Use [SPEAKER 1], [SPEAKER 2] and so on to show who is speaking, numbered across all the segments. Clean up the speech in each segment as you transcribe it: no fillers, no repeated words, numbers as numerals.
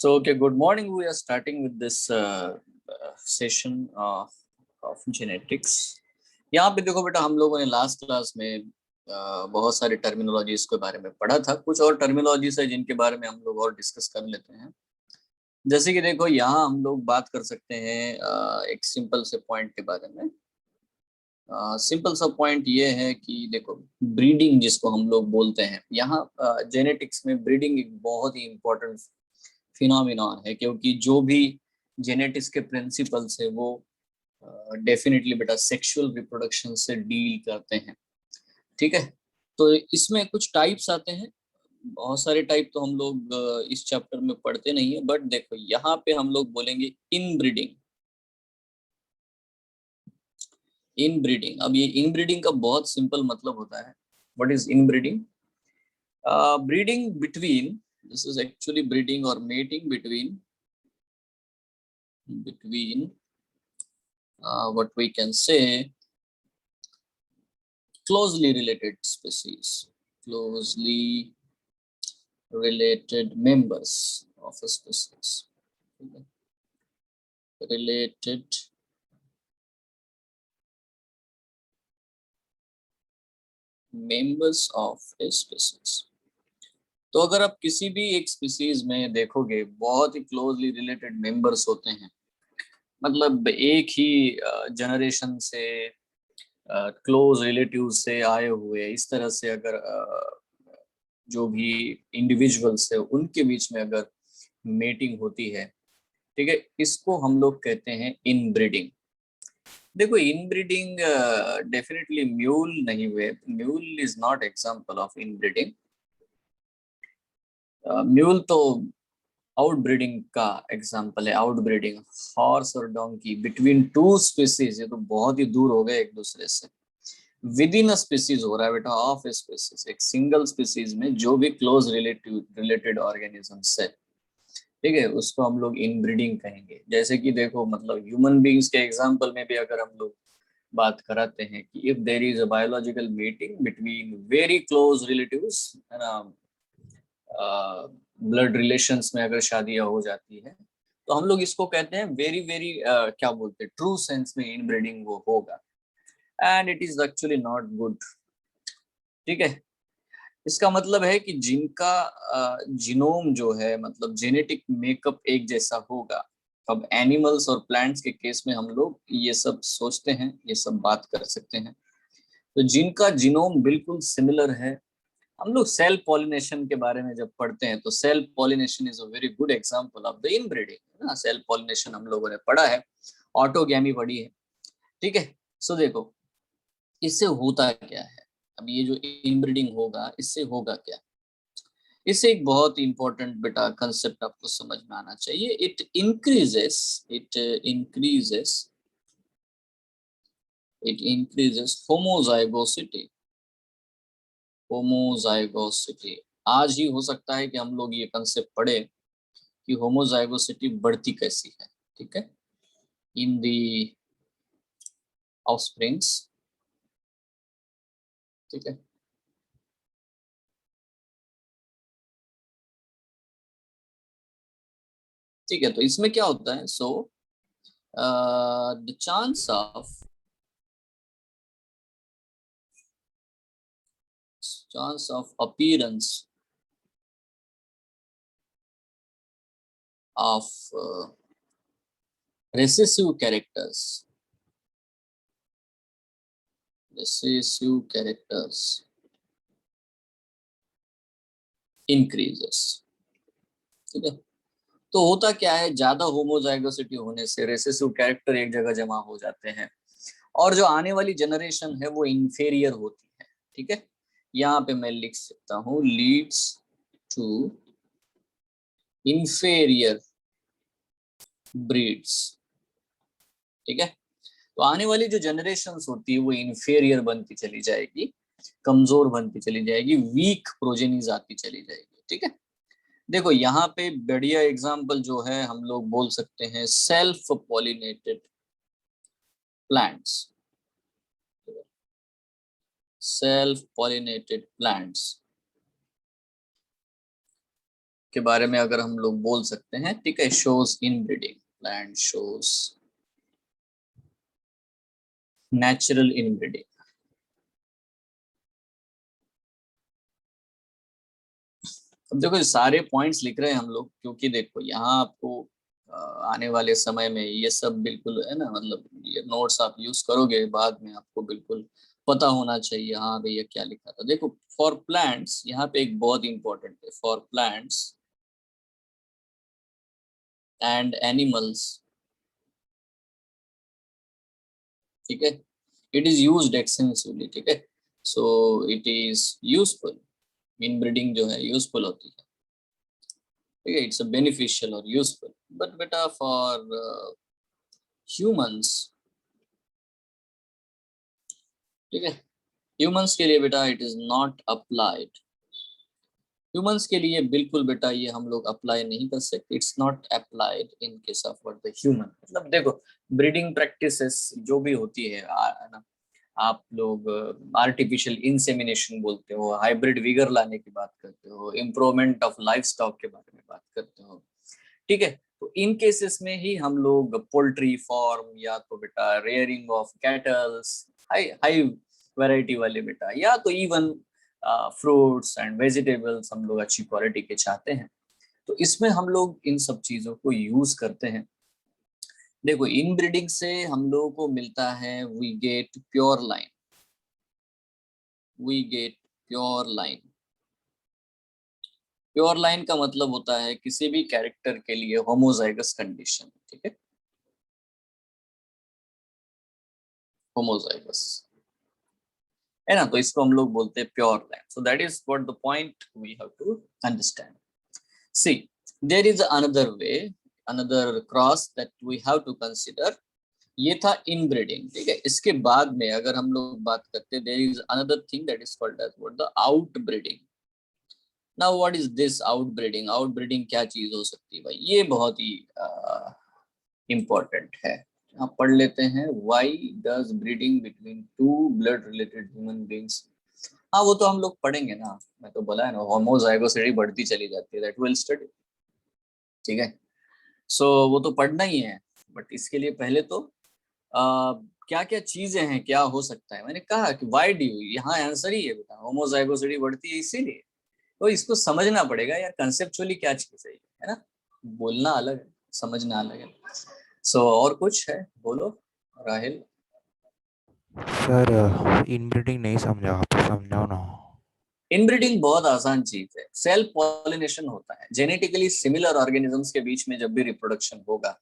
[SPEAKER 1] So, okay, good morning. We are starting with this session of genetics. यहाँ पे देखो बेटा, हम लोगों ने लास्ट क्लास में बहुत सारी टर्मिनोलॉजीज के बारे में पढ़ा था। कुछ और टर्मिनोलॉजीज है जिनके बारे में हम लोग और डिस्कस कर लेते हैं। जैसे कि देखो, यहाँ हम लोग बात कर सकते हैं एक सिंपल से पॉइंट के बारे में। सिंपल सा पॉइंट ये है कि देखो, ब्रीडिंग जिसको हम लोग बोलते हैं, यहाँ जेनेटिक्स में ब्रीडिंग एक बहुत ही इम्पोर्टेंट फिनोमिनॉन है, क्योंकि जो भी जेनेटिक्स के प्रिंसिपल्स है वो डेफिनेटली बेटा सेक्सुअल रिप्रोडक्शन से डील करते हैं। ठीक है, तो इसमें कुछ टाइप्स आते हैं। बहुत सारे टाइप तो हम लोग इस चैप्टर में पढ़ते नहीं है, बट देखो यहाँ पे हम लोग बोलेंगे इनब्रीडिंग। इनब्रीडिंग, अब ये इनब्रीडिंग का बहुत सिंपल मतलब होता है। What is inbreeding? Breeding between, this is actually breeding और mating between what we can say closely related species, closely related members of a species, related members of a species। तो अगर आप किसी भी एक स्पीसीज में देखोगे, बहुत ही क्लोजली रिलेटेड मेंबर्स होते हैं, मतलब एक ही जनरेशन से क्लोज रिलेटिव से आए हुए, इस तरह से अगर जो भी इंडिविजुअल्स है उनके बीच में अगर मेटिंग होती है, ठीक है, इसको हम लोग कहते हैं इनब्रीडिंग। देखो, इनब्रीडिंग डेफिनेटली म्यूल नहीं हुए, mule is not example of inbreeding. Mule तो आउटब्रीडिंग का एग्जांपल है। आउटब्रीडिंग हॉर्स और डोंकी बिटवीन टू स्पीसीज, ये तो बहुत ही दूर हो गए एक दूसरे से। विद इन अ स्पीसीज हो रहा है बेटा, ऑफ ए स्पीसीज, एक सिंगल स्पीसीज में जो भी क्लोज रिलेटेड ऑर्गेनिजम्स है, ठीक है, उसको हम लोग इनब्रीडिंग कहेंगे। जैसे कि देखो, मतलब ह्यूमन बीइंग्स के एग्जांपल में भी अगर हम लोग बात कराते हैं कि if there is a biological meeting between very close relatives, है ना, ब्लड रिलेशंस में अगर शादियां हो जाती है, तो हम लोग इसको कहते हैं वेरी वेरी क्या बोलते हैं, ट्रू सेंस में इनब्रीडिंग वो होगा, and it is actually not good. ठीक है, इसका मतलब है कि जिनका जीनोम जो है, मतलब जेनेटिक मेकअप एक जैसा होगा। अब एनिमल्स और प्लांट्स के केस में हम लोग ये सब सोचते हैं, ये सब बात कर सकते हैं। तो जिनका जीनोम बिल्कुल सिमिलर है, हम लोग सेल पॉलिनेशन के बारे में जब पढ़ते हैं, तो self pollination is a very good example of the inbreeding ना। सेल पॉलिनेशन हम लोगों ने पढ़ा है, ऑटोगैमी पढ़ी है। ठीक है, सो देखो, इससे होता क्या है। अब ये जो इनब्रीडिंग होगा, इससे होगा क्या? इससे एक बहुत इंपॉर्टेंट बेटा कंसेप्ट आपको समझ में आना चाहिए। It increases homozygosity. आज ही हो सकता है कि हम लोग ये कंसेप्ट पढ़े कि होमोजाइगोसिटी बढ़ती कैसी है। ठीक है, इन दी ऑफस्प्रिंग्स। ठीक है, ठीक है, तो इसमें क्या होता है? So the chance of appearance of recessive characters increases। ठीक है, तो होता क्या है, ज्यादा होमोजाइगोसिटी होने से रेसेसिव कैरेक्टर एक जगह जमा हो जाते हैं, और जो आने वाली जनरेशन है वो इंफेरियर होती है। ठीक है, यहाँ पे मैं लिख सकता हूँ लीड्स टू इंफेरियर ब्रीड्स। ठीक है, तो आने वाली जो जनरेशन्स होती है वो इंफेरियर बनती चली जाएगी, कमजोर बनती चली जाएगी, वीक प्रोजेनीज आती चली जाएगी। ठीक है, देखो यहाँ पे बढ़िया एग्जांपल जो है, हम लोग बोल सकते हैं self pollinated plants. Self pollinated plants के बारे में अगर हम लोग बोल सकते हैं, ठीक है, shows inbreeding, plant shows natural inbreeding. अब देखो ये सारे पॉइंट्स लिख रहे हैं हम लोग, क्योंकि देखो यहाँ आपको आने वाले समय में ये सब बिल्कुल है ना, मतलब ये नोट्स आप यूज करोगे बाद में, आपको बिल्कुल पता होना चाहिए हाँ भैया क्या लिखा था। देखो फॉर प्लांट्स, यहाँ पे एक बहुत इंपॉर्टेंट है, फॉर प्लांट्स एंड एनिमल्स, ठीक है, इट इज यूज्ड एक्सटेंसिवली, ठीक है, सो इट इज यूजफुल, इनब्रीडिंग जो है यूजफुल होती है, ठीक है, इट्स अ बेनिफिशियल और यूजफुल, बट बेटा फॉर ह्यूमंस, ठीक है, ह्यूमंस के लिए बेटा it is not applied, humans के लिए बिल्कुल बेटा ये हम लोग अप्लाई नहीं कर सकते, it's not applied in case of what the human. मतलब देखो ब्रीडिंग प्रैक्टिसेस जो भी होती है ना, आप लोग आर्टिफिशियल इंसेमिनेशन बोलते हो, हाइब्रिड विगर लाने की बात करते हो, इम्प्रूवमेंट ऑफ लाइफ स्टॉक के बारे में बात करते हो, ठीक है, तो इन केसेस में ही हम लोग पोल्ट्री फार्म या तो बेटा rearing of kettles, high high variety वाले बेटा, या तो इवन फ्रूट्स एंड वेजिटेबल्स हम लोग अच्छी क्वालिटी के चाहते हैं, तो इसमें हम लोग इन सब चीजों को यूज करते हैं। देखो इन ब्रीडिंग से हम लोगों को मिलता है we get pure line, we get pure line. Pure line का मतलब होता है किसी भी कैरेक्टर के लिए होमोजाइगस कंडीशन, ठीक है, होमोजाइगस है ना, तो इसको हम लोग बोलते हैं pure line. So that is what the point we have to understand. See there is another way, another cross that we have to consider. ये था इनब्रीडिंग, ठीक है, इसके बाद में अगर हम लोग बात करते हैं, there is another thing that is called as what the outbreeding. Now what is this outbreeding? Outbreeding क्या चीज हो सकती है भाई, ये बहुत ही इम्पोर्टेंट है। आप पढ़ लेते हैं, why does breeding between two blood related human beings. हाँ वो तो हम लोग पढ़ेंगे ना, मैं तो बोला है ना, होमोजाइगोसिटी बढ़ती चली जाती है, दैट विल स्टडी, ठीक है, सो वो तो पढ़ना ही है, बट इसके लिए पहले तो क्या क्या चीजें हैं, क्या हो सकता है। मैंने कहा कि वाई डू, यहाँ आंसर ही है बेटा, होमोजाइगोसिटी बढ़ती है इसीलिए, तो इसको समझना पड़ेगा यार, कंसेप्चुअली क्या चीज है ना, बोलना अलग है, समझना अलग है। सो और कुछ है, बोलो राहिल।
[SPEAKER 2] सर इनब्रीडिंग नहीं समझा, आप समझाओ ना।
[SPEAKER 1] इनब्रीडिंग बहुत आसान चीज है, सेल्फ पॉलिनेशन होता है, जेनेटिकली सिमिलर ऑर्गेनिजम्स के बीच में जब भी रिप्रोडक्शन होगा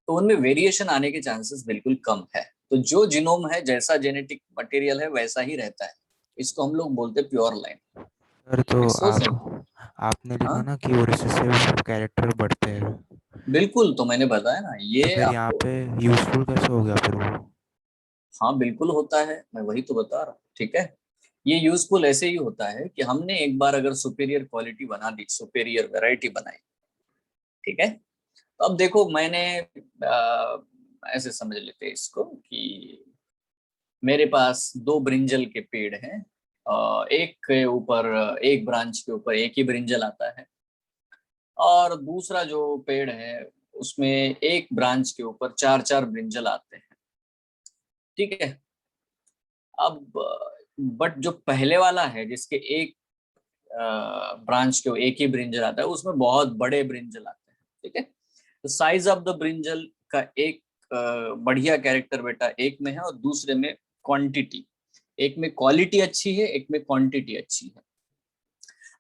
[SPEAKER 1] तो उनमें वेरिएशन आने के चांसेस बिल्कुल कम है, तो जो जीनोम है, जैसा जेनेटिक मटेरियल है वैसा ही रहता है, इसको हम लोग बोलते हैं प्योर लाइन।
[SPEAKER 2] सर तो
[SPEAKER 1] इट्स सो सिंपल।
[SPEAKER 2] आपने लिखा
[SPEAKER 1] हाँ
[SPEAKER 2] ना कि वो रिसेसिव कैरेक्टर बढ़ते हैं,
[SPEAKER 1] बिल्कुल, तो मैंने बताया ना
[SPEAKER 2] तो
[SPEAKER 1] ये
[SPEAKER 2] फिर यहाँ
[SPEAKER 1] आपको।
[SPEAKER 2] पे यूजफुल कैसे हो गया फिर वो?
[SPEAKER 1] हाँ बिल्कुल होता है, मैं वही तो बता रहा हूँ, ठीक है, ये यूजफुल ऐसे ही होता है कि हमने एक बार अगर सुपेरियर क्वालिटी बना दी, सुपेरियर वैरायटी बनाई, ठीक है, तो अब देखो मैंने ऐसे समझ लेते हैं इसको कि मेरे पास दो ब्रिंजल के पेड़ हैं, एक के ऊपर, एक ब्रांच के ऊपर एक ही ब्रिंजल आता है, और दूसरा जो पेड़ है उसमें एक ब्रांच के ऊपर चार चार ब्रिंजल आते हैं, ठीक है। अब बट जो पहले वाला है जिसके एक ब्रांच के एक ही ब्रिंजल आता है, उसमें बहुत बड़े ब्रिंजल आते हैं, ठीक है, तो साइज ऑफ द ब्रिंजल का एक बढ़िया कैरेक्टर बेटा एक में है और दूसरे में क्वांटिटी, एक में क्वालिटी अच्छी है, एक में क्वांटिटी अच्छी है।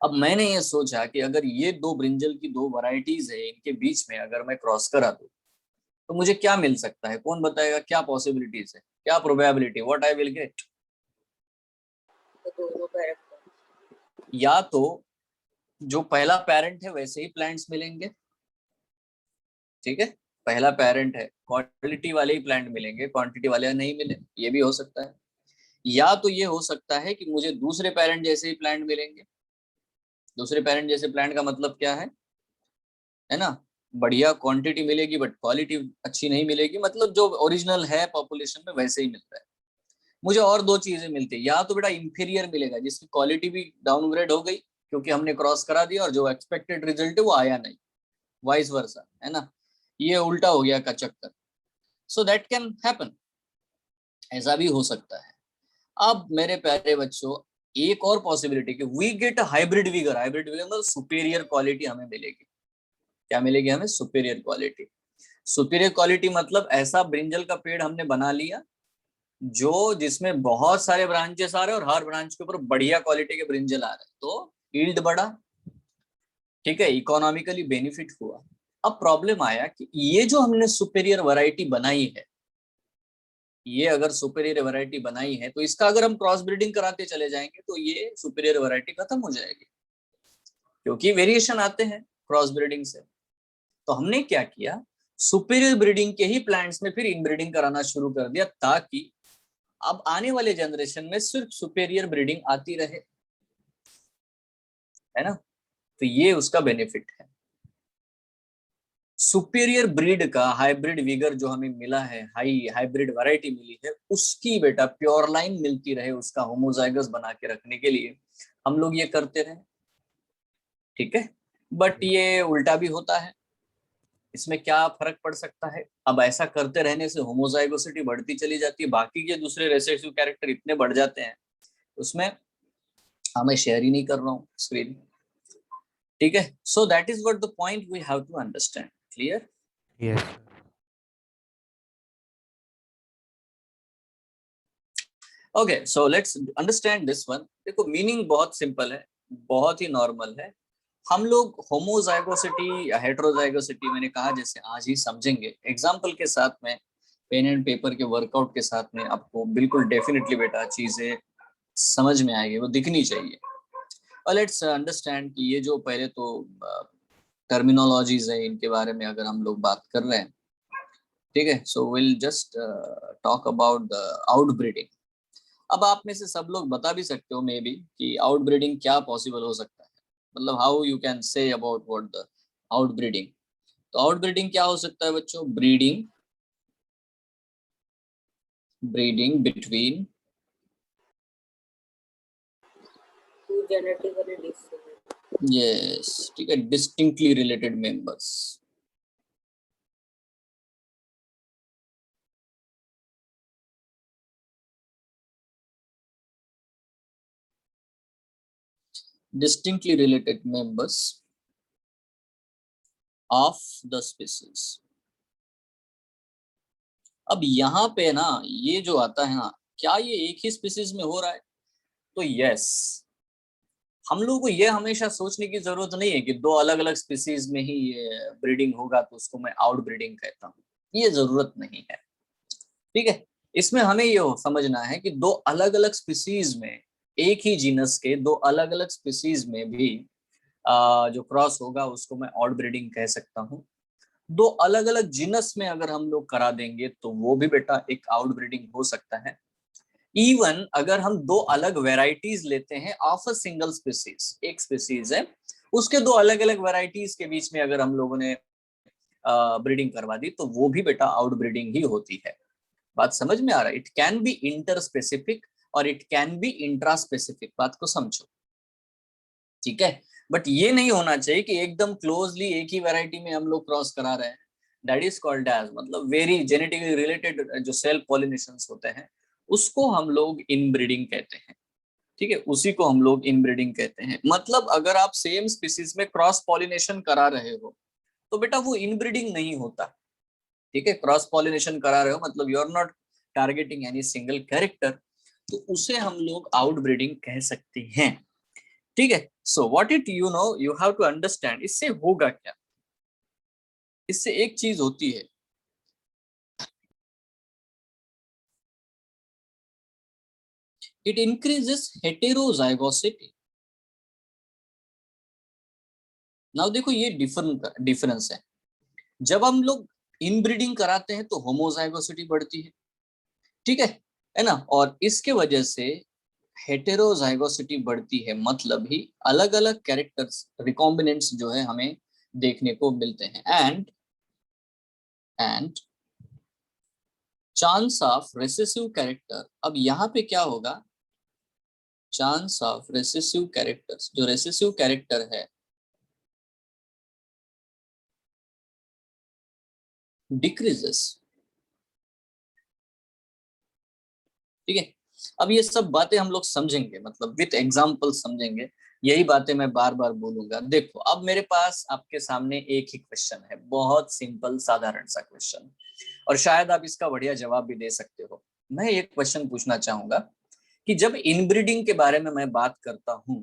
[SPEAKER 1] अब मैंने ये सोचा कि अगर ये दो ब्रिंजल की दो वैरायटीज है, इनके बीच में अगर मैं क्रॉस करा दूं तो मुझे क्या मिल सकता है, कौन बताएगा, क्या पॉसिबिलिटीज है, क्या probability, what I will get. या तो जो पहला पेरेंट है वैसे ही प्लांट्स मिलेंगे, ठीक है, पहला पेरेंट है, क्वालिटी वाले ही प्लांट मिलेंगे, क्वांटिटी वाले नहीं मिले, ये भी हो सकता है। या तो ये हो सकता है कि मुझे दूसरे पेरेंट जैसे ही प्लांट मिलेंगे। दूसरे पेरेंट जैसे प्लांट का मतलब क्या है ना, बढ़िया क्वांटिटी मिलेगी बट क्वालिटी अच्छी नहीं मिलेगी, मतलब जो ओरिजिनल है पॉपुलेशन में वैसे ही मिलता है। मुझे और दो चीजें मिलती है, या तो बेटा इंफीरियर मिलेगा जिसकी क्वालिटी भी डाउनग्रेड हो गई, क्योंकि हमने क्रॉस करा दिया और जो एक्सपेक्टेड रिजल्ट है वो आया नहीं, वाइस वर्सा, है ना, ये उल्टा हो गया का चक्कर। सो दैट कैन हैपन, ऐसा भी हो सकता है। अब मेरे प्यारे बच्चों, एक और पॉसिबिलिटी कि we get a hybrid vigour. Hybrid vigour मतलब सुपीरियर क्वालिटी हमें मिलेगी। क्या मिलेगी हमें? Superior quality. सुपीरियर क्वालिटी मतलब ऐसा ब्रिंजल का पेड़ हमने बना लिया जो जिसमें बहुत सारे ब्रांचेस आ रहे हैं और हर ब्रांच के ऊपर बढ़िया क्वालिटी के ब्रिंजल आ रहे हैं, तो यील्ड बढ़ा, ठीक है, इकोनॉमिकली बेनिफिट हुआ। अब प्रॉब्लम आया कि ये जो हमने सुपीरियर वैरायटी बनाई है, ये अगर सुपीरियर वैरायटी बनाई है तो इसका अगर हम क्रॉस ब्रीडिंग कराते चले जाएंगे तो ये सुपीरियर वैरायटी खत्म हो जाएगी, क्योंकि वेरिएशन आते हैं क्रॉस ब्रीडिंग से। तो हमने क्या किया, सुपीरियर ब्रीडिंग के ही प्लांट्स में फिर इनब्रीडिंग कराना शुरू कर दिया, ताकि अब आने वाले जनरेशन में सिर्फ सुपीरियर ब्रीडिंग आती रहे, है ना। तो ये उसका बेनिफिट है। सुपीरियर ब्रीड का हाइब्रिड विगर जो हमें मिला है, हाइब्रिड वैरायटी मिली है, उसकी बेटा प्योर लाइन मिलती रहे, उसका होमोजाइगस बना के रखने के लिए हम लोग ये करते रहे, ठीक है। बट ये उल्टा भी होता है, इसमें क्या फर्क पड़ सकता है? अब ऐसा करते रहने से होमोजाइगोसिटी बढ़ती चली जाती है, बाकी के दूसरे रेसेसिव कैरेक्टर इतने बढ़ जाते हैं, उसमें मैं शेयर ही नहीं कर रहा हूँ स्क्रीन, ठीक है। So that is what the point we have to understand. Clear?
[SPEAKER 2] Yes sir.
[SPEAKER 1] Okay, so let's understand this one. देखो मीनिंग बहुत सिंपल है, बहुत ही नॉर्मल है। हम लोग होमोजाइगोसिटी या हेटेरोजाइगोसिटी, मैंने कहा जैसे आज ही समझेंगे एग्जांपल के साथ में, पेन एंड पेपर के वर्कआउट के साथ में, आपको बिल्कुल डेफिनेटली बेटा चीजें समझ में आएगी, वो दिखनी चाहिए। और लेट्स अंडरस्टैंड कि ये जो पहले तो टर्मिनोलॉजीज है, इनके बारे में अगर हम लोग बात कर रहे हैं, ठीक है। So will just talk about the out breeding. अब आप में से सब लोग बता भी सकते हो मे बी कि आउट ब्रीडिंग क्या पॉसिबल हो सकता है, मतलब how you can say about what the out breeding. तो आउट ब्रीडिंग क्या हो सकता है बच्चों? Breeding, breeding between
[SPEAKER 3] two genetically distinct,
[SPEAKER 1] yes, ठीक है, distinctly related members. distinctly related members of the species। अब यहाँ पे ना ये जो आता है ना, क्या ये एक ही स्पीसीज में हो रहा है? तो यस, हम लोगों को ये हमेशा सोचने की जरूरत नहीं है कि दो अलग अलग स्पीसीज में ही ये ब्रीडिंग होगा तो उसको मैं आउट ब्रीडिंग कहता हूँ, ये जरूरत नहीं है, ठीक है। इसमें हमें ये समझना है कि दो अलग अलग स्पीसीज में, एक ही जीनस के दो अलग अलग स्पीसीज में भी जो क्रॉस होगा उसको मैं आउट ब्रीडिंग कह सकता हूँ। दो अलग अलग जीनस में अगर हम लोग करा देंगे तो वो भी बेटा एक आउट ब्रीडिंग हो सकता है। इवन अगर हम दो अलग वेराइटीज लेते हैं ऑफ अ सिंगल स्पीसीज, एक स्पीसीज है उसके दो अलग अलग वेराइटीज के बीच में अगर हम लोगों ने ब्रीडिंग करवा दी तो वो भी बेटा आउट ब्रीडिंग ही होती है। बात समझ में आ रहा है? It can be interspecific और it can be intraspecific, बात को समझो, ठीक है। बट ये नहीं होना चाहिए कि एकदम क्लोजली एक ही वैरायटी में हम लोग क्रॉस करा रहे हैं। दैट इज कॉल्ड एज, मतलब वेरी जेनेटिकली रिलेटेड जो सेल्फ पॉलिनेशंस होते हैं उसको हम लोग इनब्रीडिंग कहते हैं, ठीक है, उसी को हम लोग इनब्रीडिंग कहते हैं। मतलब अगर आप सेम स्पीसीज में क्रॉस पॉलिनेशन करा रहे हो तो बेटा वो इनब्रीडिंग नहीं होता, ठीक है। क्रॉस पॉलिनेशन करा रहे हो मतलब you are not targeting any single character, तो उसे हम लोग आउट ब्रीडिंग कह सकते हैं, ठीक है। So what it you know you have to understand, इससे होगा क्या? इससे एक चीज होती है, इट इंक्रीजेस हेटेरोजाइगोसिटी। नाउ देखो ये डिफरेंस है। जब हम लोग इनब्रीडिंग कराते हैं तो होमोजाइगोसिटी बढ़ती है, ठीक है ना, और इसके वजह से हेटेरोजाइगोसिटी बढ़ती है, मतलब ही अलग अलग कैरेक्टर्स रिकॉम्बिनेंट्स जो है हमें देखने को मिलते हैं। And chance of recessive character, अब यहाँ पे क्या होगा, चांस ऑफ रेसेसिव कैरेक्टर्स, जो रेसेसिव कैरेक्टर है डिक्रीजेस। ठीक है, अब ये सब बातें हम लोग समझेंगे, मतलब विथ एग्जांपल समझेंगे। यही बातें मैं बार बार बोलूंगा। देखो, अब मेरे पास आपके सामने एक ही क्वेश्चन है, बहुत सिंपल साधारण सा क्वेश्चन, और शायद आप इसका बढ़िया जवाब भी दे सकते हो। मैं एक क्वेश्चन पूछना चाहूंगा कि जब इनब्रीडिंग के बारे में मैं बात करता हूं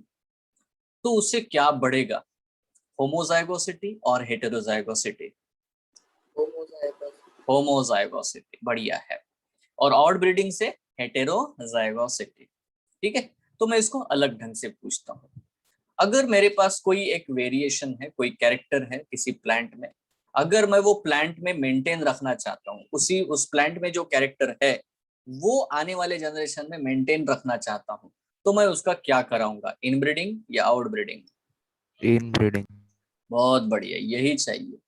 [SPEAKER 1] तो उससे क्या बढ़ेगा, होमोजाइगोसिटी और हेटेरोजाइगोसिटी?
[SPEAKER 3] होमोजाइगस।
[SPEAKER 1] होमोजाइगोसिटी बढ़िया है, और आउट ब्रीडिंग से हेटेरोजाइगोसिटी। ठीक है, तो मैं इसको अलग ढंग से पूछता हूँ। अगर मेरे पास कोई एक वेरिएशन है, कोई कैरेक्टर है किसी प्लांट में, अगर मैं वो प्लांट में मेंटेन रखना चाहता हूँ, उस प्लांट में जो कैरेक्टर है वो आने वाले जनरेशन में मेंटेन रखना चाहता हूँ, तो मैं उसका क्या कराऊंगा, इनब्रीडिंग या आउट ब्रीडिंग?
[SPEAKER 2] इन ब्रीडिंग।
[SPEAKER 1] बहुत बढ़िया, यही चाहिए।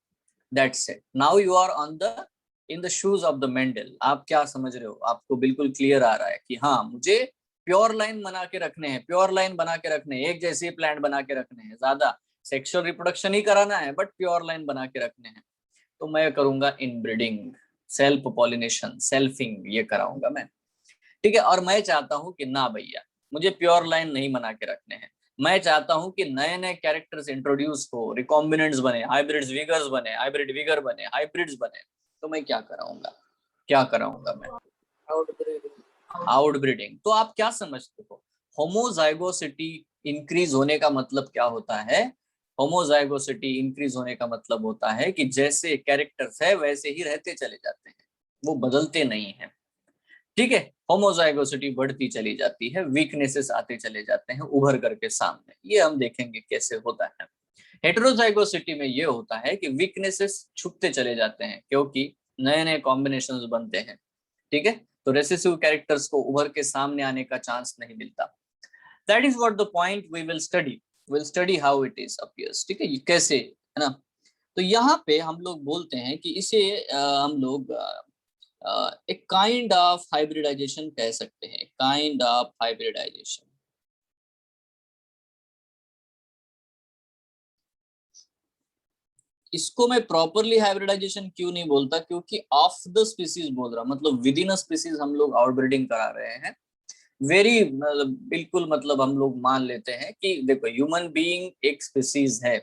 [SPEAKER 1] That's it. Now you are on the in the shoes of the Mendel. आप क्या समझ रहे हो, आपको बिल्कुल क्लियर आ रहा है कि हाँ, मुझे प्योर लाइन बना के रखने हैं, प्योर लाइन बना के रखने हैं, एक जैसे प्लांट बना के रखने हैं, ज्यादा सेक्सुअल रिप्रोडक्शन ही कराना है बट प्योर लाइन बना के रखने हैं, तो मैं करूंगा इनब्रीडिंग, सेल्फ पॉलिनेशन, सेल्फिंग, ये कराऊंगा मैं। ठीक है, और मैं चाहता हूँ कि ना भैया, मुझे प्योर लाइन नहीं बना के रखने हैं, मैं चाहता हूँ कि नए नए कैरेक्टर्स इंट्रोड्यूस हो, रिकॉम्बिनेंट्स बने, हाइब्रिड्स विगर्स बने, हाइब्रिड विगर बने, हाइब्रिड्स बने, तो मैं क्या कराऊंगा, क्या कराऊंगा मैं?
[SPEAKER 3] आउटब्रीडिंग।
[SPEAKER 1] आउटब्रीडिंग। तो आप क्या समझते हो, होमोजाइगोसिटी इंक्रीज होने का मतलब क्या होता है? होमोजाइगोसिटी इंक्रीज होने का मतलब होता है कि जैसे कैरेक्टर्स है वैसे ही रहते चले जाते हैं, वो बदलते नहीं है। ठीक है, होमोजाइगोसिटी बढ़ती चली जाती है, वीकनेसेस आते चले जाते हैं उभर करके सामने, ये हम देखेंगे कैसे होता है। हेटेरोजाइगोसिटी में ये होता है कि वीकनेसेस छुपते चले जाते हैं क्योंकि नए नए कॉम्बिनेशंस बनते हैं। ठीक है, तो रेसेसिव कैरेक्टर्स को उभर के सामने आने का चांस नहीं मिलता। That is what the point we will study how it is appears. ठीक है, ये कैसे है ना। तो यहाँ पे हम लोग बोलते हैं कि इसे हम लोग एक काइंड ऑफ हाइब्रिडाइजेशन कह सकते हैं, काइंड ऑफ हाइब्रिडाइजेशन। इसको मैं प्रॉपरली हाइब्रिडाइजेशन क्यों नहीं बोलता, क्योंकि ऑफ द स्पीसीज बोल रहा, मतलब विद इन अ स्पीसीज हम लोग आउटब्रीडिंग करा रहे हैं। वेरी बिल्कुल, मतलब हम लोग मान लेते हैं कि देखो, ह्यूमन बीइंग एक स्पीसीज है,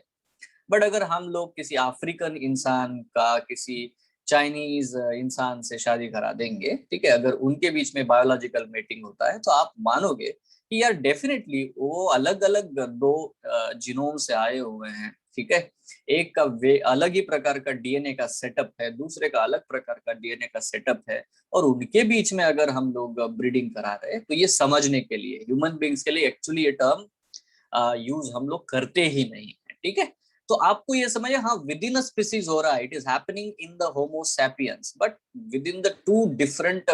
[SPEAKER 1] बट अगर हम लोग किसी अफ्रीकन इंसान का किसी चाइनीज इंसान से शादी करा देंगे, ठीक है, अगर उनके बीच में बायोलॉजिकल मेटिंग होता है, तो आप मानोगे कि यार डेफिनेटली वो अलग अलग दो जीनोम से आए हुए हैं। ठीक है, एक का वे अलग ही प्रकार का डीएनए का सेटअप है, दूसरे का अलग प्रकार का डीएनए का सेटअप है, और उनके बीच में अगर हम लोग ब्रीडिंग करा रहे हैं, तो ये समझने के लिए, ह्यूमन बींग्स के लिए एक्चुअली ये टर्म यूज हम लोग करते ही नहीं है। ठीक है, तो आपको ये समझे, हाँ विद इन अ स्पीसीज हो रहा है, it is happening in the homo sapiens, but within the two different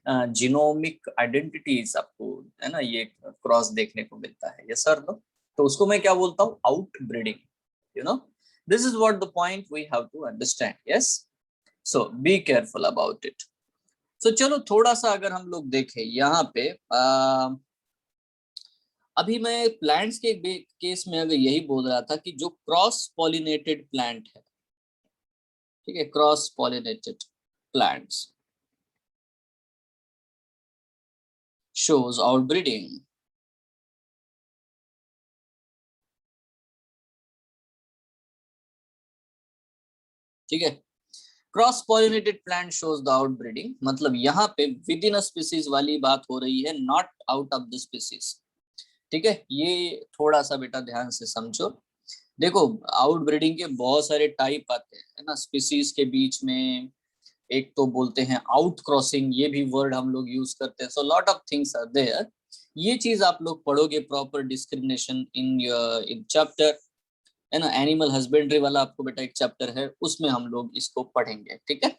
[SPEAKER 1] genomic identities आपको, है ना, ये क्रॉस देखने को मिलता है। Yes sir, no? तो उसको मैं क्या बोलता हूँ, outbreeding. You know, this is what the point we have to understand. Yes, so be careful about it. So चलो थोड़ा सा अगर हम लोग देखें यहाँ पे, अभी मैं प्लांट्स के केस में अगर यही बोल रहा था कि जो क्रॉस पॉलिनेटेड प्लांट है, ठीक है, cross pollinated plants shows outbreeding. ठीक है, cross pollinated plant shows the outbreeding, मतलब यहाँ पे विद इन अ स्पीसीज वाली बात हो रही है, not out of the species. ठीक है, ये थोड़ा सा बेटा ध्यान से समझो। देखो, आउटब्रीडिंग के बहुत सारे टाइप आते हैं, है ना, स्पीसीज के बीच में। एक तो बोलते हैं आउट क्रॉसिंग, ये भी वर्ड हम लोग यूज करते हैं। So lot of things are there. ये चीज आप लोग पढ़ोगे, प्रॉपर डिस्क्रिमिनेशन इन चैप्टर, है ना, एनिमल हस्बेंड्री वाला आपको बेटा एक चैप्टर है, उसमें हम लोग इसको पढ़ेंगे। ठीक है,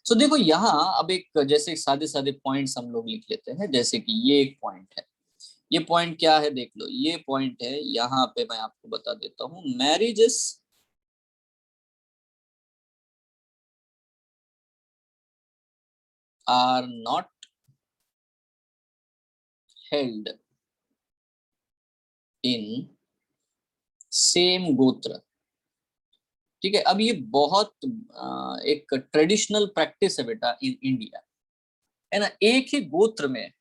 [SPEAKER 1] सो देखो यहाँ अब एक जैसे सादे सादे पॉइंट्स हम लोग लिख लेते हैं, जैसे कि ये एक पॉइंट है। ये पॉइंट क्या है, देख लो, ये पॉइंट है, यहाँ पे मैं आपको बता देता हूँ, marriages are not held in same gotra. ठीक है, अब ये बहुत एक ट्रेडिशनल प्रैक्टिस है बेटा इन इंडिया, है ना। एक ही गोत्र में,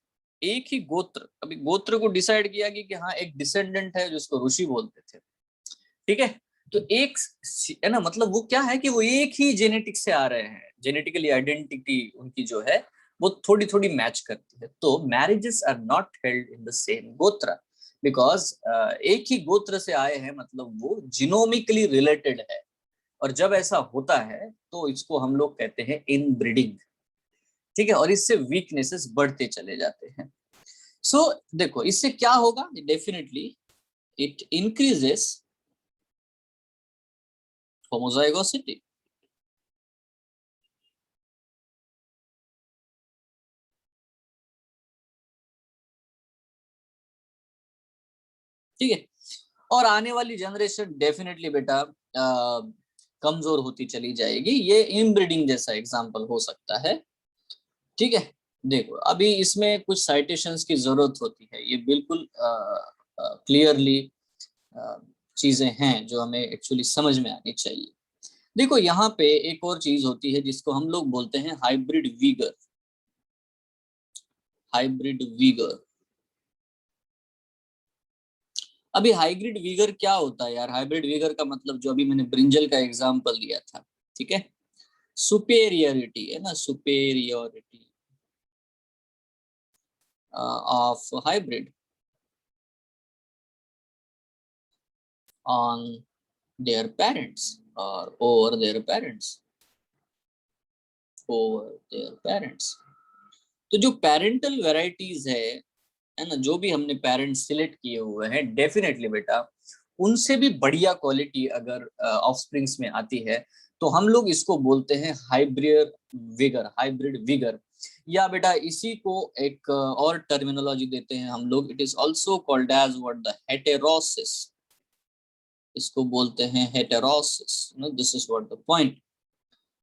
[SPEAKER 1] एक ही गोत्र, अभी गोत्र को डिसाइड किया कि हाँ एक डिसेंडेंट है जिसको ऋषि बोलते थे, ठीक है। तो एक है ना, मतलब वो क्या है कि वो एक ही जेनेटिक से आ रहे हैं, जेनेटिकली आइडेंटिटी उनकी जो है वो थोड़ी थोड़ी मैच करती है। तो marriages are not held in the same gotra because एक ही गोत्र से आए हैं, मतलब वो जिनोमिकली रिलेटेड है। और जब ऐसा होता है तो इसको हम लोग कहते हैं इनब्रीडिंग, ठीक है। और इससे वीकनेसेस बढ़ते चले जाते हैं। सो देखो इससे क्या होगा, डेफिनेटली इट इंक्रीजेस होमोजाइगोसिटी। ठीक है, और आने वाली जनरेशन डेफिनेटली बेटा कमजोर होती चली जाएगी। ये इनब्रीडिंग जैसा एग्जांपल हो सकता है, ठीक है। देखो अभी इसमें कुछ साइटेशंस की जरूरत होती है, ये बिल्कुल क्लियरली चीजें हैं जो हमें एक्चुअली समझ में आनी चाहिए। देखो यहाँ पे एक और चीज होती है जिसको हम लोग बोलते हैं हाइब्रिड वीगर। हाइब्रिड वीगर, अभी हाइब्रिड वीगर क्या होता है यार? हाइब्रिड वीगर का मतलब जो अभी मैंने ब्रिंजल का एग्जांपल दिया था, ठीक है, सुपेरियरिटी है ना, superiority of hybrid on their parents और over their parents, over their parents. तो जो पेरेंटल वेराइटीज है ना, जो भी हमने पेरेंट्स सिलेक्ट किए हुए हैं, डेफिनेटली बेटा उनसे भी बढ़िया क्वालिटी अगर ऑफस्प्रिंग्स में आती है तो हम लोग इसको बोलते हैं हाइब्रिड विगर, हाइब्रिड विगर। या बेटा इसी को एक और टर्मिनोलॉजी देते हैं हम लोग, it is also called as what, the heterosis. इसको बोलते हैं heterosis, this is what the point,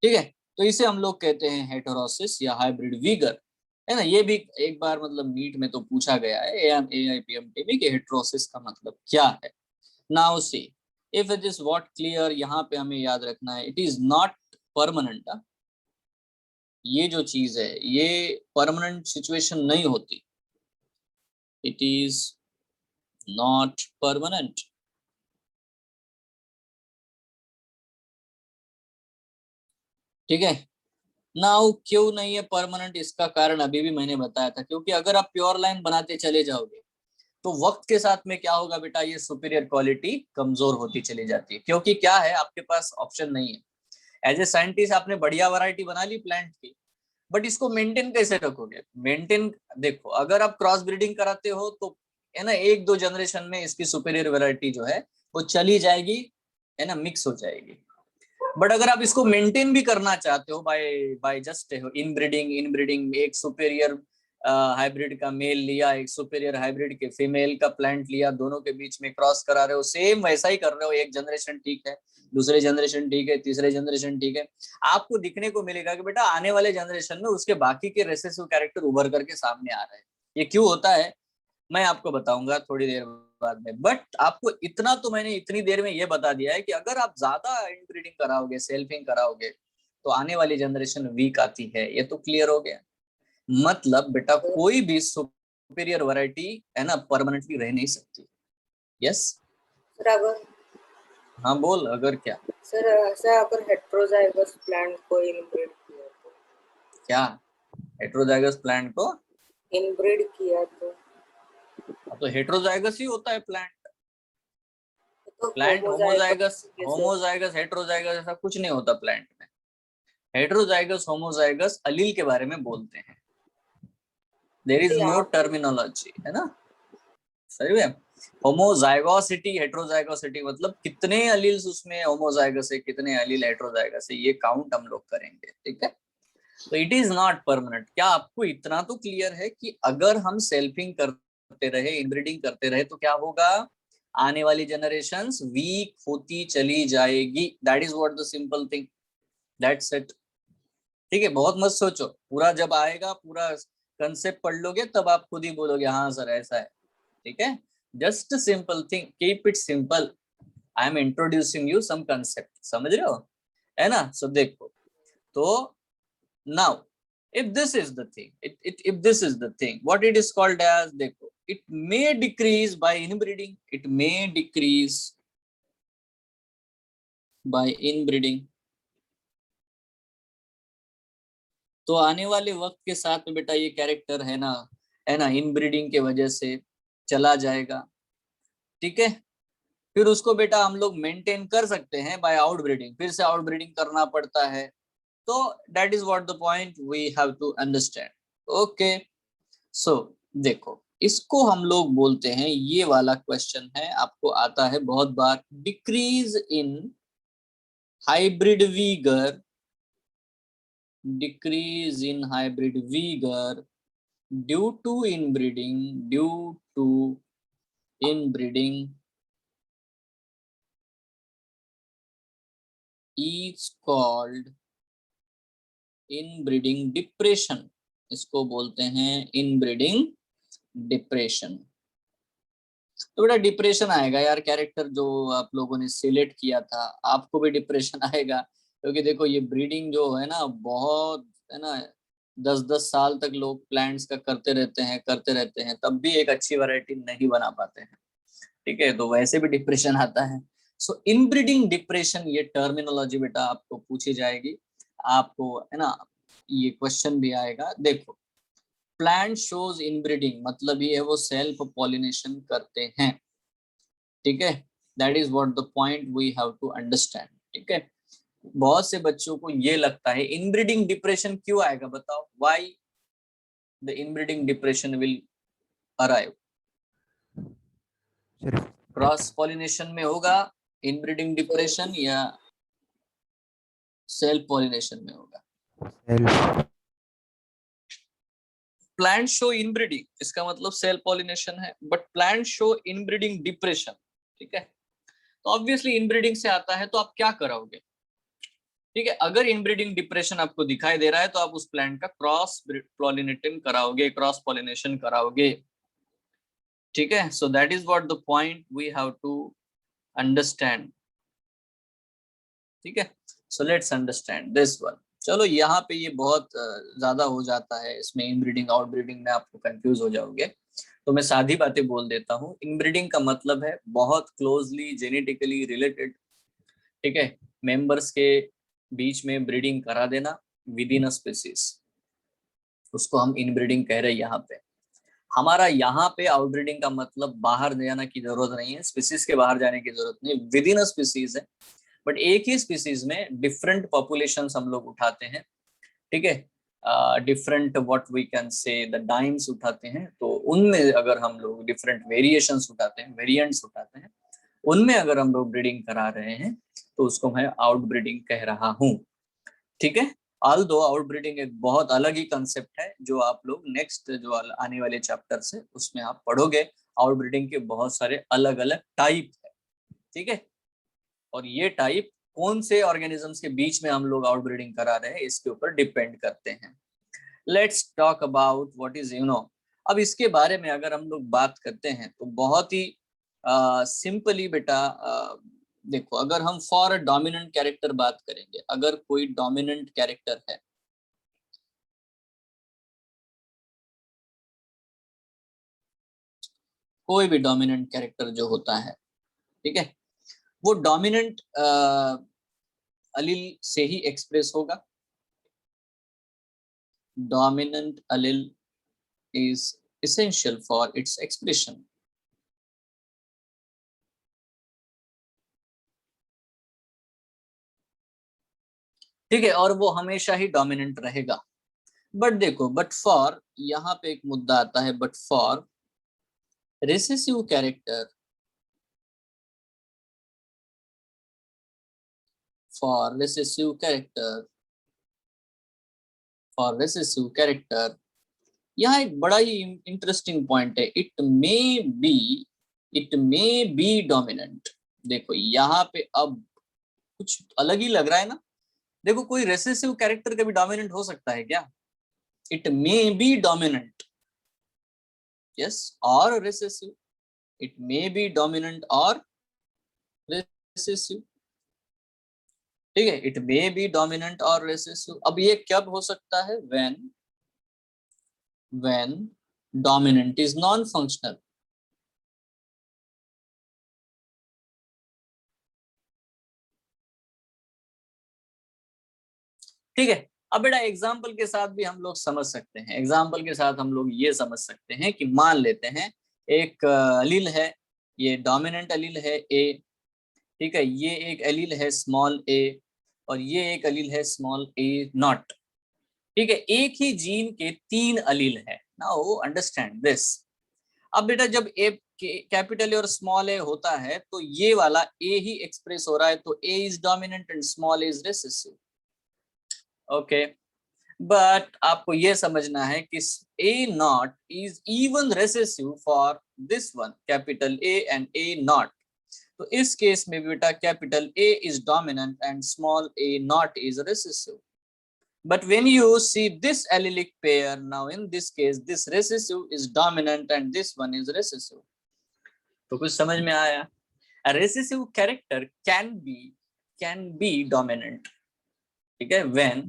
[SPEAKER 1] ठीक है। तो इसे हम लोग कहते हैं हेटेरोसिस या हाइब्रिड विगर, है ना। ये भी एक बार मतलब नीट में तो पूछा गया है एआईपीएमटी में कि हेटेरोसिस का मतलब क्या है। Now see if it is what clear, यहाँ पे हमें याद रखना है इट इज नॉट परमानेंट। ये जो चीज है ये परमानेंट सिचुएशन नहीं होती, इट इज नॉट परमानेंट, ठीक है। नाउ क्यों नहीं है परमानेंट, इसका कारण अभी भी मैंने बताया था, क्योंकि अगर आप प्योर लाइन बनाते चले जाओगे तो वक्त के साथ में क्या होगा बेटा, ये सुपीरियर क्वालिटी कमजोर होती चली जाती है। क्योंकि क्या है, आपके पास ऑप्शन नहीं है। एज ए साइंटिस्ट आपने बढ़िया वैरायटी बना ली प्लांट की, बट इसको मेंटेन कैसे रखोगे? मेंटेन, देखो अगर आप क्रॉस ब्रीडिंग कराते हो तो है ना, एक दो जनरेशन में इसकी सुपीरियर वैरायटी जो है वो चली जाएगी, है ना, मिक्स हो जाएगी। बट अगर आप इसको मेंटेन भी करना चाहते हो by by just inbreeding, inbreeding एक सुपेरियर हाइब्रिड का मेल लिया, एक सुपेरियर हाइब्रिड के फीमेल का प्लांट लिया, दोनों के बीच में क्रॉस करा रहे हो, सेम वैसा ही कर रहे हो, एक जनरेशन ठीक है, दूसरे जनरेशन ठीक है, तीसरे जनरेशन ठीक है, आपको दिखने को मिलेगा कि बेटा आने वाले जनरेशन में उसके बाकी के रेसेसिव कैरेक्टर उभर करके सामने आ रहे हैं। ये क्यों होता है मैं आपको बताऊंगा थोड़ी देर बाद में, बट आपको इतना तो मैंने इतनी देर में ये बता दिया है कि अगर आप ज्यादा इनब्रीडिंग कराओगे, सेल्फिंग कराओगे, तो आने वाली जनरेशन वीक आती है। ये तो क्लियर हो गया। मतलब बेटा कोई भी सुपीरियर वैरायटी है ना परमानेंटली रह नहीं सकती। यस
[SPEAKER 3] सर अगर,
[SPEAKER 1] हाँ बोल, अगर क्या
[SPEAKER 3] सर ऐसा अगर हेट्रोजाइगस प्लांट को इनब्रीड किया तो,
[SPEAKER 1] क्या हेट्रोजाइगस प्लांट को
[SPEAKER 3] इनब्रीड किया
[SPEAKER 1] तो हेट्रोजाइगस ही होता है प्लांट।
[SPEAKER 3] तो
[SPEAKER 1] प्लांट
[SPEAKER 3] होमोजाइगस
[SPEAKER 1] होमोजाइगस,
[SPEAKER 3] कैसे?
[SPEAKER 1] होमोजाइगस हेट्रोजाइगस ऐसा कुछ नहीं होता प्लांट में। हेट्रोजाइगस होमोजाइगस अलील के बारे में बोलते हैं, देयर इज नो
[SPEAKER 3] यहाँ पे
[SPEAKER 1] टर्मिनोलॉजी, है ना। सही है। होमोजाइगोसिटी हेट्रोजाइगोसिटी मतलब कितने अलील्स उसमें होमोजाइगस है, कितने अलील हेट्रोजाइगस है, ये काउंट हम लोग करेंगे, ठीक है। तो इट इज नॉट परमानेंट। क्या आपको इतना तो क्लियर है कि अगर हम सेल्फिंग करते रहे, इनब्रीडिंग करते रहे तो क्या होगा, आने वाली जनरेशंस वीक होती चली जाएगी। That is what the simple thing, that's it, ठीक है। बहुत मत सोचो, पूरा जब आएगा पूरा कंसेप्ट पढ़ लोगे तब आप खुद ही बोलोगे हाँ सर ऐसा है, ठीक है। Just simple thing, keep it simple, I am introducing you some concept, समझ रहे हो, है ना। सो देखो, तो now if this is the thing, if this is the thing, what it is called as, देखो, it may decrease by inbreeding, it may decrease by inbreeding। तो आने वाले वक्त के साथ में बेटा ये कैरेक्टर है ना, इनब्रीडिंग के वजह से चला जाएगा, ठीक है। फिर उसको बेटा हम लोग मेंटेन कर सकते हैं बाय आउटब्रीडिंग, फिर से आउटब्रीडिंग करना पड़ता है। तो that is what the point we have to understand. Okay, so देखो, इसको हम लोग बोलते हैं, ये वाला क्वेश्चन है, आपको आता है बहुत बार, decrease in hybrid vigour, decrease in hybrid vigor due to inbreeding, is called inbreeding depression। इसको बोलते हैं inbreeding depression। तो बेटा डिप्रेशन आएगा यार, कैरेक्टर जो आप लोगों ने सिलेक्ट किया था, आपको भी डिप्रेशन आएगा, क्योंकि देखो ये ब्रीडिंग जो है ना, बहुत है ना, 10-10 साल तक लोग प्लांट्स का करते रहते हैं, तब भी एक अच्छी वैरायटी नहीं बना पाते हैं, ठीक है। तो वैसे भी डिप्रेशन आता है। सो इनब्रीडिंग डिप्रेशन, ये टर्मिनोलॉजी बेटा आपको पूछी जाएगी, आपको है ना, ये क्वेश्चन भी आएगा। देखो, प्लांट शोज इनब्रीडिंग, मतलब ये है वो सेल्फ पॉलिनेशन करते हैं, ठीक है। That is what the point we have to understand, ठीक है। बहुत से बच्चों को ये लगता है इनब्रीडिंग डिप्रेशन क्यों आएगा, बताओ, why the inbreeding depression will arrive. Cross pollination में होगा इनब्रीडिंग डिप्रेशन या सेल्फ पॉलिनेशन में होगा? प्लांट शो इनब्रीडिंग, इसका मतलब सेल्फ पॉलिनेशन है, but plant show inbreeding depression, ठीक है। तो ऑब्वियसली इनब्रीडिंग से आता है, तो आप क्या कराओगे, ठीक है। अगर इनब्रीडिंग डिप्रेशन आपको दिखाई दे रहा है, तो आप उस प्लांट का क्रॉस पॉलिनेशन कराओगे, ठीक है। So that is what the point we have to understand, ठीक है। So let's understand this one. चलो, यहाँ पे ये बहुत ज्यादा हो जाता है, इसमें इनब्रीडिंग आउटब्रीडिंग में आपको कंफ्यूज हो जाओगे, तो मैं सादी बातें बोल देता हूँ। इनब्रीडिंग का मतलब है बहुत क्लोजली जेनेटिकली रिलेटेड, ठीक है, मेंबर्स के बीच में ब्रीडिंग करा देना विद इन अ स्पीसीज, उसको हम इनब्रीडिंग कह रहे हैं। यहाँ पे हमारा यहाँ पे आउटब्रीडिंग का मतलब बाहर जाना की जरूरत नहीं है, स्पीसीज के बाहर जाने की जरूरत नहीं, विद इन अ स्पीसीज है, बट एक ही स्पीसीज में डिफरेंट पॉपुलेशंस हम लोग उठाते हैं, ठीक है। Different what we can say the demes उठाते हैं, तो उनमें अगर हम लोग डिफरेंट वेरिएशंस उठाते हैं, वेरिएंट्स उठाते हैं, उनमें अगर हम लोग ब्रीडिंग करा रहे हैं, तो उसको मैं आउट ब्रीडिंग कह रहा हूँ, ठीक है। ऑल्दो आउट ब्रीडिंग एक बहुत अलग ही कंसेप्ट है, जो आप लोग नेक्स्ट जो आने वाले चैप्टर से उसमें आप पढ़ोगे। आउट ब्रीडिंग के बहुत सारे अलग अलग टाइप है, ठीक है, और ये टाइप कौन से ऑर्गेनिजम्स के बीच में हम लोग आउट ब्रीडिंग करा रहे हैं, इसके ऊपर डिपेंड करते हैं। Let's talk about what is अब इसके बारे में अगर हम लोग बात करते हैं, तो बहुत ही सिंपली बेटा, देखो, अगर हम फॉर अ डोमिनेंट कैरेक्टर बात करेंगे, अगर कोई डोमिनेंट कैरेक्टर है, कोई भी डोमिनेंट कैरेक्टर जो होता है, ठीक है, वो डोमिनेंट अलील से ही एक्सप्रेस होगा। Dominant Aleel is essential for its expression, ठीक है, और वो हमेशा ही डोमिनेंट रहेगा। बट देखो, बट फॉर, यहाँ पे एक मुद्दा आता है, but for recessive character, for recessive character, यहाँ एक बड़ा ही इंटरेस्टिंग पॉइंट है, इट मे बी डोमिनेंट। देखो यहाँ पे अब कुछ अलग ही लग रहा है ना। देखो, कोई रेसेसिव कैरेक्टर कभी डोमिनेंट हो सकता है क्या? It may be dominant, yes, और recessive, It may be dominant or recessive. ठीक है, it may be dominant or recessive. अब ये कब हो सकता है? when dominant is non-functional. ठीक है, अब बेटा एग्जाम्पल के साथ भी हम लोग समझ सकते हैं। एग्जाम्पल के साथ हम लोग ये समझ सकते हैं कि मान लेते हैं एक अलील है, ये डोमिनेंट अलील है ए, ठीक है, ये एक अलील है स्मॉल ए, और ये एक अलील है स्मॉल ए नॉट। ठीक है, एक ही जीन के 3 अलील है। Now understand this. अब बेटा जब ए कैपिटल ए और स्मॉल ए होता है तो ये वाला ए ही एक्सप्रेस हो रहा है, तो A is dominant and small is recessive. Okay, but आपको ये समझना है कि A not is even recessive for this one, capital A and A not. तो इस केस में बेटा capital A is dominant and small A not is recessive. But when you see this allelic pair, now in this case, this recessive is dominant and this one is recessive. तो कुछ समझ में आया? A recessive character can be dominant, ठीक है, when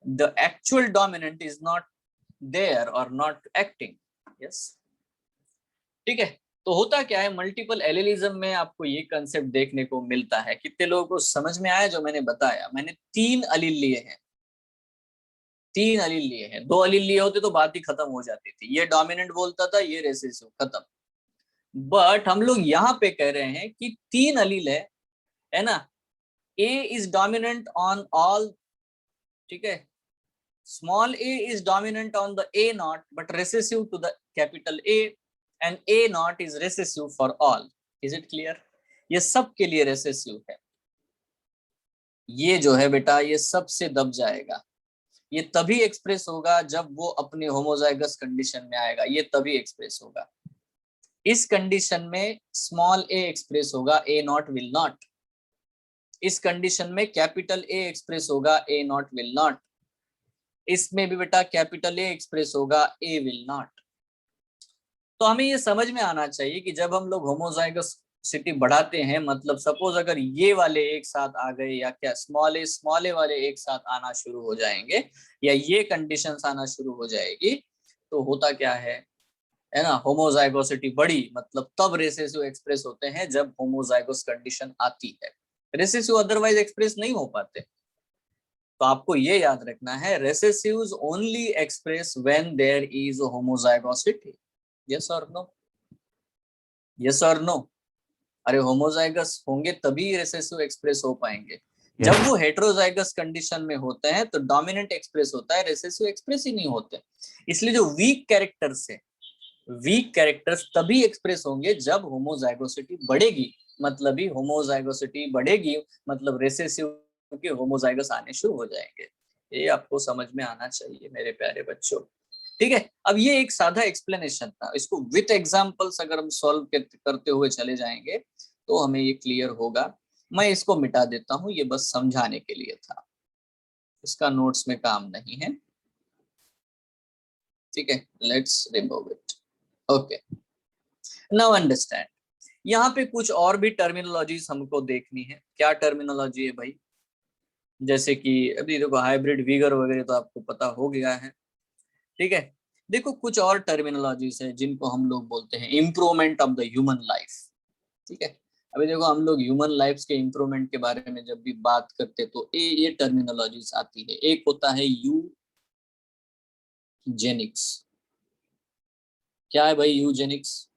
[SPEAKER 1] the actual dominant is not there or not acting. Yes, ठीक है। तो होता क्या है, मल्टीपल एलिलिज्म में आपको ये कंसेप्ट देखने को मिलता है। कितने लोगों को समझ में आया जो मैंने बताया? मैंने 3 अलील लिए हैं, 3 अलील लिए हैं। 2 अलील लिए होते तो बात ही खत्म हो जाती थी, ये डोमिनेंट बोलता था, ये रिसेसिव, खत्म। बट हम लोग यहाँ पे कह रहे हैं कि 3 अलील है ना। A is dominant on all, ठीक है, small a is dominant on the a not but recessive to the capital A, and A not is recessive for all. Is it clear? ये सब के लिए रिसेसिव है। ये जो है बेटा ये सबसे दब जाएगा। ये तभी एक्सप्रेस होगा जब वो अपने होमोजाइगस कंडीशन में आएगा, ये तभी एक्सप्रेस होगा। इस कंडीशन में स्मॉल ए एक्सप्रेस होगा, ए नॉट विल नॉट। इस कंडीशन में कैपिटल ए एक्सप्रेस होगा, ए नॉट विल नॉट। इसमें भी बेटा कैपिटल ए एक्सप्रेस होगा, ए विल नॉट। तो हमें ये समझ में आना चाहिए कि जब हम लोग होमोजाइगसिटी बढ़ाते हैं, मतलब सपोज अगर ये वाले एक साथ आ गए, या क्या स्मॉल ए वाले एक साथ आना शुरू हो जाएंगे, या ये कंडीशंस आना शुरू हो जाएगी, तो होता क्या है ना, होमोजाइगोसिटी बढ़ी, मतलब तब रेसेसिव एक्सप्रेस होते हैं जब होमोजाइगोस कंडीशन आती है। रेसेसिव अदरवाइज एक्सप्रेस नहीं हो पाते। तो आपको ये याद रखना है, recessives only express when there is homozygosity. Yes और नो? यस और नो? अरे होमोजाइगस होंगे तभी रेसेसिव एक्सप्रेस हो पाएंगे। जब वो हेटेरोजाइगस कंडीशन में होते हैं तो डोमिनेंट एक्सप्रेस होता है, रेसेसिव एक्सप्रेस ही नहीं होते। इसलिए जो वीक कैरेक्टर्स है, वीक कैरेक्टर्स तभी एक्सप्रेस होंगे जब होमोजाइगोसिटी बढ़ेगी। मतलब ही होमोजाइगोसिटी बढ़ेगी मतलब रेसेसिव के होमोजाइगस आने शुरू हो जाएंगे। ये आपको समझ में आना चाहिए मेरे प्यारे बच्चों। ठीक है, अब ये एक साधा एक्सप्लेनेशन था, इसको विथ एग्जांपल्स अगर हम सॉल्व करते हुए चले जाएंगे तो हमें ये क्लियर होगा। मैं इसको मिटा देता हूं, ये बस समझाने के लिए था, इसका नोट्स में काम नहीं है। ठीक है, let's remove it. Okay, now understand. यहाँ पे कुछ और भी टर्मिनोलॉजीज हमको देखनी है। क्या टर्मिनोलॉजी है भाई? जैसे कि अभी देखो हाइब्रिड विगर वगैरह तो आपको पता हो गया है। ठीक है, देखो कुछ और टर्मिनोलॉजीज है जिनको हम लोग बोलते हैं improvement of the human life. ठीक है, अभी देखो हम लोग ह्यूमन लाइफ के इम्प्रूवमेंट के बारे में जब भी बात करते तो ये टर्मिनोलॉजीज आती है। एक होता है यूजेनिक्स। क्या है भाई यूजेनिक्स?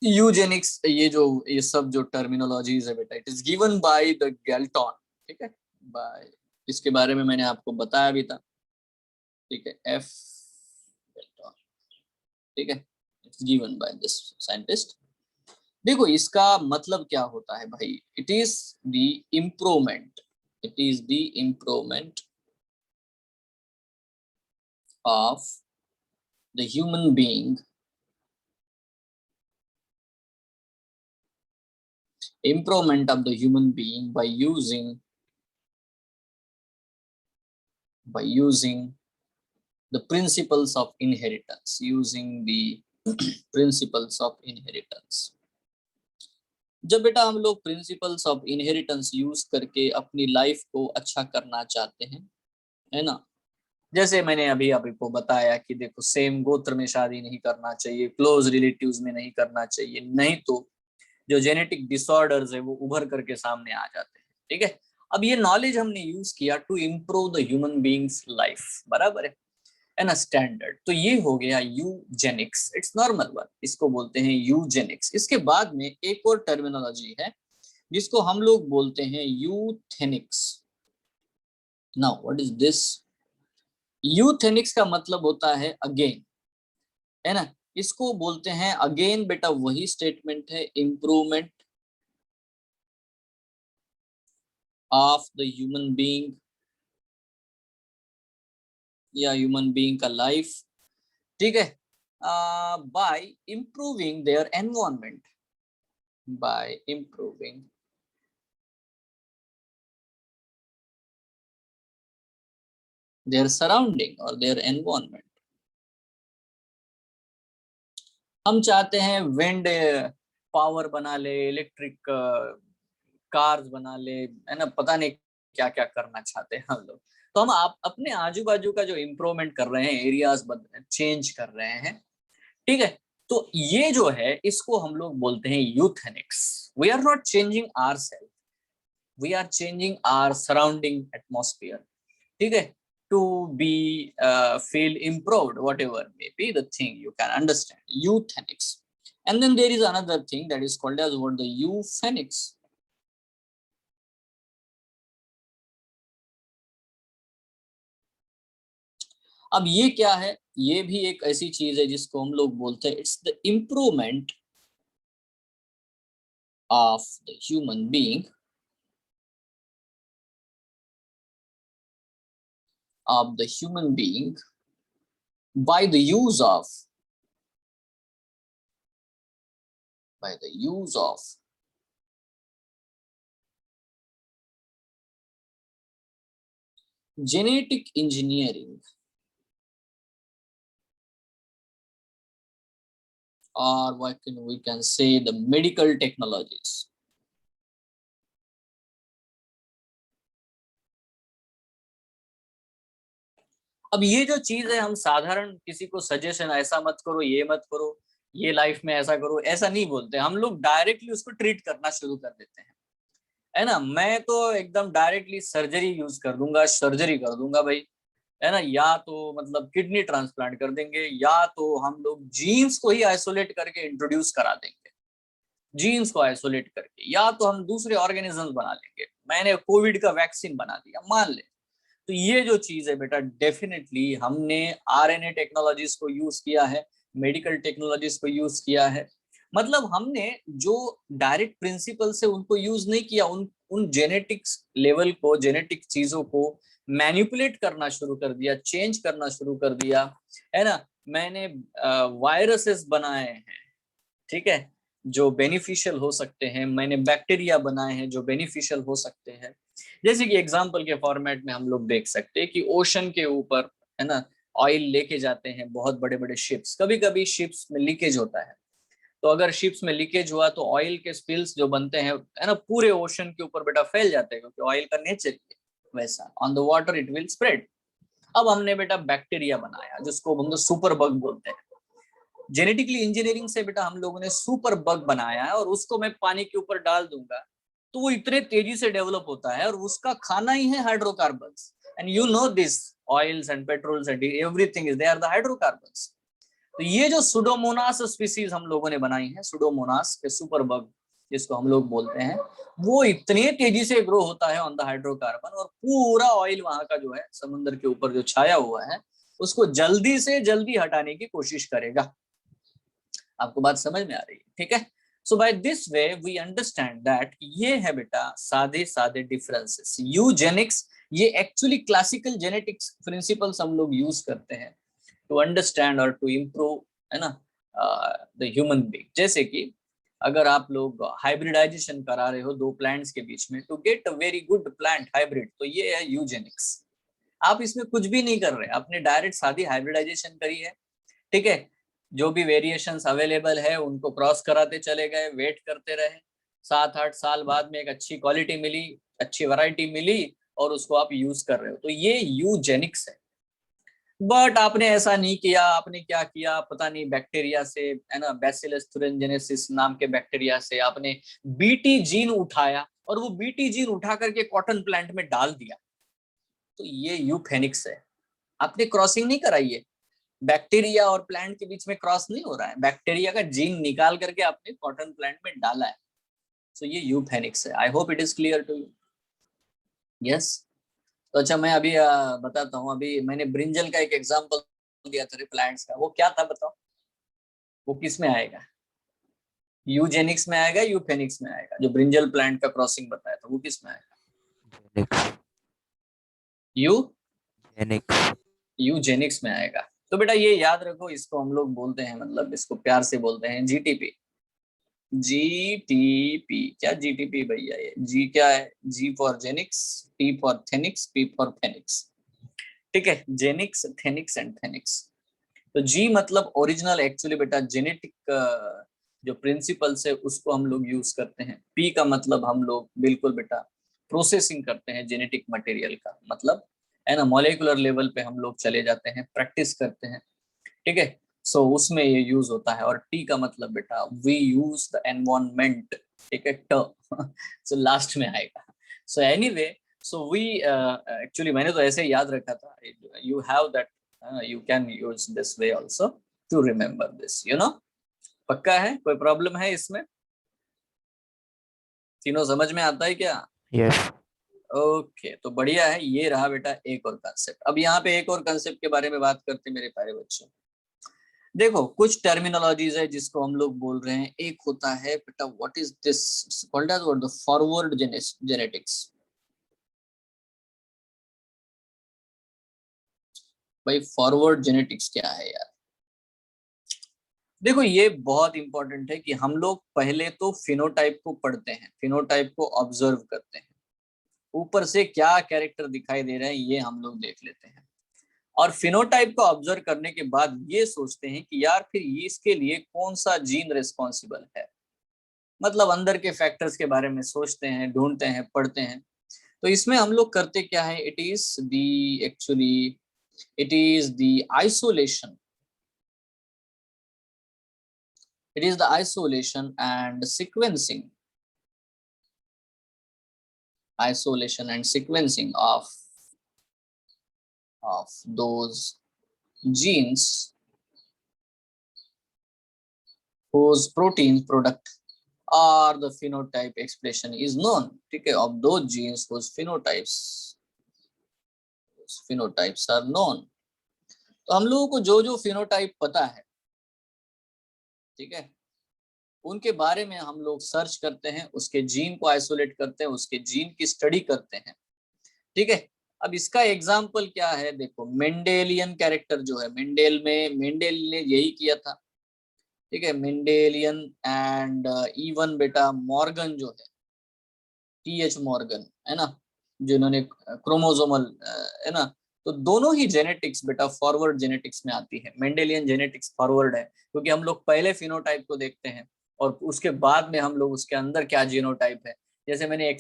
[SPEAKER 1] यूजेनिक्स ये सब जो टर्मिनोलॉजीज है बेटा, it is given by the Galton. ठीक है, बाय, इसके बारे में मैंने आपको बताया भी था। ठीक है, एफ गैल्टन। ठीक है, it's given by this scientist. देखो इसका मतलब क्या होता है भाई? It is the improvement, it is the improvement of the human being, improvement of the human being by using the principles of inheritance, using the principles of inheritance. जब बेटा हम लोग प्रिंसिपल्स ऑफ इनहेरिटेंस यूज करके अपनी life को अच्छा करना चाहते हैं, है ना, जैसे मैंने अभी आपको बताया कि देखो सेम गोत्र में शादी नहीं करना चाहिए, क्लोज रिलेटिव्स में नहीं करना चाहिए, नहीं तो जो जेनेटिक डिसऑर्डर्स है वो उभर करके सामने आ जाते हैं। ठीक है, अब ये नॉलेज हमने यूज किया to improve the human beings life, बराबर है ना, स्टैंडर्ड। तो ये हो गया यूजेनिक्स, इट्स नॉर्मल वन, इसको बोलते हैं यूजेनिक्स। इसके बाद में एक और टर्मिनोलॉजी है जिसको हम लोग बोलते हैं यूथेनिक्स। Now what is this? यूथेनिक्स का मतलब होता है अगेन, है ना, इसको बोलते हैं अगेन बेटा वही स्टेटमेंट है, improvement of the human being या ह्यूमन बीइंग का लाइफ, ठीक है, by improving their environment, by improving their surrounding or their environment। हम चाहते हैं विंड पावर बना ले, इलेक्ट्रिक कार्स बना ले, है ना, पता नहीं क्या क्या करना चाहते हैं हम लोग। तो हम आप अपने आजू बाजू का जो इम्प्रूवमेंट कर रहे हैं, एरियाज चेंज कर रहे हैं, ठीक है। तो ये जो है इसको हम लोग बोलते हैं euthenics. We are not changing our self, we are changing our surrounding atmosphere, ठीक है, to be feel improved, whatever may be the thing, you can understand euthenics। And then there is another thing that is called as what, the euphenics। अब ये क्या है? ये भी एक ऐसी चीज है जिसको हम लोग बोलते हैं it's the improvement of the human being, of the human being by the use of genetic engineering, or we can say the medical technologies। अब ये जो चीज है, हम साधारण किसी को सजेशन ऐसा मत करो, ये मत करो, ये लाइफ में ऐसा करो, ऐसा नहीं बोलते हम लोग, डायरेक्टली उसको ट्रीट करना शुरू कर देते हैं, है ना। मैं तो एकदम डायरेक्टली सर्जरी यूज कर दूंगा, सर्जरी कर दूंगा भाई, है ना, या तो मतलब किडनी ट्रांसप्लांट कर देंगे, या तो हम लोग जीन्स को ही आइसोलेट करके इंट्रोड्यूस करा देंगे, जीन्स को आइसोलेट करके, या तो हम दूसरे ऑर्गेनिजम्स बना लेंगे। मैंने कोविड का वैक्सीन बना दिया, मान ले। तो ये जो चीज है बेटा, डेफिनेटली हमने आरएनए टेक्नोलॉजीज को यूज किया है, मेडिकल टेक्नोलॉजीज को यूज किया है, मतलब हमने जो डायरेक्ट प्रिंसिपल से उनको यूज नहीं किया, उन जेनेटिक्स लेवल को, जेनेटिक चीजों को मैनिपुलेट करना शुरू कर दिया, चेंज करना शुरू कर दिया, है ना। मैंने वायरसेस बनाए हैं, ठीक है, जो बेनिफिशियल हो सकते हैं, मैंने बैक्टीरिया बनाए हैं जो बेनिफिशियल हो सकते हैं। जैसे कि एग्जांपल के फॉर्मेट में हम लोग देख सकते हैं कि ओशन के ऊपर, है ना, ऑयल लेके जाते हैं बहुत बड़े बड़े शिप्स, कभी कभी शिप्स में लीकेज होता है, तो अगर शिप्स में लीकेज हुआ तो ऑयल के स्पिल्स जो बनते हैं, है ना, पूरे ओशन के ऊपर बेटा फैल जाते हैं, क्योंकि ऑयल का नेचर ही है वैसा, on the water it will spread. अब हमने बेटा बैक्टीरिया बनाया जिसको हम लोग सुपर बग बोलते हैं, जेनेटिकली इंजीनियरिंग से बेटा हम लोगों ने सुपर बग बनाया है, और उसको मैं पानी के ऊपर डाल दूंगा तो वो इतने तेजी से डेवलप होता है, और उसका खाना ही है hydrocarbons. And you know this, oils and petrols and everything is they are the hydrocarbons. तो ये जो सुडोमोनास स्पीसीज हम लोगों ने बनाई है, सुडोमोनास के सुपर बग जिसको हम लोग बोलते हैं, वो इतने तेजी से ग्रो होता है ऑन द हाइड्रोकार्बन, और पूरा ऑयल वहां का जो है समुद्र के ऊपर जो छाया हुआ है उसको जल्दी से जल्दी हटाने की कोशिश करेगा। आपको बात समझ में आ रही है? ठीक है। So by this way we understand that ये है बेटा सादे सादे डिफरेंसेस। यूजेनिक्स ये एक्चुअली क्लासिकल जेनेटिक्स प्रिंसिपल्स हम लोग यूज करते हैं टू अंडरस्टैंड और टू इम्प्रूव, है ना, द ह्यूमन बीइंग। जैसे कि अगर आप लोग हाइब्रिडाइजेशन करा रहे हो दो प्लांट्स के बीच में to get a very good plant hybrid, तो ये है यूजेनिक्स। आप इसमें कुछ भी नहीं कर रहे, आपने डायरेक्ट सादी हाइब्रिडाइजेशन करी है, ठीक है, जो भी वेरिएशंस अवेलेबल है उनको क्रॉस कराते चले गए, वेट करते रहे, 7-8 साल बाद में एक अच्छी क्वालिटी मिली, अच्छी वैरायटी मिली और उसको आप यूज कर रहे हो, तो ये यूजेनिक्स है। बट आपने ऐसा नहीं किया, आपने क्या किया पता नहीं, बैक्टीरिया से, है ना, बैसिलस thuringiensis नाम के बैक्टीरिया से आपने बीटी जीन उठाया और वो बीटी जीन उठा करके कॉटन प्लांट में डाल दिया, तो ये यूफेनिक्स है। आपने क्रॉसिंग नहीं कराई है, बैक्टीरिया और प्लांट के बीच में क्रॉस नहीं हो रहा है, बैक्टीरिया का जीन निकाल करके आपने कॉटन प्लांट में डाला है, तो ये यूफेनिक्स है। I hope it is clear to you. Yes. तो अच्छा, मैं अभी बताता हूँ। अभी मैंने ब्रिंजल का एक एग्जांपल दिया था प्लांट्स का, वो क्या था बताओ, वो किस में आएगा? यूजेनिक्स में आएगा, यूफेनिक्स में आएगा? जो ब्रिंजल प्लांट का क्रॉसिंग बताया था वो किस में आएगा?
[SPEAKER 2] जेनिक्स
[SPEAKER 1] यू
[SPEAKER 2] जेनिक्स
[SPEAKER 1] यूजेनिक्स में आएगा। तो बेटा ये याद रखो, इसको हम लोग बोलते हैं, मतलब इसको प्यार से बोलते हैं जीटीपी। जीटीपी क्या? जीटीपी भैया, ये जी क्या है? G for genics, T for thenics, P for phenics. ठीक है, जेनिक्स, थेनिक्स एंड फेनिक्स। तो जी मतलब ओरिजिनल, एक्चुअली बेटा जेनेटिक जो प्रिंसिपल्स है उसको हम लोग यूज करते हैं। पी का मतलब हम लोग बिल्कुल बेटा प्रोसेसिंग करते हैं जेनेटिक मटेरियल का, मतलब है ना, मॉलिक्यूलर लेवल पे हम लोग चले जाते हैं, प्रैक्टिस करते हैं। ठीक है, सो उसमें ये यूज होता है। और टी का मतलब बेटा वी यूज द एनवायरमेंट। ठीक है, ट सो लास्ट में आएगा। So anyway, so we actually मैंने तो ऐसे ही याद रखा था, you have that, you can use this way also to remember this, you know। पक्का है? कोई प्रॉब्लम है इसमें? तीनों समझ में आता है क्या?
[SPEAKER 2] यस
[SPEAKER 1] ओके, तो बढ़िया है। ये रहा बेटा एक और कंसेप्ट। अब यहाँ पे एक और कंसेप्ट के बारे में बात करते हैं मेरे प्यारे बच्चों। देखो, कुछ टर्मिनोलॉजीज है जिसको हम लोग बोल रहे हैं। एक होता है बेटा, what is this called as, what the forward genetics. भाई फॉरवर्ड जेनेटिक्स क्या है यार? देखो, ये बहुत इंपॉर्टेंट है कि हम लोग पहले तो फिनोटाइप को पढ़ते हैं, फिनोटाइप को ऑब्जर्व करते हैं, ऊपर से क्या कैरेक्टर दिखाई दे रहे हैं ये हम लोग देख लेते हैं, और फिनोटाइप को ऑब्जर्व करने के बाद ये सोचते हैं कि यार फिर ये इसके लिए कौन सा जीन रिस्पॉन्सिबल है, मतलब अंदर के फैक्टर्स के बारे में सोचते हैं, ढूंढते हैं, पढ़ते हैं। तो इसमें हम लोग करते क्या है, it is the actually it is the isolation, it is the isolation and sequencing, of those genes whose protein product or the phenotype expression is known। ठीक है, of those genes whose phenotypes are known। तो हम लोगों को जो जो phenotype पता है, ठीक है, उनके बारे में हम लोग सर्च करते हैं, उसके जीन को आइसोलेट करते हैं, उसके जीन की स्टडी करते हैं। ठीक है, अब इसका एग्जाम्पल क्या है, देखो मेंडेलियन कैरेक्टर जो है, मेंडेल ने यही किया था। ठीक है, मेंडेलियन एंड इवन बेटा मॉर्गन जो है, टीएच मॉर्गन, है ना, जिन्होंने क्रोमोसोमल, है ना, तो दोनों ही जेनेटिक्स बेटा फॉरवर्ड जेनेटिक्स में आती है। मेंडेलियन जेनेटिक्स फॉरवर्ड है क्योंकि हम लोग पहले फिनोटाइप को देखते हैं और उसके बाद में हम लोग उसके अंदर क्या जीनोटाइप है। जैसे मैंने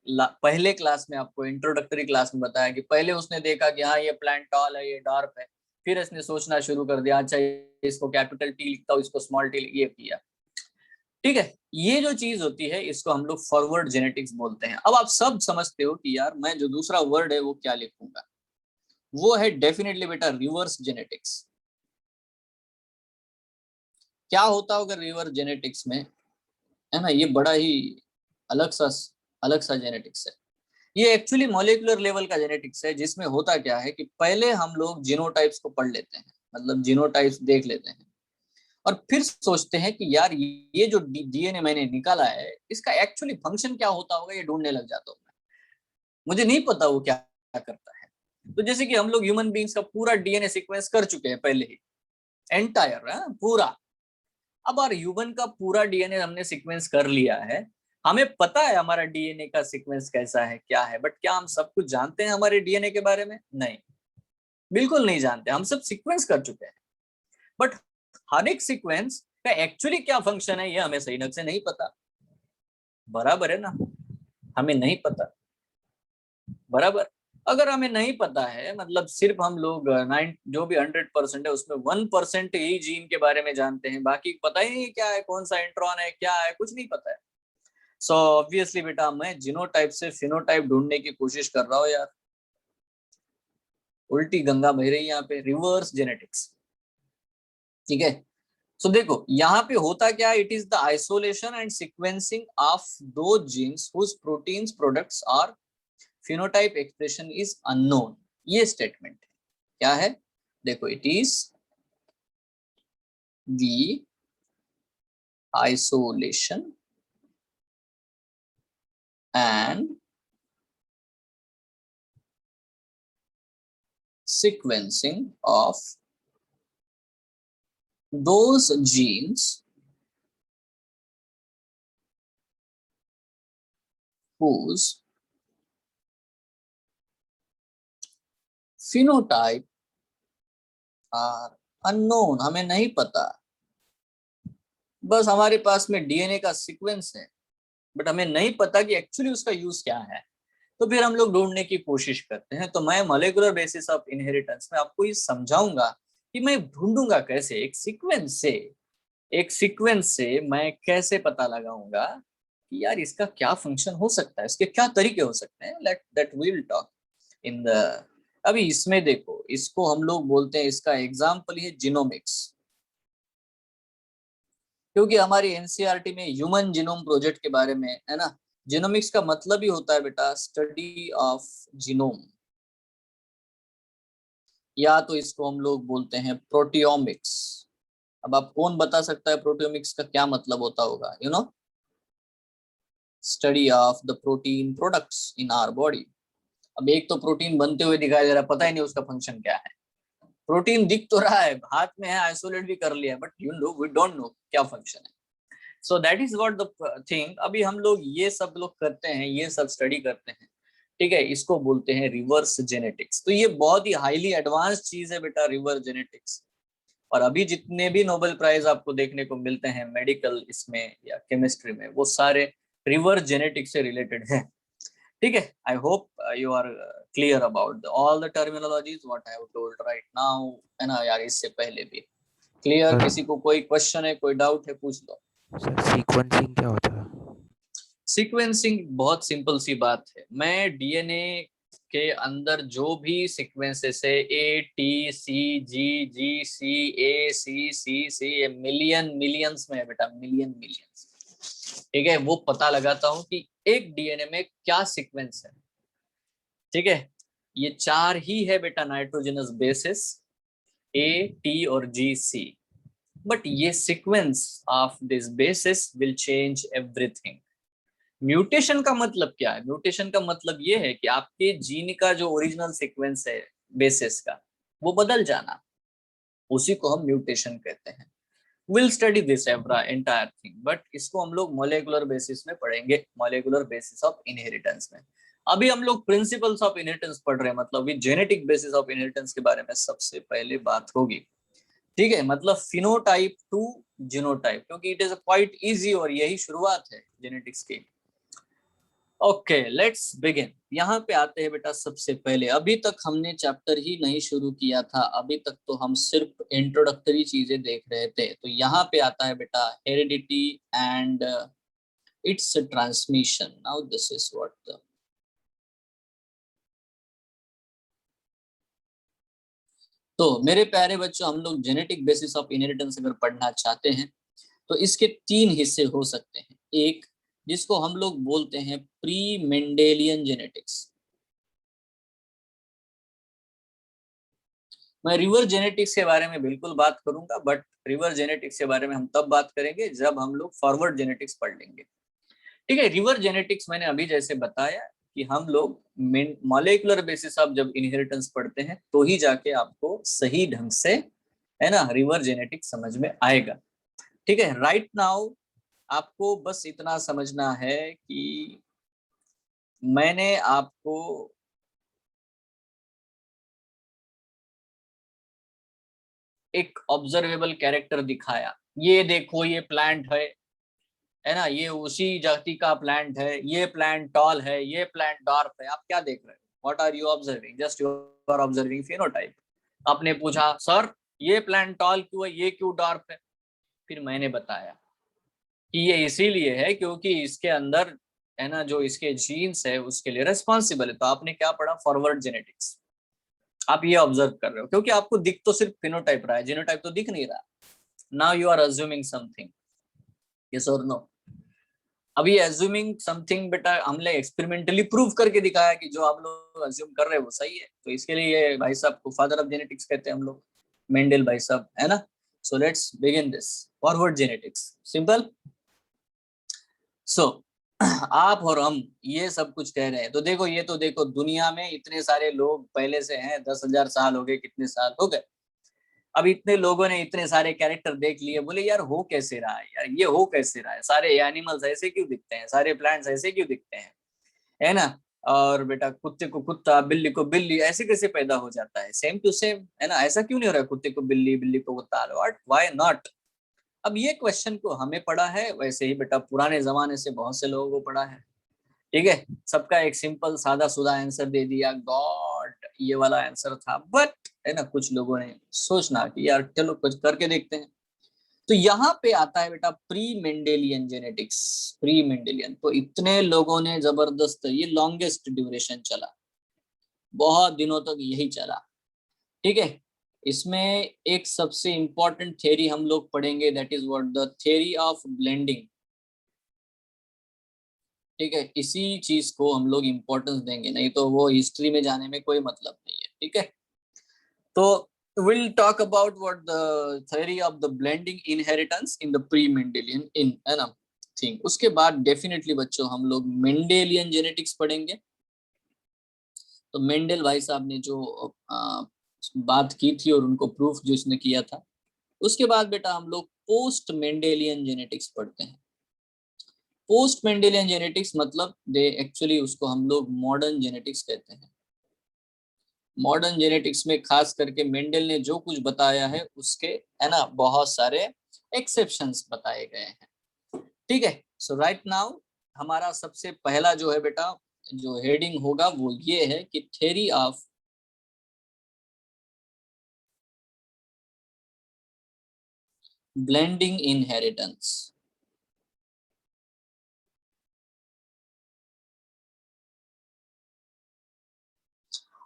[SPEAKER 1] पहले क्लास में आपको इंट्रोडक्टरी क्लास में बताया कि पहले उसने देखा कि हाँ ये प्लांट टॉल है, ये डार्क है, फिर इसने सोचना शुरू कर दिया, अच्छा इसको कैपिटल टी लिखता हूँ, इसको स्मॉल टी, ये किया। ठीक है, ये जो चीज होती है इसको हम लोग फॉरवर्ड जेनेटिक्स बोलते हैं। अब आप सब समझते हो कि यार मैं जो दूसरा वर्ड है वो क्या लिखूंगा, वो है डेफिनेटली बेटा रिवर्स जेनेटिक्स। क्या होता होगा रिवर्स जेनेटिक्स में, है ना, ये बड़ा ही अलग सा जेनेटिक्स है। ये एक्चुअली मॉलिक्यूलर लेवल का जेनेटिक्स है, जिसमें होता क्या है कि पहले हम लोग जीनोटाइप्स को पढ़ लेते हैं, मतलब जीनोटाइप्स देख लेते हैं, और फिर सोचते हैं कि यार ये जो डीएनए मैंने निकाला है इसका एक्चुअली फंक्शन क्या होता होगा, ये ढूंढने लग जाता हूँ। मुझे नहीं पता वो क्या करता है। तो जैसे कि हम लोग ह्यूमन बींग्स का पूरा डीएनए सीक्वेंस कर चुके हैं पहले ही, एंटायर पूरा। अब और ह्यूमन का पूरा डीएनए हमने सीक्वेंस कर लिया है, हमें पता है हमारा डीएनए का सीक्वेंस कैसा है, क्या है, बट क्या हम सब कुछ जानते हैं हमारे डीएनए के बारे में? नहीं, बिल्कुल नहीं जानते। हम सब सीक्वेंस कर चुके हैं, बट हर एक सीक्वेंस का एक्चुअली क्या फंक्शन है ये हमें सही ढंग से नहीं पता, बराबर है ना, हमें नहीं पता, बराबर। अगर हमें नहीं पता है मतलब सिर्फ हम लोग 9 जो भी 100% है उसमें 1% ही जीन के बारे में जानते हैं, बाकी पता ही नहीं क्या है, कौन सा इंट्रॉन है, क्या है, कुछ नहीं पता है। सो ऑब्वियसली बेटा मैं जीनोटाइप से फिनोटाइप ढूंढने की कोशिश कर रहा हूँ यार, उल्टी गंगा बह रही है यहाँ पे, रिवर्स जेनेटिक्स। ठीक है, सो देखो यहाँ पे होता क्या है, it is the isolation and sequencing of two genes whose proteins products are phenotype expression is unknown। ये स्टेटमेंट है, क्या है, देखो it is the isolation and sequencing of those genes whose phenotype are unknown। हमें नहीं पता, बस हमारे पास में डीएनए का सीक्वेंस है बट हमें नहीं पता कि एक्चुअली उसका यूज क्या है, तो फिर हम लोग ढूंढने की कोशिश करते हैं। तो मैं मॉलिक्यूलर बेसिस ऑफ इनहेरिटेंस में आपको ये समझाऊंगा कि मैं ढूंढूंगा कैसे, एक सीक्वेंस से मैं कैसे पता लगाऊंगा कि यार इसका क्या फंक्शन हो सकता है, इसके क्या तरीके हो सकते हैं। Let that will talk in the, अभी इसमें देखो इसको हम लोग बोलते हैं, इसका एग्जाम्पल है जीनोमिक्स, क्योंकि हमारी एनसीईआरटी में ह्यूमन जीनोम प्रोजेक्ट के बारे में है ना। जीनोमिक्स का मतलब ही होता है बेटा स्टडी ऑफ जीनोम, या तो इसको हम लोग बोलते हैं प्रोटियोमिक्स। अब आप कौन बता सकता है प्रोटियोमिक्स का क्या मतलब होता होगा, you know, study of the protein products in our body. अब एक तो प्रोटीन बनते हुए दिखाई दे रहा है, पता ही नहीं उसका फंक्शन क्या है, प्रोटीन दिख तो रहा है, हाथ में है, आइसोलेट भी कर लिया, but you know we don't know क्या फंक्शन है। So that is what the thing. अभी हम लोग ये सब लोग करते हैं, ये सब स्टडी करते हैं, ठीक है, इसको बोलते हैं रिवर्स जेनेटिक्स। तो ये बहुत ही हाईली एडवांस चीज है बेटा रिवर्स जेनेटिक्स। और अभी जितने भी नोबेल प्राइज आपको देखने को मिलते हैं मेडिकल इसमें या केमिस्ट्री में, वो सारे रिवर्स जेनेटिक्स से रिलेटेड है। ठीक है, I hope you are clear about all the terminologies what I have told right now, है ना यार, इससे पहले भी क्लियर।
[SPEAKER 2] सर
[SPEAKER 1] किसी को कोई क्वेश्चन है, कोई डाउट है, पूछ लो।
[SPEAKER 2] सर सीक्वेंसिंग क्या होता है?
[SPEAKER 1] सीक्वेंसिंग बहुत सिंपल सी बात है, मैं डीएनए के अंदर जो भी सीक्वेंसेस है A T C ji ji C A C C C, millions में है बेटा, मिलियंस। ठीक है, वो पता लगाता हूँ कि एक डीएनए में क्या सीक्वेंस है। ठीक है, ये चार ही है बेटा नाइट्रोजनस बेसिस, ए टी और जी सी, बट ये sequence of this basis will change everything. Mutation का मतलब क्या है, म्यूटेशन का मतलब ये है कि आपके जीन का जो ओरिजिनल सीक्वेंस है बेसिस का, वो बदल जाना, उसी को हम म्यूटेशन कहते हैं। Will study this entire thing, but इसको हम लोग मॉलिक्यूलर बेसिस में पढ़ेंगे, मॉलिक्यूलर बेसिस ऑफ इनहेरिटेंस में। अभी हम लोग प्रिंसिपल्स ऑफ इनहेरिटेंस पढ़ रहे हैं, मतलब जेनेटिक बेसिस ऑफ इनहेरिटेंस के बारे में सबसे पहले बात होगी। ठीक है, मतलब फिनोटाइप टू जीनोटाइप, क्योंकि इट इज क्वाइट इजी और यही शुरुआत है जेनेटिक्स की। Okay let's begin. यहाँ पे आते हैं बेटा सबसे पहले, अभी तक हमने चैप्टर ही नहीं शुरू किया था, अभी तक तो हम सिर्फ इंट्रोडक्टरी चीजें देख रहे थे। तो यहाँ पे आता है बेटा heredity and it's transmission. Now this is what the, तो मेरे प्यारे बच्चों, हम लोग जेनेटिक बेसिस ऑफ इनहेरिटेंस अगर पढ़ना चाहते हैं तो इसके तीन हिस्से हो सकते हैं। एक जिसको हम लोग बोलते हैं प्री मेंडेलियन जेनेटिक्स। मैं रिवर्स जेनेटिक्स के बारे में बिल्कुल बात करूंगा, बट रिवर्स जेनेटिक्स के बारे में हम तब बात करेंगे जब हम लोग फॉरवर्ड जेनेटिक्स पढ़ लेंगे। ठीक है, रिवर्स जेनेटिक्स मैंने अभी जैसे बताया कि हम लोग मॉलिक्यूलर बेसिस ऑफ जब इनहेरिटेंस पढ़ते हैं तो ही जाके आपको सही ढंग से, है ना, रिवर्स जेनेटिक्स समझ में आएगा। ठीक है, राइट नाउ आपको बस इतना समझना है कि मैंने आपको एक ऑब्जर्वेबल कैरेक्टर दिखाया, ये देखो ये प्लांट है ना, ये उसी जाति का प्लांट है, ये प्लांट टॉल है, ये प्लांट डार्क है, आप क्या देख रहे हो, what are you observing, just you are observing phenotype. आपने पूछा सर ये प्लांट टॉल क्यों है, ये क्यों डार्क है, फिर मैंने बताया कि ये इसीलिए है क्योंकि इसके अंदर है ना जो इसके जीन्स है उसके लिए रेस्पॉन्सिबल है। तो आपने क्या पढ़ा, फॉरवर्ड जेनेटिक्स। आप ये ऑब्जर्व कर रहे हो क्योंकि आपको दिख तो सिर्फ फिनोटाइप रहा है, जीनोटाइप तो दिख नहीं रहा। Now you are assuming something, yes और नो। अभी एज्यूमिंग समथिंग बेटा हमने एक्सपेरिमेंटली प्रूव करके दिखाया कि जो आप लोग अज्यूम कर रहे हैं वो सही है। तो इसके लिए भाई साहब को फादर ऑफ जेनेटिक्स कहते हैं हम लोग, मेंडल भाई साहब, है ना। So let's begin this forward genetics, simple. So आप और हम ये सब कुछ कह रहे हैं, तो देखो ये तो देखो दुनिया में इतने सारे लोग पहले से हैं, 10,000 साल हो गए, कितने साल हो गए। अब इतने लोगों ने इतने सारे कैरेक्टर देख लिए, बोले यार हो कैसे रहा है, यार ये हो कैसे रहा है, सारे एनिमल्स ऐसे क्यों दिखते हैं, सारे प्लांट्स ऐसे क्यों दिखते हैं, है ना। और बेटा कुत्ते को कुत्ता, बिल्ली को बिल्ली, ऐसे कैसे पैदा हो जाता है, सेम टू सेम, है ना। ऐसा क्यों नहीं हो रहा है, कुत्ते को बिल्ली, बिल्ली को कुत्ता, व्हाट, व्हाई नॉट। अब ये क्वेश्चन को हमें पढ़ा है, वैसे ही बेटा पुराने जमाने से बहुत से लोगों को पढ़ा है, ठीक है। सबका एक सिंपल सादा सुधा आंसर दे दिया, गॉड, ये वाला आंसर था। बट है ना कुछ लोगों ने सोचना कि यार चलो कुछ करके देखते हैं। तो यहाँ पे आता है बेटा pre Mendelian genetics. Pre Mendelian तो इतने लोगों ने जबरदस्त, ये लॉन्गेस्ट ड्यूरेशन चला, बहुत दिनों तक यही चला, ठीक है। इसमें एक सबसे इंपॉर्टेंट थ्योरी हम लोग पढ़ेंगे, that is what, the theory of blending, ठीक है। इसी चीज को हम लोग इंपॉर्टेंस देंगे, नहीं तो वो हिस्ट्री में जाने में कोई मतलब नहीं है, ठीक है। तो we'll talk about what the theory of the blending inheritance in the pre-Mendelian in है ना thing। उसके बाद डेफिनेटली बच्चों हम लोग मेंडेलियन जेनेटिक्स पढ़ेंगे। तो मेंडल भाई साहब ने जो बात की थी और उनको प्रूफ जो इसने किया था, उसके बाद बेटा हम लोग पोस्ट मेंडेलियन जेनेटिक्स पढ़ते हैं। पोस्ट मेंडेलियन जेनेटिक्स मतलब दे एक्चुअली उसको हम लोग मॉडर्न जेनेटिक्स कहते हैं। मॉडर्न जेनेटिक्स में खास करके मेंडल ने जो कुछ बताया है उसके है ना बहुत सारे एक्सेप्शंस बताए गए हैं, ठीक है। सो राइट नाउ हमारा सबसे पहला जो है बेटा जो हेडिंग होगा वो ये है कि थ्योरी ऑफ ब्लेंडिंग इनहेरिटेंस।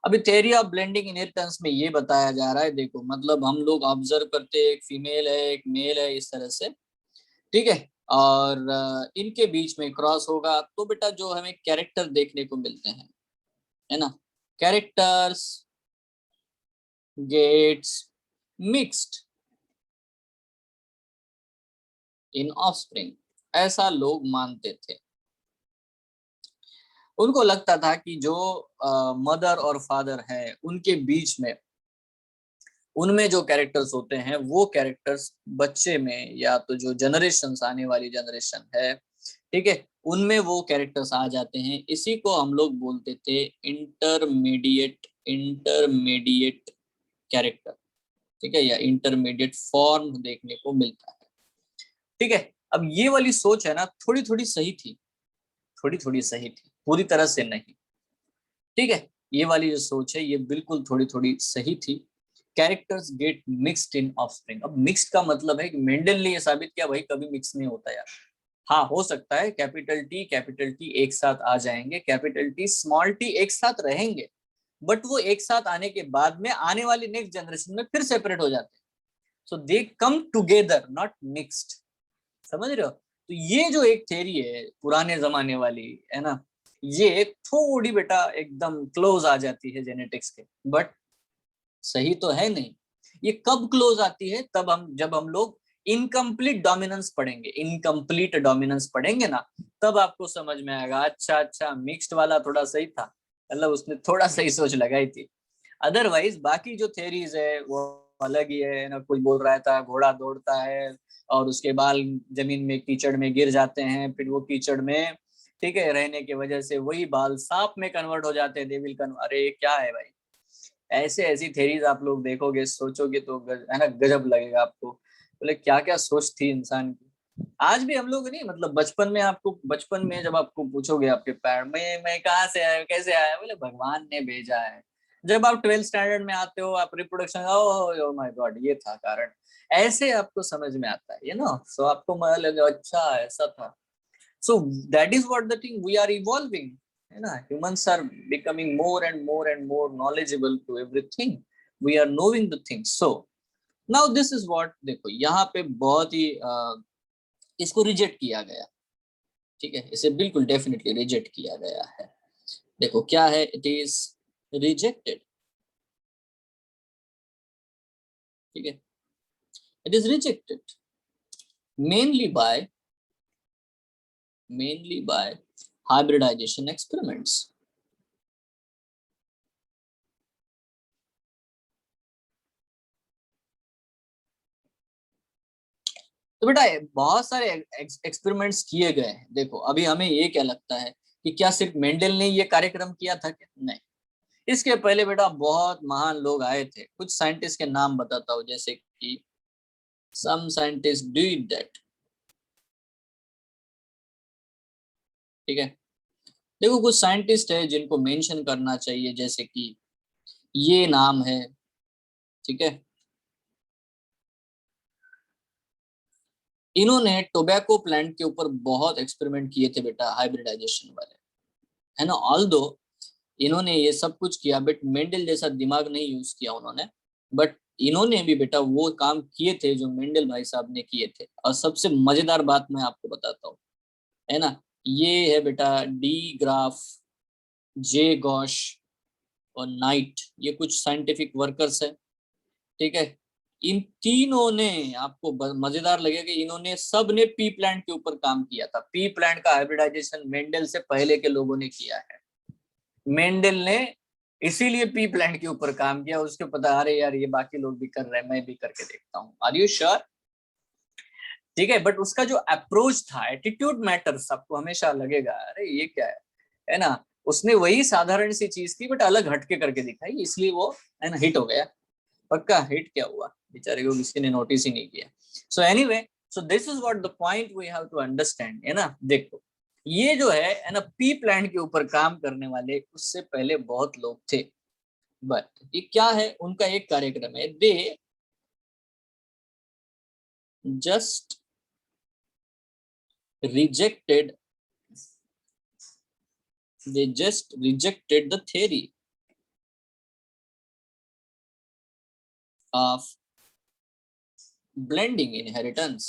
[SPEAKER 1] अभी थ्योरी ऑफ ब्लेंडिंग इनहेरिटेंस में ये बताया जा रहा है, देखो मतलब हम लोग ऑब्जर्व करते हैं एक फीमेल है एक मेल है इस तरह से, ठीक है। और इनके बीच में क्रॉस होगा तो बेटा जो हमें कैरेक्टर देखने को मिलते हैं, है ना, characters gets mixed in offspring, ऐसा लोग मानते थे। उनको लगता था कि जो मदर और फादर है उनके बीच में उनमें जो कैरेक्टर्स होते हैं वो कैरेक्टर्स बच्चे में या तो जो जनरेशन आने वाली जनरेशन है, ठीक है, उनमें वो कैरेक्टर्स आ जाते हैं। इसी को हम लोग बोलते थे इंटरमीडिएट, इंटरमीडिएट कैरेक्टर, ठीक है, या इंटरमीडिएट फॉर्म देखने को मिलता है, ठीक है। अब ये वाली सोच है ना थोड़ी थोड़ी सही थी, थोड़ी थोड़ी सही थी, पूरी तरह से नहीं, ठीक है। ये वाली जो सोच है ये बिल्कुल थोड़ी थोड़ी सही थी। Characters gate mixed in offspring. अब मिक्स्ड का मतलब है कि मेंडल ने ये साबित किया भाई कभी मिक्स नहीं होता यार। हाँ हो सकता है कैपिटल टी एक साथ आ जाएंगे, कैपिटल टी स्मॉल टी एक साथ रहेंगे, बट वो एक साथ आने के बाद में आने वाली नेक्स्ट जनरेशन में फिर सेपरेट हो जाते हैं। सो दे कम टुगेदर नॉट मिक्स्ड, समझ रहे हो। तो ये जो एक थ्योरी है पुराने जमाने वाली, है ना, ये थोड़ी बेटा एकदम क्लोज आ जाती है जेनेटिक्स के, बट सही तो है नहीं। ये कब क्लोज आती है, तब हम जब हम लोग इनकम्प्लीट डोमिनेंस पढ़ेंगे, इनकम्प्लीट डोमिनेंस पढ़ेंगे ना, तब आपको समझ में आएगा अच्छा अच्छा मिक्स्ड वाला थोड़ा सही था, मतलब उसने थोड़ा सही सोच लगाई थी। अदरवाइज बाकी जो थ्योरीज है वो अलग ही है ना। कोई बोल रहा था घोड़ा दौड़ता है और उसके बाल जमीन में कीचड़ में गिर जाते हैं, फिर वो कीचड़ में, ठीक है, रहने की वजह से वही बाल सांप में कन्वर्ट हो जाते हैं, दे विल कन्वर्ट। अरे क्या है भाई, ऐसे ऐसी थेरीज आप लोग देखोगे, सोचोगे तो है ना, गजब लगेगा आपको। बोले क्या क्या सोच थी इंसान की। आज भी हम लोग नहीं, मतलब बचपन में आपको, बचपन में जब आपको पूछोगे आपके पेरेंट, मैं कहाँ से आया, कैसे आया, बोले भगवान ने भेजा है। जब आप 12th स्टैंडर्ड में आते हो, आप रिप्रोडक्शन, ओ माय गॉड, ये था कारण, ऐसे आपको समझ में आता है, सो आपको मजा लगे, अच्छा ऐसा था। So that is what the thing, we are evolving, है ना। Humans are becoming more and more knowledgeable to everything, we are knowing the things. So now this is what, देखो यहाँ पे बहुत ही इसको रिजेक्ट किया गया, ठीक है, इसे बिल्कुल डेफिनेटली रिजेक्ट किया गया है। देखो क्या है, इट इज रिजेक्टेड, ठीक है, it is rejected mainly by hybridization experiments. तो बेटा बहुत सारे एक्सपेरिमेंट्स किए गए हैं। देखो अभी हमें ये क्या लगता है कि क्या सिर्फ मेंडल ने ये कार्यक्रम किया था क्या? नहीं, इसके पहले बेटा बहुत महान लोग आए थे। कुछ साइंटिस्ट के नाम बताता हूँ, जैसे कि some scientists did that, ठीक है। देखो कुछ साइंटिस्ट है जिनको मेंशन करना चाहिए, जैसे कि ये नाम है, ठीक है। इन्होंने टोबैको प्लांट के ऊपर बहुत एक्सपेरिमेंट किए थे बेटा, हाइब्रिडाइजेशन वाले, है ना। ऑल्दो इन्होंने ये सब कुछ किया, बट मेंडल जैसा दिमाग नहीं यूज किया उन्होंने, बट इन्होंने भी बेटा वो काम किए थे जो मेंडल भाई साहब ने किए थे। और सबसे मजेदार बात मैं आपको बताता हूँ, है ना, ये है बेटा डी ग्राफ, जे गॉश और नाइट, ये कुछ साइंटिफिक वर्कर्स है, ठीक है। इन तीनों ने, आपको मजेदार लगेगा कि इन्होंने सब ने पी प्लांट के ऊपर काम किया था। पी प्लांट का हाइब्रिडाइजेशन मेंडल से पहले के लोगों ने किया है। मेंडल ने इसीलिए पी प्लांट के ऊपर काम किया, उसको पता अरे यार ये बाकी लोग भी कर रहे हैं, मैं भी करके देखता हूँ। Are you sure? ठीक है, बट उसका जो अप्रोच था, एटीट्यूड मैटर्स, आपको हमेशा लगेगा अरे ये क्या है ना। उसने वही साधारण सी चीज की बट अलग हटके करके दिखाई, इसलिए वो, है ना, हिट हो गया। पक्का हिट क्या हुआ, बेचारे को किसी ने नोटिस ही नहीं किया। So anyway, so this is what the point we have to understand, है ना। देखो ये जो है ना, पी प्लांट के ऊपर काम करने वाले उससे पहले बहुत लोग थे, बट ये क्या है, उनका एक कार्यक्रम है, they just rejected the theory of blending inheritance,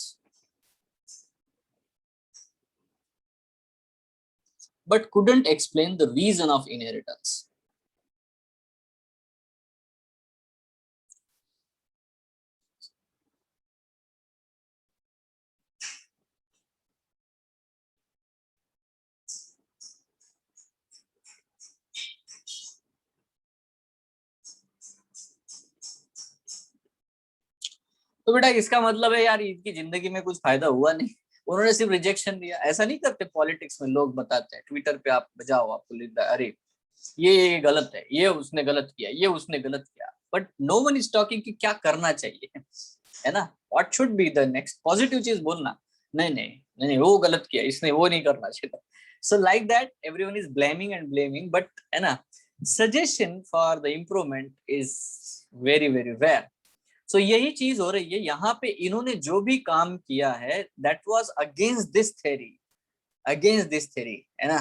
[SPEAKER 1] but couldn't explain the reason of inheritance. तो बेटा इसका मतलब है यार इनकी जिंदगी में कुछ फायदा हुआ नहीं, उन्होंने सिर्फ रिजेक्शन दिया। ऐसा नहीं करते पॉलिटिक्स में लोग, बताते हैं ट्विटर पे, आप जाओ आपको लिखता है अरे ये गलत है, ये उसने गलत किया, ये उसने गलत किया, but no one is talking कि क्या करना चाहिए, है ना। What should be the next positive चीज बोलना, नहीं नहीं नहीं नहीं वो गलत किया, इसने वो नहीं करना चाहिए। So like that everyone is blaming and blaming, but है ना, suggestion for the improvement is very very rare. So यही चीज हो रही है यहाँ पे। इन्होंने जो भी काम किया है that was against this theory, against this theory, है ना।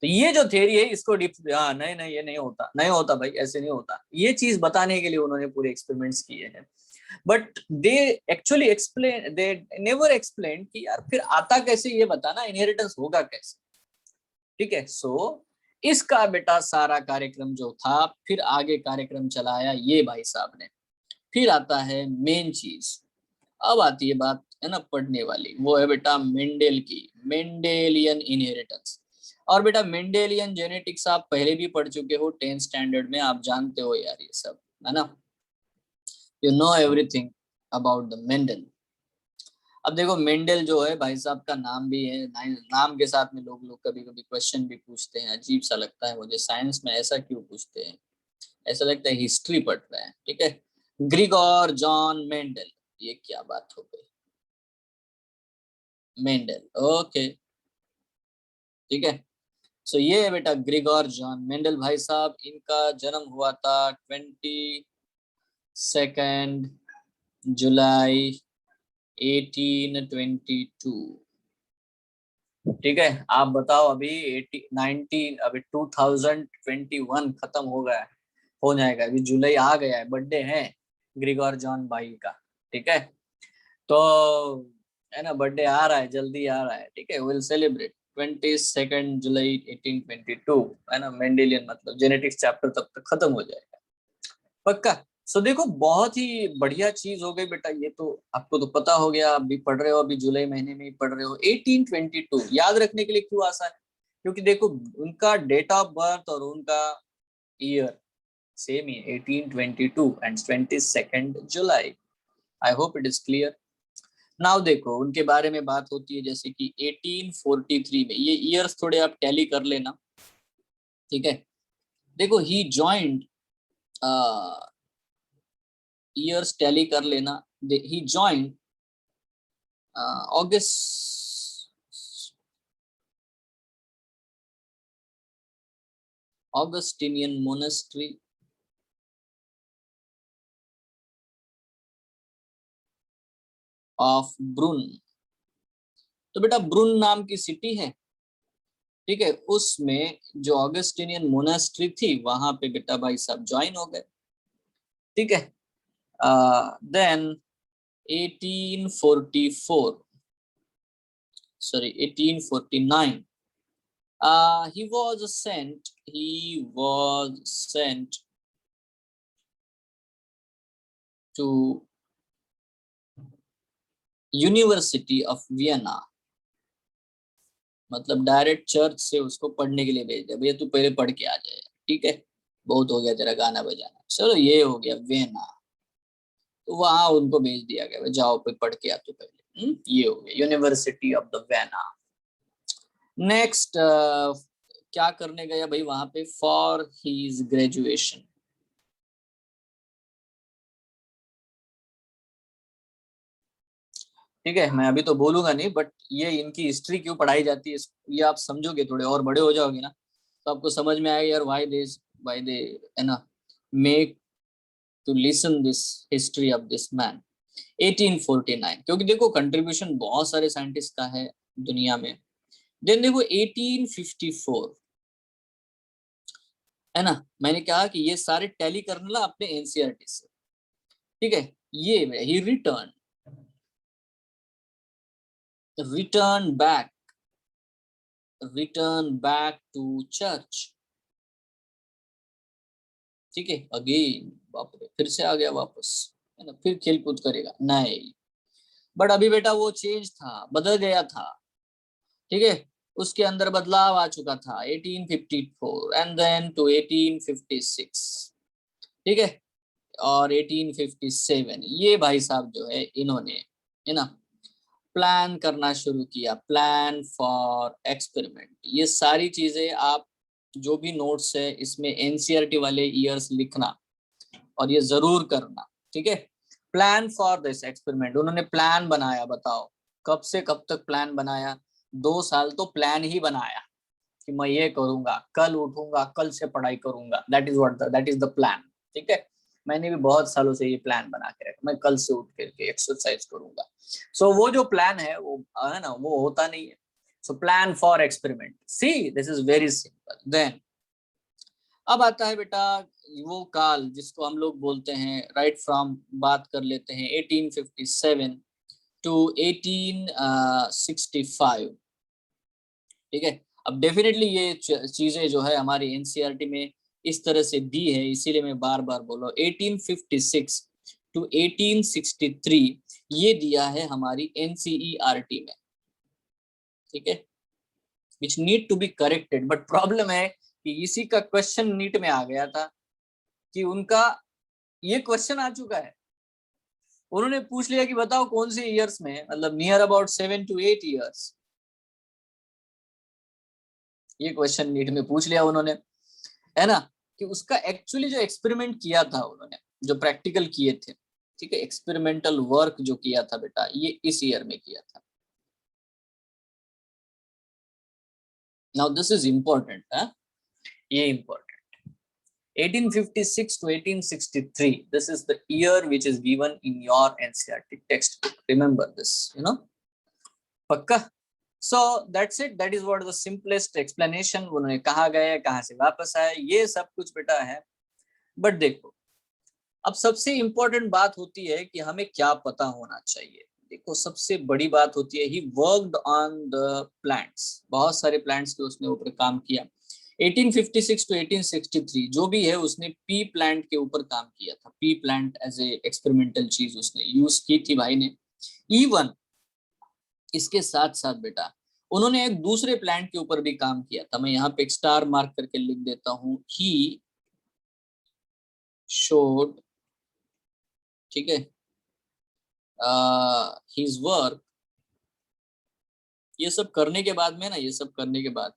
[SPEAKER 1] तो ये जो थ्योरी है इसको हाँ नहीं नहीं ये नहीं होता, नहीं होता भाई, ऐसे नहीं होता, ये चीज बताने के लिए उन्होंने पूरे एक्सपेरिमेंट्स किए हैं। But they actually explain, they never explain कि यार फिर आता कैसे, ये बताना इनहेरिटेंस होगा कैसे, ठीक है। सो इसका बेटा सारा कार्यक्रम जो था, फिर आगे कार्यक्रम चलाया ये भाई साहब ने। फिर आता है मेन चीज, अब आती है बात, है ना, पढ़ने वाली, वो है बेटा मेंडेल की, मेंडेलियन इनहेरिटेंस। और बेटा मेंडेलियन जेनेटिक्स आप पहले भी पढ़ चुके हो 10th स्टैंडर्ड में, आप जानते हो यार ये सब, है ना, you know everything about the Mendel. अब देखो मेंडल जो है भाई साहब का नाम भी है, नाम के साथ में लोग कभी कभी क्वेश्चन भी पूछते हैं, अजीब सा लगता है मुझे, साइंस में ऐसा क्यों पूछते हैं। ऐसा लगता है हिस्ट्री पढ़ रहे हैं, ठीक है। ग्रिगोर जॉन मेंडल, ये क्या बात हो गई, मेंडल, ओके, ठीक है। सो ये है बेटा ग्रिगोर जॉन मेंडल भाई साहब, इनका जन्म हुआ था 22 जुलाई 1822, ठीक है। आप बताओ अभी 19 अभी 2021 खत्म हो गया है, हो जाएगा, अभी जुलाई आ गया है, बर्थडे है ग्रिगोर जॉन भाई का, ठीक है। तो है ना, बर्थडे आ रहा है, जल्दी आ रहा है, ठीक है। विल सेलिब्रेट 22 जुलाई 1822, है ना। मेंडेलियन मतलब जेनेटिक्स चैप्टर तब तक खत्म हो जाएगा, पक्का। सो देखो बहुत ही बढ़िया चीज हो गई बेटा, ये तो आपको तो पता हो गया, आप भी पढ़ रहे हो, अभी जुलाई महीने में ही पढ़ रहे हो। 1822 याद रखने के लिए क्यों आसान है, क्योंकि देखो उनका डेट ऑफ बर्थ और उनका year same he, 1822 and 22 July. I hope it is clear. Now देखो उनके बारे में बात होती है, जैसे कि 1843 में, ये ईयर्स थोड़े आप टैली कर लेना, ठीक है। देखो ही जॉइंड, ईयर्स टैली कर लेना, ही जॉइंड Augustinian monastery ऑफ ब्रुन। तो बेटा ब्रुन नाम की सिटी है, ठीक है, उसमें जो ऑगस्टिनियन मोनास्ट्री थी वहां पे बेटा भाई साहब ज्वाइन हो गए, ठीक है। Then 1844 sorry 1849 he was sent to university of Vienna, मतलब डायरेक्ट चर्च से उसको पढ़ने के लिए भेज दिया, भैया तू पहले पढ़ के आ जाए, ठीक है, बहुत हो गया तेरा गाना बजाना, चलो ये हो गया वियना। तो वहां उनको भेज दिया गया, जाओ पे पढ़ के आ तू पहले, ये हो गया university of the Vienna. Next क्या करने गया भाई वहां पे, फॉर हिज ग्रेजुएशन, ठीक है। मैं अभी तो बोलूंगा नहीं, बट ये इनकी हिस्ट्री क्यों पढ़ाई जाती है, ये आप समझोगे, थोड़े और बड़े हो जाओगे ना, तो आपको समझ में आएगा यार व्हाई दे है ना make to listen this history of this man. 1849, क्योंकि देखो कंट्रीब्यूशन बहुत सारे साइंटिस्ट का है दुनिया में। देन देखो 1854, है ना, मैंने कहा कि ये सारे टैली करना ला अपने एनसीईआरटी से, ठीक है। ये ही रिटर्न बैक टू चर्च, ठीक है। अगेन बाप रे, फिर से आ गया वापस, है ना, फिर खेल कूद करेगा नहीं, बट अभी बेटा वो चेंज था, बदल गया था, ठीक है। उसके अंदर बदलाव आ चुका था 1854 एंड देन टू 1856, ठीक है। और 1857 ये भाई साहब जो है इन्होंने, है ना, प्लान करना शुरू किया, प्लान फॉर एक्सपेरिमेंट। ये सारी चीजें आप जो भी नोट्स है इसमें एनसीईआरटी वाले ईयर्स लिखना और ये जरूर करना, ठीक है। प्लान फॉर दिस एक्सपेरिमेंट, उन्होंने प्लान बनाया, बताओ कब से कब तक प्लान बनाया, 2 साल तो प्लान ही बनाया कि मैं ये करूंगा, कल उठूंगा, कल से पढ़ाई करूंगा, दैट इज द प्लान, ठीक है। मैंने भी बहुत सालों से ये प्लान बना के रखा, मैं कल से उठ करके एक्सरसाइज करूंगा। सो वो जो प्लान है वो है ना वो होता नहीं है। So plan for experiment, see this is very simple. Then अब आता है बेटा वो काल जिसको हम लोग बोलते हैं राइट फ्रॉम, बात कर लेते हैं 1857 टू 1865, ठीक है। अब डेफिनेटली ये चीजें जो है हमारी एनसीईआरटी में इस तरह से दी है, इसीलिए मैं बार बार बोल रहा हूँ 1856 टू 1863 ये दिया है हमारी एनसीईआरटी में, ठीक है, which need to be corrected. But problem है कि इसी का क्वेश्चन नीट में आ गया था कि उनका ये क्वेश्चन आ चुका है, उन्होंने पूछ लिया कि बताओ कौन से ईयर्स में, मतलब नियर अबाउट 7 to 8 ईयर्स, ये क्वेश्चन नीट में पूछ लिया उन्होंने, है ना। कि उसका एक्चुअली जो एक्सपेरिमेंट किया था उन्होंने, जो प्रैक्टिकल किए थे, ठीक है, एक्सपेरिमेंटल वर्क जो किया था बेटा, ये इस ईयर में किया था। नाउ दिस इज इंपॉर्टेंट है, ये important. 1856 to 1863, this is the year which is given in your NCERT textbook. Remember this, पक्का। So that's it, that is what the simplest explanation, उन्होंने कहाँ गए, कहाँ से वापस आए, ये सब कुछ बेटा है। बट देखो, अब सबसे इंपॉर्टेंट बात होती है कि हमें क्या पता होना चाहिए। देखो, सबसे बड़ी बात होती है, he worked on the plants, बहुत सारे प्लांट्स के उसने ऊपर काम किया। 1856 to 1863 जो भी है, उसने पी प्लांट के ऊपर काम किया था। Pea plant as a experimental चीज उसने यूज की थी भाई ने। इवन इसके साथ साथ बेटा, उन्होंने एक दूसरे प्लांट के ऊपर भी काम किया था। मैं यहाँ पे एक स्टार मार्क करके लिख देता हूँ, ही शोड, ठीक है, हिज वर्क। ये सब करने के बाद में ना, ये सब करने के बाद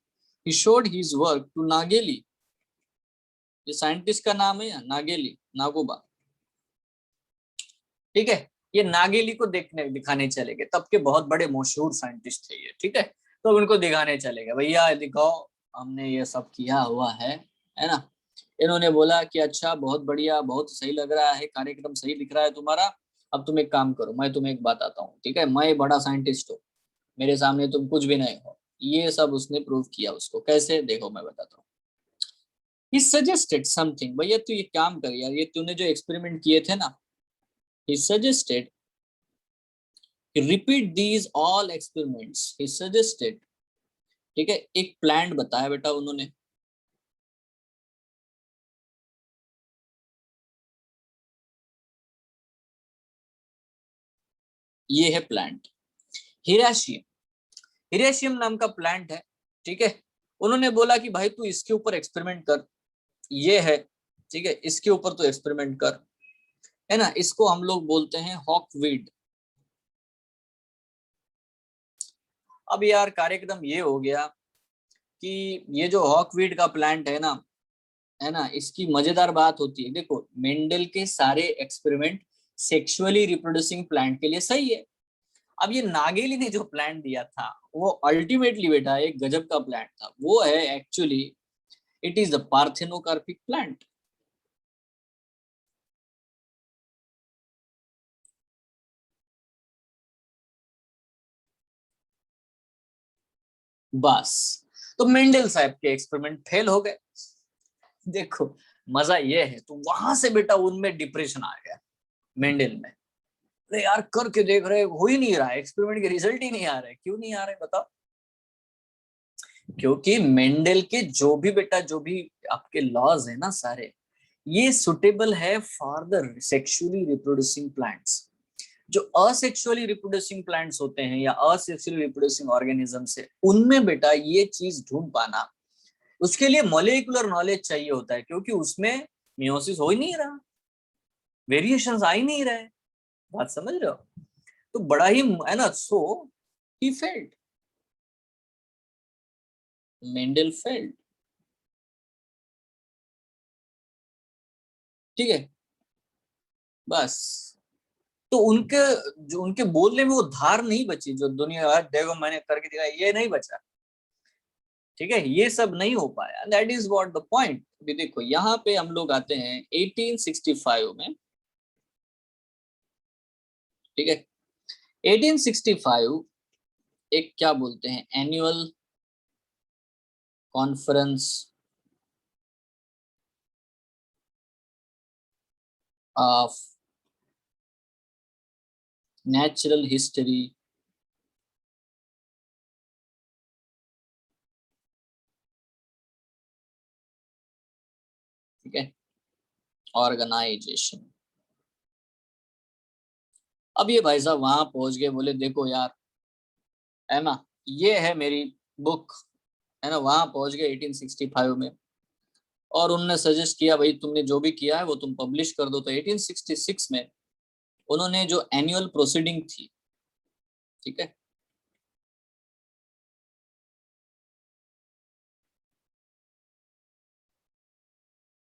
[SPEAKER 1] he showed his work to नागेली। ये साइंटिस्ट का नाम है, नागेली, नागोबा, ठीक है। ये नागेली को देखने दिखाने चले गए, तब के बहुत बड़े मशहूर साइंटिस्ट थे ये, ठीक है। तो उनको दिखाने चले गए, भैया दिखाओ हमने ये सब किया हुआ है ना। इन्होंने बोला कि अच्छा, बहुत बढ़िया, बहुत सही लग रहा है, कार्यक्रम सही दिख रहा है तुम्हारा। अब तुम एक काम करो, मैं तुम्हें एक बात आता हूँ, ठीक है, मैं बड़ा साइंटिस्ट हूँ, मेरे सामने तुम कुछ भी नहीं हो। ये सब उसने प्रूव किया उसको। कैसे, देखो मैं बताता हूँ। He suggested something, भैया तू ये काम कर यार, ये तूने जो एक्सपेरिमेंट किए थे ना, he suggested repeat these all experiments, he suggested, ठीक है। एक प्लांट बताया बेटा उन्होंने, ये है प्लांट, हिराशियम। हिराशियम नाम का प्लांट है, ठीक है। उन्होंने बोला कि भाई तू इसके ऊपर एक्सपेरिमेंट कर, ये है, ठीक है, इसके ऊपर तो एक्सपेरिमेंट कर, है ना। इसको हम लोग बोलते हैं हॉकवीड। अब यार कार्यक्रम ये हो गया कि ये जो हॉकवीड का प्लांट है ना, इसकी मजेदार बात होती है, देखो मेंडल के सारे एक्सपेरिमेंट सेक्सुअली रिप्रोड्यूसिंग प्लांट के लिए सही है। अब ये नागेली ने जो प्लांट दिया था, वो अल्टीमेटली बेटा एक गजब का प्लांट था। वो है actually, it is the parthenocarpic plant. बस, तो मेंडल साहब के एक्सपेरिमेंट फेल हो गए। देखो मजा ये है, तो वहां से बेटा उनमें डिप्रेशन आ गया मेंडल में। अरे यार करके देख रहे, हो ही नहीं रहा, एक्सपेरिमेंट के रिजल्ट ही नहीं आ रहे। क्यों नहीं आ रहे बताओ? क्योंकि मेंडल के जो भी बेटा, जो भी आपके लॉज है ना सारे, ये सुटेबल है for the sexually reproducing plants. जो असेक्सुअली रिप्रोड्यूसिंग प्लांट्स होते हैं या असेक्सुअली रिप्रोड्यूसिंग ऑर्गेनिज्म है, उनमें बेटा ये चीज ढूंढ पाना, उसके लिए मॉलिक्यूलर नॉलेज चाहिए होता है, क्योंकि उसमें मियोसिस हो ही नहीं रहा, वेरिएशंस आ ही नहीं रहे। बात समझ रहे हो? तो बड़ा ही है ना। सो ही फेल्ड, मेंडल फेल्ड, ठीक है। बस, तो उनके, जो उनके बोलने में वो धार नहीं बची, जो दुनिया देखो मैंने करके दिखाया, ये नहीं बचा, ठीक है। ये सब नहीं हो पाया, that is what the point. अभी देखो यहाँ पे हम लोग आते हैं 1865 में, ठीक है। 1865 एक क्या बोलते हैं, annual conference of natural history, ठीक है, ऑर्गेनाइजेशन। अब ये भाई साहब वहां पहुंच गए, बोले देखो यार, है ना, ये है मेरी बुक, है ना। वहां पहुंच गए 1865 में, और उन्होंने सजेस्ट किया भाई तुमने जो भी किया है वो तुम पब्लिश कर दो। तो 1866 में उन्होंने जो एनुअल प्रोसीडिंग थी, ठीक है,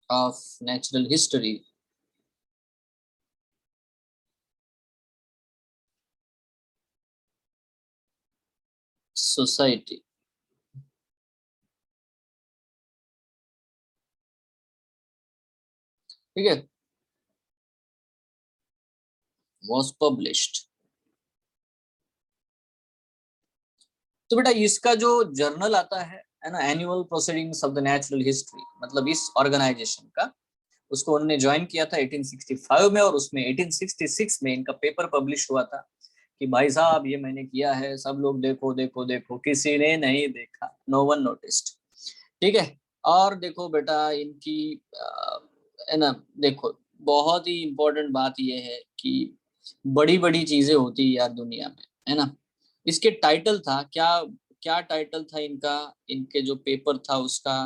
[SPEAKER 1] of natural history society. ठीक है, was published. तो बेटा इसका जो जर्नल आता है ना, annual proceedings of the natural history, मतलब इस ऑर्गेनाइजेशन का, उसको उन्होंने ज्वाइन किया था 1865 में, और उसमें 1866 में इनका पेपर पब्लिश हुआ था कि भाई साहब ये मैंने किया है, सब लोग देखो देखो देखो। किसी ने नहीं देखा, नो वन नोटिस्ड। ठीक है, और देखो बेटा इनकी है ना, देखो बहुत ही इंपॉर्टेंट बात ये है कि बड़ी बड़ी चीजें होती है यार दुनिया में, है ना। इसके टाइटल था क्या, क्या टाइटल था इनका, इनके जो पेपर था उसका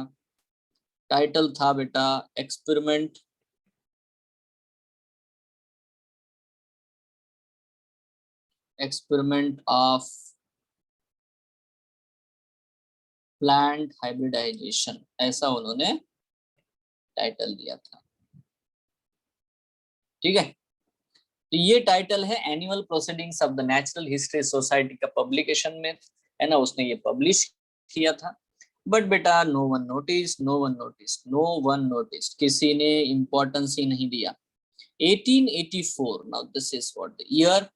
[SPEAKER 1] टाइटल था बेटा एक्सपेरिमेंट ऑफ प्लांट हाइब्रिडाइजेशन, ऐसा उन्होंने टाइटल दिया था। ठीक है, तो ये टाइटल है annual proceedings of the natural history society का पब्लिकेशन में, है ना, उसने ये पब्लिश किया था। बट बेटा no one notice, no one notice, no one notice, किसी ने इंपॉर्टेंस ही नहीं दिया। 1884, now this is what the year,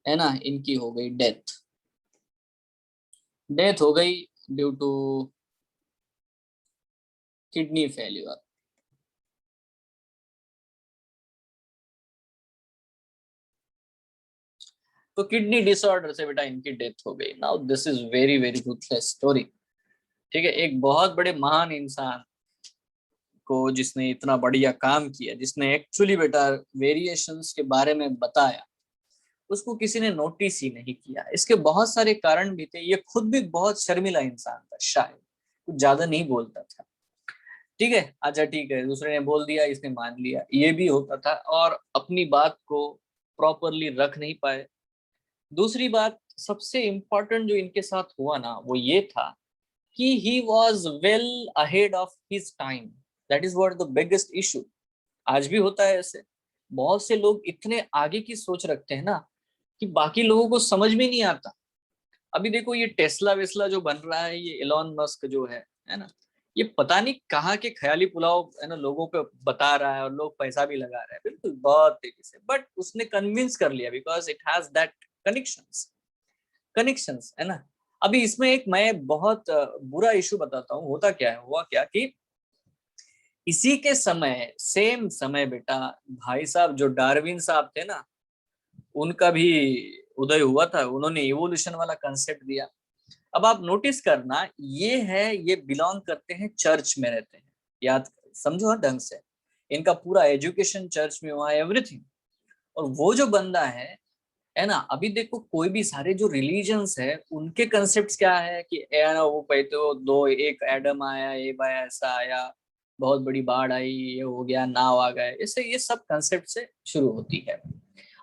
[SPEAKER 1] है ना, इनकी हो गई डेथ। डेथ हो गई ड्यू टू किडनी फेल्यूर। तो किडनी डिसऑर्डर से बेटा इनकी डेथ हो गई। Now this is very very ruthless story. ठीक है, एक बहुत बड़े महान इंसान को, जिसने इतना बढ़िया काम किया, जिसने एक्चुअली बेटा वेरिएशंस के बारे में बताया, उसको किसी ने नोटिस ही नहीं किया। इसके बहुत सारे कारण भी थे, ये खुद भी बहुत शर्मिला इंसान था, शायद कुछ ज्यादा नहीं बोलता था। ठीक है, अच्छा ठीक है, दूसरे ने बोल दिया, इसने मान लिया, ये भी होता था, और अपनी बात को प्रॉपरली रख नहीं पाए। दूसरी बात सबसे इंपॉर्टेंट जो इनके साथ हुआ ना, वो ये था कि he was well ahead of his time. That is what the biggest issue. आज भी होता है ऐसे, बहुत से लोग इतने आगे की सोच रखते हैं ना कि बाकी लोगों को समझ में नहीं आता। अभी देखो ये टेस्ला वेस्ला जो बन रहा है, ये एलॉन मस्क जो है ना, ये पता नहीं कहाँ के ख्याली पुलाव है ना लोगों पे बता रहा है, और लोग पैसा भी लगा रहे हैं बिल्कुल बहुत तेजी से, बट उसने कन्विंस कर लिया because it has that connections. Connections, है ना। अभी इसमें एक मैं बहुत बुरा इशू बताता हूँ। होता क्या है, हुआ क्या कि इसी के समय, सेम समय बेटा, भाई साहब जो डार्विन साहब थे ना, उनका भी उदय हुआ था। उन्होंने इवोल्यूशन वाला कंसेप्ट दिया। अब आप नोटिस करना, ये है, ये बिलोंग करते हैं, चर्च में रहते हैं, याद समझो हाँ ढंग से। इनका पूरा एजुकेशन चर्च में हुआ, एवरीथिंग। और वो जो बंदा है ना, अभी देखो कोई भी सारे जो रिलीजन्स है, उनके कंसेप्ट क्या है कि ना वो कहते हो दो, एक एडम आया, एक आया, ऐसा आया, बहुत बड़ी बाढ़ आई, ये हो गया, नाव आ गए, इससे ये सब कंसेप्ट से शुरू होती है।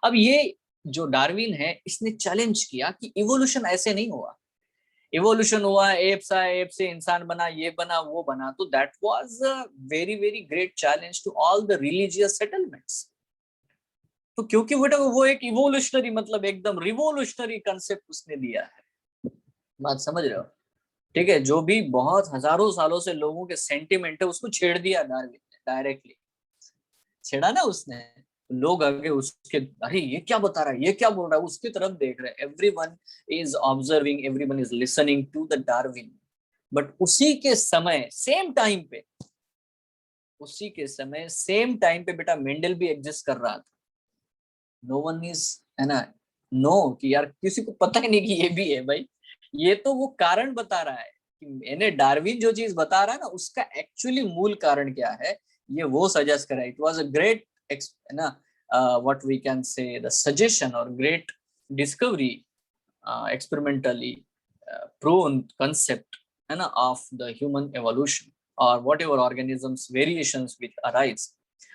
[SPEAKER 1] अब ये जो डार्विन है, इसने चैलेंज किया कि इवोल्यूशन ऐसे नहीं हुआ। इवोल्यूशन हुआ, एप सा एप से इंसान बना, ये बना वो बना। तो that was a very very great challenge to all the religious settlements. तो क्योंकि वो एक इवोल्यूशनरी, मतलब एकदम रिवोल्यूशनरी कंसेप्ट उसने दिया है। बात समझ रहे हो? ठीक है, जो भी बहुत हजारों सालों से लोगों के सेंटिमेंट है, उसको छेड़ दिया डार्विन ने, डायरेक्टली छेड़ा ना उसने। लोग आगे उसके, अरे ये क्या बता रहा है, ये क्या बोल रहा है, उसकी तरफ देख रहे हैं। Everyone is observing, everyone is listening to the Darwin. But उसी के समय, सेम टाइम पे, उसी के समय सेम टाइम पे बेटा मेंडल भी एग्जिस्ट कर रहा था। नो वन इज, है ना, नो कि यार किसी को पता ही नहीं कि ये भी है भाई। ये तो वो कारण बता रहा है कि मैंने डार्विन जो चीज बता रहा है ना, उसका एक्चुअली मूल कारण क्या है, ये वो सजेस्ट करा। इट वाज अ ग्रेट, ना, what we can say the suggestion और great discovery, experimentally proven concept, है ना, ऑफ द ह्यूमन एवोल्यूशन और whatever organisms variations which arise.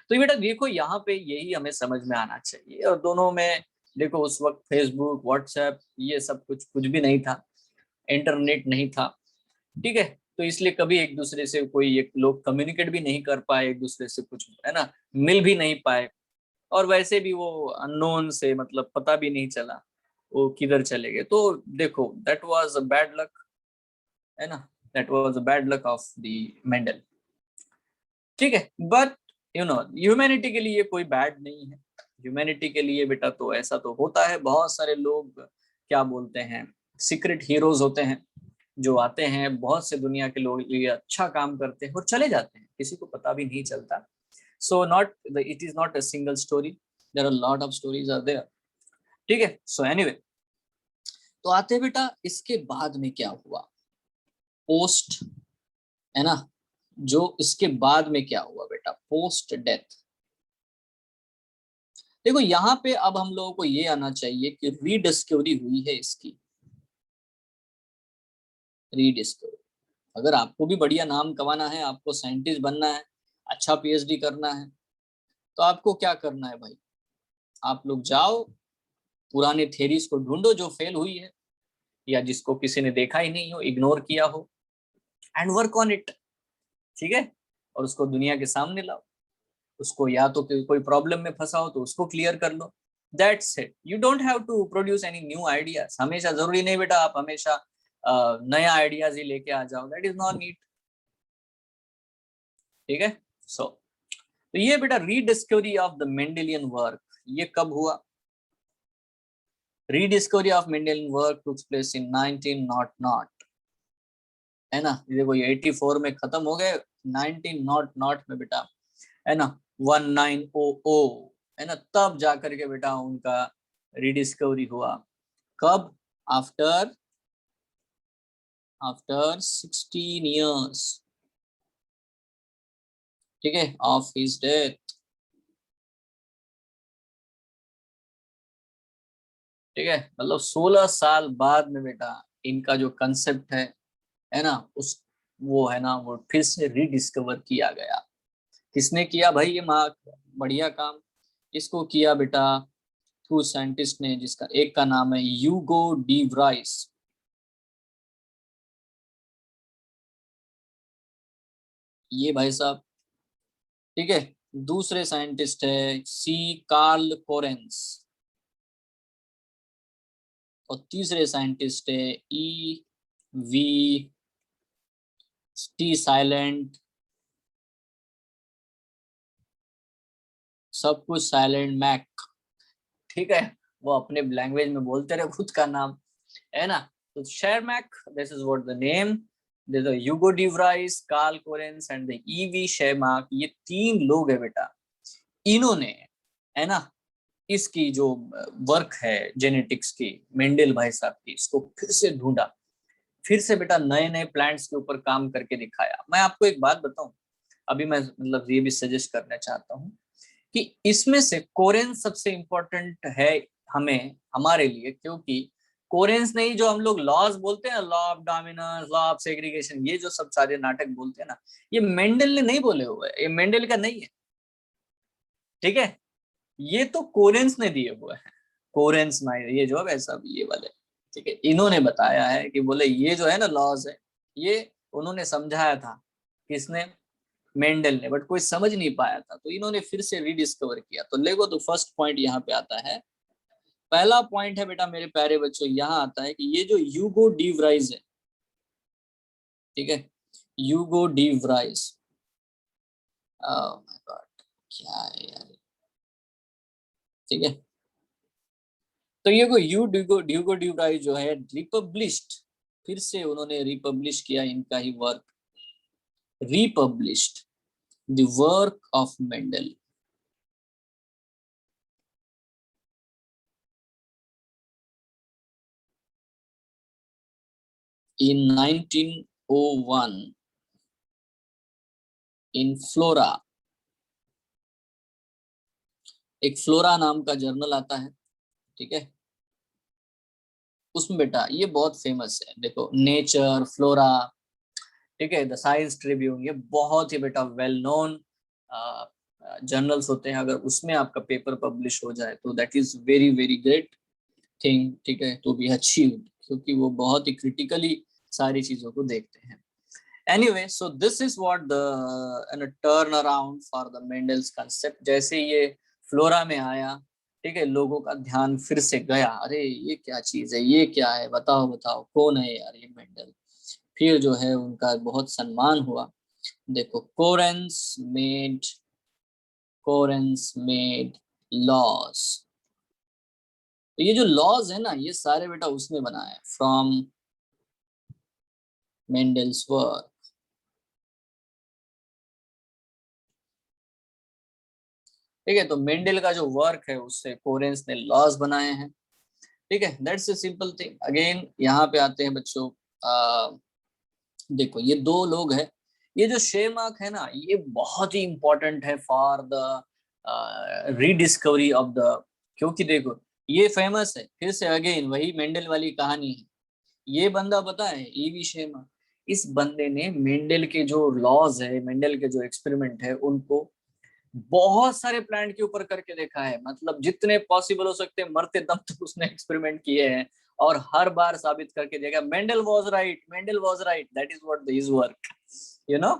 [SPEAKER 1] तो ये बेटा देखो, यहाँ पे यही हमें समझ में आना चाहिए। और दोनों में देखो, उस वक्त फेसबुक, व्हाट्सएप, ये सब कुछ कुछ भी नहीं था, इंटरनेट नहीं था। ठीक है, तो इसलिए कभी एक दूसरे से कोई एक लोग कम्युनिकेट भी नहीं कर पाए, एक दूसरे से कुछ है ना मिल भी नहीं पाए, और वैसे भी वो अननोन से मतलब पता भी नहीं चला वो किधर चले गए। तो देखो that was a bad luck, है ना, that was a bad luck of the Mendel. ठीक है, बट यू नो ह्यूमैनिटी के लिए कोई बैड नहीं है। ह्यूमैनिटी के लिए बेटा तो ऐसा तो होता है, बहुत सारे लोग क्या बोलते हैं सीक्रेट हीरोज होते हैं जो आते हैं, बहुत से दुनिया के लोग लिए अच्छा काम करते हैं और चले जाते हैं, किसी को पता भी नहीं चलता। So not it is not a single story, there are lot of stories are there. ठीक है, सो एनीवे, तो आते बेटा इसके बाद में क्या हुआ पोस्ट, है ना, जो इसके बाद में क्या हुआ बेटा पोस्ट डेथ। देखो यहाँ पे अब हम लोगों को ये आना चाहिए कि रीडिस्कवरी हुई है इसकी, रीडिस्कवरी। अगर आपको भी बढ़िया नाम कमाना है, आपको साइंटिस्ट बनना है, अच्छा पीएचडी करना है, तो आपको क्या करना है भाई, आप लोग जाओ पुराने थ्योरीज को ढूंढो जो फेल हुई है या जिसको किसी ने देखा ही नहीं हो, इग्नोर किया हो, एंड वर्क ऑन इट। ठीक है, और उसको दुनिया के सामने लाओ, उसको या तो कोई प्रॉब्लम में फंसा हो तो उसको क्लियर कर लो, that's it. You don't have to produce any new ideas. हमेशा जरूरी नहीं बेटा आप हमेशा नया आइडियाज ही लेके आ जाओ, दैट इज नॉट नीड। ठीक है, सो तो ये बेटा rediscovery of the Mendelian work ये कब हुआ? Rediscovery of Mendelian work took place in 1900, है ना। देखो ये 84 में खत्म हो गए, 1900 में बेटा, है ना, 1900, है ना, तब जाकर के बेटा उनका रीडिस्कवरी हुआ। कब? आफ्टर 16 years, ठीक है, ऑफ हिज डेथ। ठीक है, मतलब 16 साल बाद में बेटा इनका जो कंसेप्ट है ना, उस वो है ना वो फिर से रीडिस्कवर किया गया। किसने किया भाई ये बढ़िया काम? इसको किया बेटा टू साइंटिस्ट ने, जिसका एक का नाम है ह्यूगो डी व्राइस, ये भाई साहब। ठीक है, दूसरे साइंटिस्ट है सी कार्ल कोरेंस, और तीसरे साइंटिस्ट है ई वी टी साइलेंट, सब कुछ साइलेंट मैक। ठीक है, वो अपने लैंग्वेज में बोलते रहे खुद का नाम, है ना। तो Tschermak, this is what the name, the Hugo de Vries, Carl Correns and the EV Tschermak, ये तीन लोग है बेटा, इन्होंने, है ना, इसकी जो वर्क है जेनेटिक्स की मेंडल भाई साहब की, इसको फिर से ढूंढा, फिर से बेटा नए नए प्लांट्स के ऊपर काम करके दिखाया। मैं आपको एक बात बताऊं, अभी मैं मतलब ये भी सजेस्ट करना चाहता हूँ कि इसमें से कोरेंस सबसे इंपॉर्टेंट है हमें, हमारे लिए, क्योंकि कोरेंस नहीं, जो हम लोग लॉज बोलते हैं, law of dominance, law of segregation, ये जो सब सारे नाटक बोलते हैं ना, ये मेंडल ने नहीं बोले हुए, ये मेंडल का नहीं है। ठीक है, ये तो कोरेंस ने दिए हुए हैं, कोरेंस माइनर ये जो है वैसा भी ये वाले। ठीक है, इन्होंने बताया है कि बोले ये जो है ना लॉज है, ये उन्होंने समझाया था, किसने? मेंडल ने, बट कोई समझ नहीं पाया था, तो इन्होंने फिर से रीडिस्कवर किया। तो देखो, तो फर्स्ट पॉइंट यहाँ पे आता है, पहला पॉइंट है बेटा मेरे प्यारे बच्चों, यहाँ आता है कि ये जो ह्यूगो डी व्राइस है, ठीक है, ह्यूगो de Vries, oh my God क्या है यार, ठीक है, तो ये को ह्यूगो डी व्राइस जो है रिपब्लिश्ड, फिर से उन्होंने रिपब्लिश किया इनका ही work, republished the work of Mendel in 1901 in Flora, एक फ्लोरा नाम का जर्नल आता है, ठीक है, उसमें बेटा ये बहुत फेमस है, देखो नेचर, फ्लोरा, ठीक है, द साइंस ट्रिब्यून, ये बहुत ही बेटा वेल नोन जर्नल्स होते हैं। अगर उसमें आपका पेपर पब्लिश हो जाए तो that is very very great thing, ठीक है, तो भी अच्छी, क्योंकि वो बहुत ही क्रिटिकली सारी चीजों को देखते हैं। Anyway, so this is what the turn around for the Mendel's concept. जैसे ये फ्लोरा में आया, ठीक है, लोगों का ध्यान फिर से गया, अरे ये क्या चीज है, ये क्या है, बताओ बताओ कौन है यार ये मेंडल। फिर जो है उनका बहुत सम्मान हुआ। देखो, कोरेंस मेड लॉज। तो ये जो लॉज है ना, ये सारे बेटा उसने बनाया फ्रॉम मेंडल्स वर्क। ठीक है, तो मेंडल का जो वर्क है उससे कोरेंस ने लॉज बनाए हैं। ठीक है, that's a simple thing. Again यहाँ पे आते हैं बच्चों, देखो ये दो लोग हैं। ये जो शेमार्क है ना, ये बहुत ही इंपॉर्टेंट है for the rediscovery of the, क्योंकि देखो ये फेमस है, फिर से अगेन वही मेंडल वाली कहानी है। ये बंदा पता है, ईवी शेमार्क, इस बंदे ने मेंडल के जो लॉज है, मेंडल के जो एक्सपेरिमेंट है, उनको बहुत सारे प्लांट के ऊपर करके देखा है। मतलब जितने पॉसिबल हो सकते हैं मरते दम तक उसने एक्सपेरिमेंट किए हैं, और हर बार साबित करके देखा Mendel was right, Mendel was right, that is what his work, you know,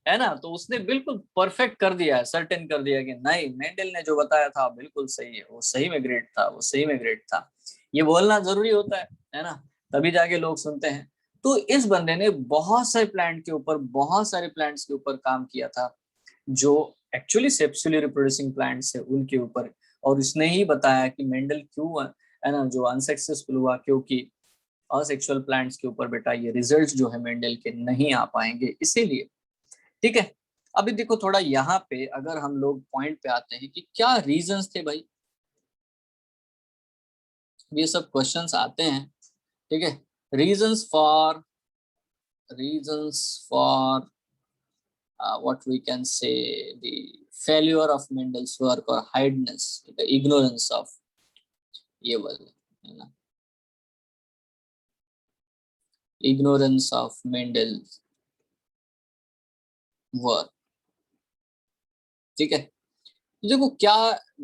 [SPEAKER 1] है ना। तो उसने बिल्कुल परफेक्ट कर दिया है, सर्टेन कर दिया कि नहीं, मेंडल ने जो बताया था बिल्कुल सही है, वो सही में ग्रेट था, वो सही में ग्रेट था। ये बोलना जरूरी होता है ना, तभी जाके लोग सुनते हैं। तो इस बंदे ने बहुत सारे प्लांट के ऊपर, बहुत सारे प्लांट्स के ऊपर काम किया था, जो एक्चुअली सेक्सुअली रिप्रोड्यूसिंग प्लांट्स है उनके ऊपर। और उसने ही बताया कि मेंडल क्यों है ना जो अनसक्सेसफुल हुआ, क्योंकि असेक्सुअल प्लांट्स के ऊपर बेटा ये रिजल्ट जो है मेंडल के नहीं आ पाएंगे, इसीलिए। ठीक है, अभी देखो थोड़ा यहाँ पे अगर हम लोग पॉइंट पे आते हैं कि क्या रीजंस थे भाई, ये सब क्वेश्चंस आते हैं। ठीक है, reasons for what we can say the failure of Mendel's work or hiddeness, the ignorance of ये वाले, है ना, ignorance of Mendel's work। ठीक है, तो देखो क्या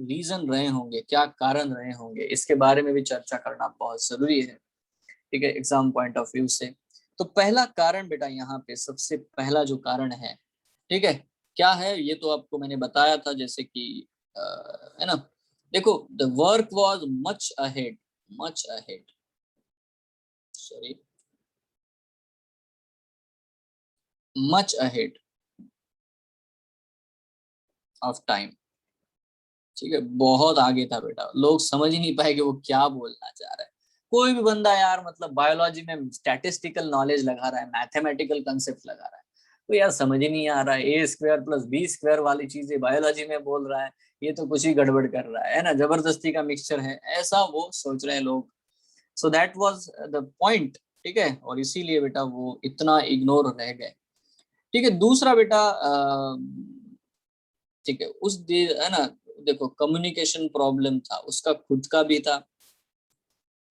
[SPEAKER 1] रीजन रहे होंगे, क्या कारण रहे होंगे, इसके बारे में भी चर्चा करना बहुत जरूरी है। ठीक है, एग्जाम पॉइंट ऑफ व्यू से। तो पहला कारण बेटा यहाँ पे सबसे पहला जो कारण है, ठीक है, क्या है ये तो आपको मैंने बताया था, जैसे कि है ना, देखो the work was much ahead sorry much ahead of time. ठीक है, बहुत आगे था बेटा, लोग समझ ही नहीं पाए कि वो क्या बोलना चाह रहा है। कोई भी बंदा यार, मतलब बायोलॉजी में स्टैटिस्टिकल नॉलेज लगा रहा है, मैथमेटिकल कंसेप्ट लगा रहा है, तो यार समझ ही नहीं आ रहा है, a² + b² वाली चीजें बायोलॉजी में बोल रहा है, ये तो कुछ ही गड़बड़ कर रहा है ना, जबरदस्ती का मिक्सचर है, ऐसा वो सोच रहे हैं लोग। सो दैट वाज द पॉइंट। ठीक है, और इसीलिए बेटा वो इतना इग्नोर रह गए। ठीक है, दूसरा बेटा ठीक है, है ना, देखो कम्युनिकेशन प्रॉब्लम था, उसका खुद का भी था।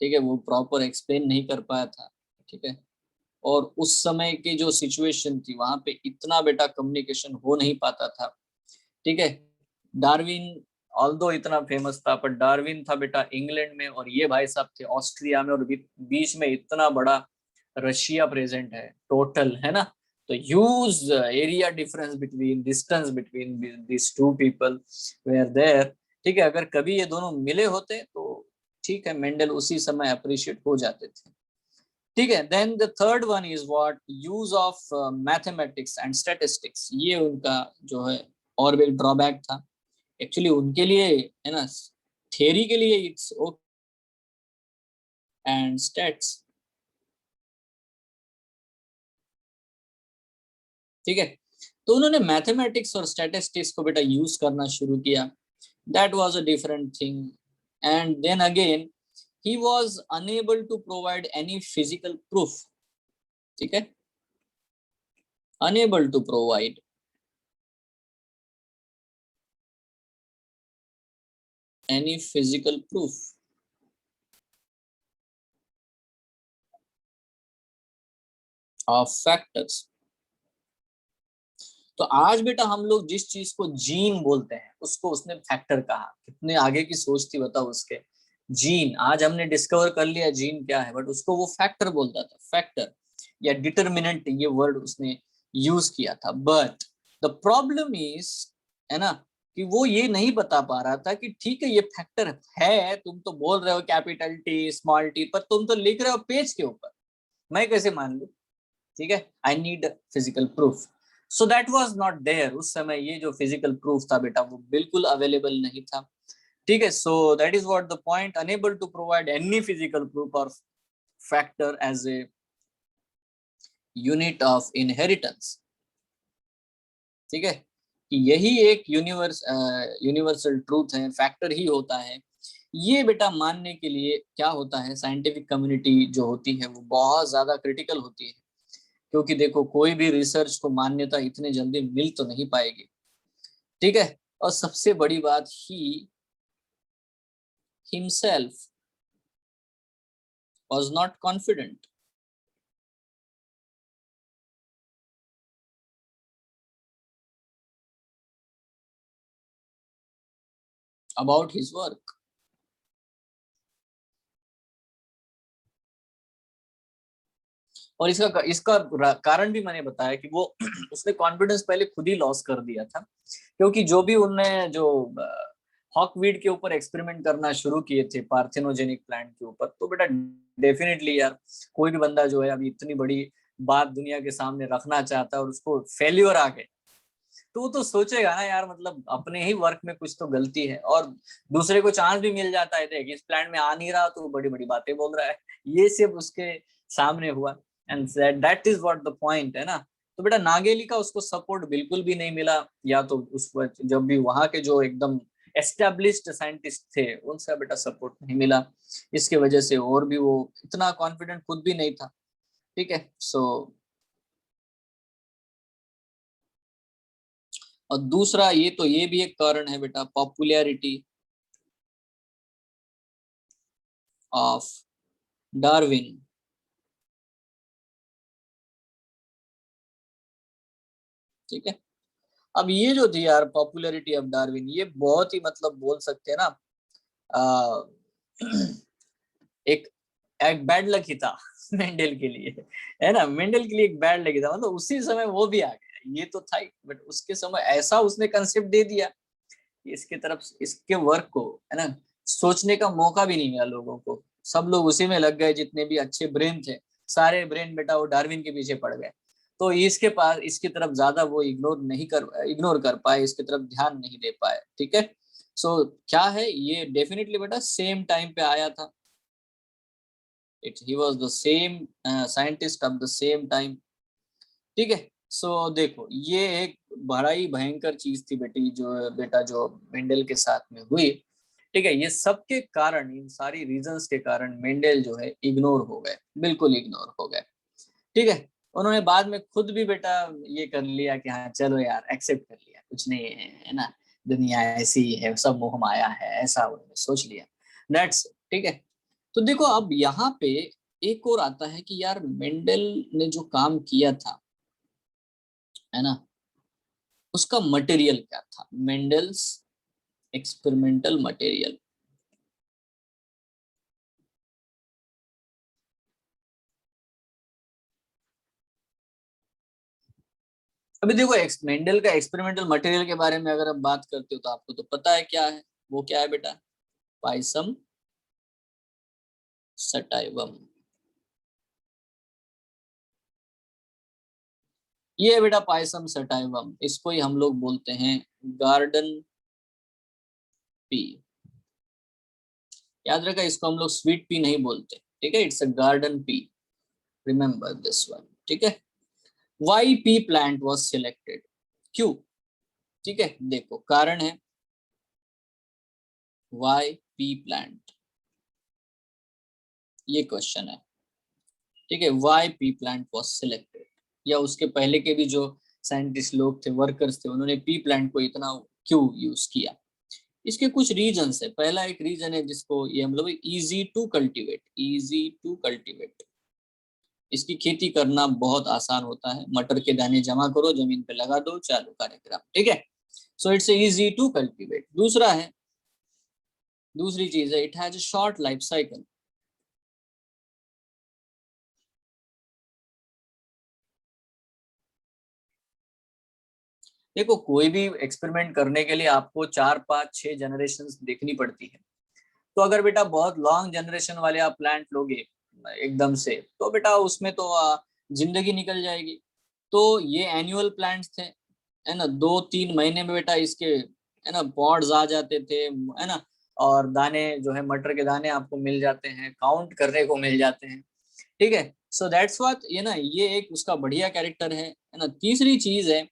[SPEAKER 1] ठीक है, वो प्रॉपर एक्सप्लेन नहीं कर पाया था। ठीक है, और उस समय की जो सिचुएशन थी वहां पे इतना बेटा कम्युनिकेशन हो नहीं पाता था। ठीक है, डार्विन ऑल्दो इतना फेमस था, पर डार्विन था बेटा इंग्लैंड में, और ये भाई साहब थे ऑस्ट्रिया में, और बीच में इतना बड़ा रशिया प्रेजेंट है टोटल, है ना। तो huge area difference between, distance between this two people where there. ठीक है, अगर कभी ये दोनों मिले होते तो ठीक है, मेंडल उसी समय अप्रिशिएट हो जाते थे। ठीक है, then the third one is what, use of mathematics and statistics. ये उनका जो है और भी ड्रॉबैक था एक्चुअली उनके लिए, है ना, थ्योरी के लिए इट्स ओके एंड स्टैट्स। ठीक है, तो उन्होंने मैथमेटिक्स और स्टैटिस्टिक्स को बेटा यूज करना शुरू किया, that was a different thing. And then again he was unable to provide any physical proof. ठीक है, unable to provide any physical proof of factors. तो आज बेटा हम लोग जिस चीज को जीन बोलते हैं उसको उसने फैक्टर कहा, कितने आगे की सोच थी बताओ उसके। जीन आज हमने डिस्कवर कर लिया जीन क्या है, बट उसको वो फैक्टर बोलता था, फैक्टर या डिटरमिनेंट, ये वर्ड उसने यूज किया था। बट द प्रॉब्लम इज, है ना, कि वो ये नहीं बता पा रहा था कि ठीक है ये फैक्टर है, तुम तो बोल रहे हो कैपिटल टी स्मॉल टी, पर तुम तो लिख रहे हो पेज के ऊपर, मैं कैसे मान लूं? ठीक है, I need physical proof. So that was not there. उस समय ये जो फिजिकल प्रूफ था बेटा वो बिल्कुल अवेलेबल नहीं था। ठीक है, so that is what the point, unable to provide any physical proof और factor as a unit of inheritance. ठीक है, कि यही एक यूनिवर्सल ट्रूथ है, फैक्टर ही होता है। ये बेटा मानने के लिए क्या होता है, साइंटिफिक कम्युनिटी जो होती है वो बहुत ज्यादा क्रिटिकल होती है, क्योंकि देखो कोई भी रिसर्च को मान्यता इतने जल्दी मिल तो नहीं पाएगी। ठीक है, और सबसे बड़ी बात, he himself was not confident about his work. और इसका कारण भी मैंने बताया कि वो उसने कॉन्फिडेंस पहले खुद ही लॉस कर दिया था, क्योंकि जो भी उनने जो हॉकवीड के ऊपर एक्सपेरिमेंट करना शुरू किए थे पार्थेनोजेनिक प्लांट के ऊपर, तो बेटा डेफिनेटली यार कोई भी बंदा जो है अभी इतनी बड़ी बात दुनिया के सामने रखना चाहता है और उसको फेल्यूर आ गए, तो वो तो सोचेगा ना यार, मतलब अपने ही वर्क में कुछ तो गलती है। और दूसरे को चांस भी मिल जाता है, देख इस प्लांट में आ नहीं रहा तो बड़ी बड़ी बातें बोल रहा है, ये सिर्फ उसके सामने हुआ। And that is what the point, है ना। तो बेटा नागेली का उसको सपोर्ट बिल्कुल भी नहीं मिला, या तो उस वक्त जब भी वहां के जो एकदम एस्टेब्लिश्ड साइंटिस्ट थे उनसे बेटा सपोर्ट नहीं मिला, इसके वजह से और भी वो इतना कॉन्फिडेंट खुद भी नहीं था। ठीक है, सो और दूसरा ये तो ये भी एक कारण है बेटा, पॉपुलैरिटी ऑफ डार्विन। ठीक है, अब ये जो थी यार पॉपुलैरिटी ऑफ डार्विन, ये बहुत ही मतलब बोल सकते हैं ना, आ, एक एक बैड लक ही था मेंडल के लिए, है ना। मेंडल के लिए एक बैड लक ही था, मतलब उसी समय वो भी आ गया, ये तो था ही, बट उसके समय ऐसा उसने कंसेप्ट दे दिया कि इसके तरफ इसके वर्क को, है ना, सोचने का मौका भी नहीं मिला लोगों को। सब लोग उसी में लग गए, जितने भी अच्छे ब्रेन थे सारे ब्रेन बेटा वो डार्विन के पीछे पड़ गए। तो इसके पास इसकी तरफ ज्यादा वो इग्नोर कर पाए, इसकी तरफ ध्यान नहीं दे पाए। ठीक है, सो क्या है ये, डेफिनेटली बेटा सेम टाइम पे आया था, it he was the same scientist of the same time. ठीक है, सो देखो ये एक बड़ा ही भयंकर चीज थी बेटी, जो बेटा जो मेंडल के साथ में हुई। ठीक है, ये सब के कारण, इन सारी रीजंस के कारण मेंडल जो है इग्नोर हो गए, बिल्कुल इग्नोर हो गए। ठीक है, उन्होंने बाद में खुद भी बेटा ये कर लिया कि हाँ चलो यार एक्सेप्ट कर लिया, कुछ नहीं है, है ना, दुनिया ऐसी ही है, सब मोह माया है, ऐसा उन्होंने सोच लिया। दैट्स। ठीक है, तो देखो अब यहाँ पे एक और आता है कि यार मेंडल ने जो काम किया था, है ना, उसका मटेरियल क्या था, मेंडल्स एक्सपेरिमेंटल मटेरियल। अभी देखो मेंडल का एक्सपेरिमेंटल मटेरियल के बारे में अगर हम बात करते हो तो आपको तो पता है क्या है, वो क्या है बेटा, पाइसम सटाइवम। ये है बेटा पाइसम सटाइवम, इसको ही हम लोग बोलते हैं गार्डन पी। याद रखा, इसको हम लोग स्वीट पी नहीं बोलते। ठीक है, it's a garden pea, remember this one. ठीक है, why pea plant was selected, क्यों? ठीक है, देखो कारण है, वाई पी प्लांट, ये क्वेश्चन है। ठीक है, why pea plant was selected, या उसके पहले के भी जो साइंटिस्ट लोग थे, वर्कर्स थे, उन्होंने पी प्लांट को इतना क्यों यूज किया? इसके कुछ रीजंस है। पहला एक रीजन है जिसको ये हम लोग easy to cultivate, easy to cultivate, इसकी खेती करना बहुत आसान होता है, मटर के दाने जमा करो, जमीन पे लगा दो, चालू कार्यक्रम। ठीक है, so it's easy to cultivate. दूसरी चीज है, it has a short life cycle. देखो कोई भी एक्सपेरिमेंट करने के लिए आपको 4 5 6 जनरेशन देखनी पड़ती है। तो अगर बेटा बहुत लॉन्ग जनरेशन वाले आप प्लांट लोगे एकदम से, तो बेटा उसमें तो जिंदगी निकल जाएगी। तो ये एनुअल प्लांट्स थे, है ना, 2 3 महीने में बेटा इसके, है ना, पॉड्स आ जाते थे, है ना, और दाने जो है मटर के दाने आपको मिल जाते हैं, काउंट करने को मिल जाते हैं। ठीक है, सो दैट्स व्हाट, ये ना, ये एक उसका बढ़िया कैरेक्टर है ना। तीसरी चीज है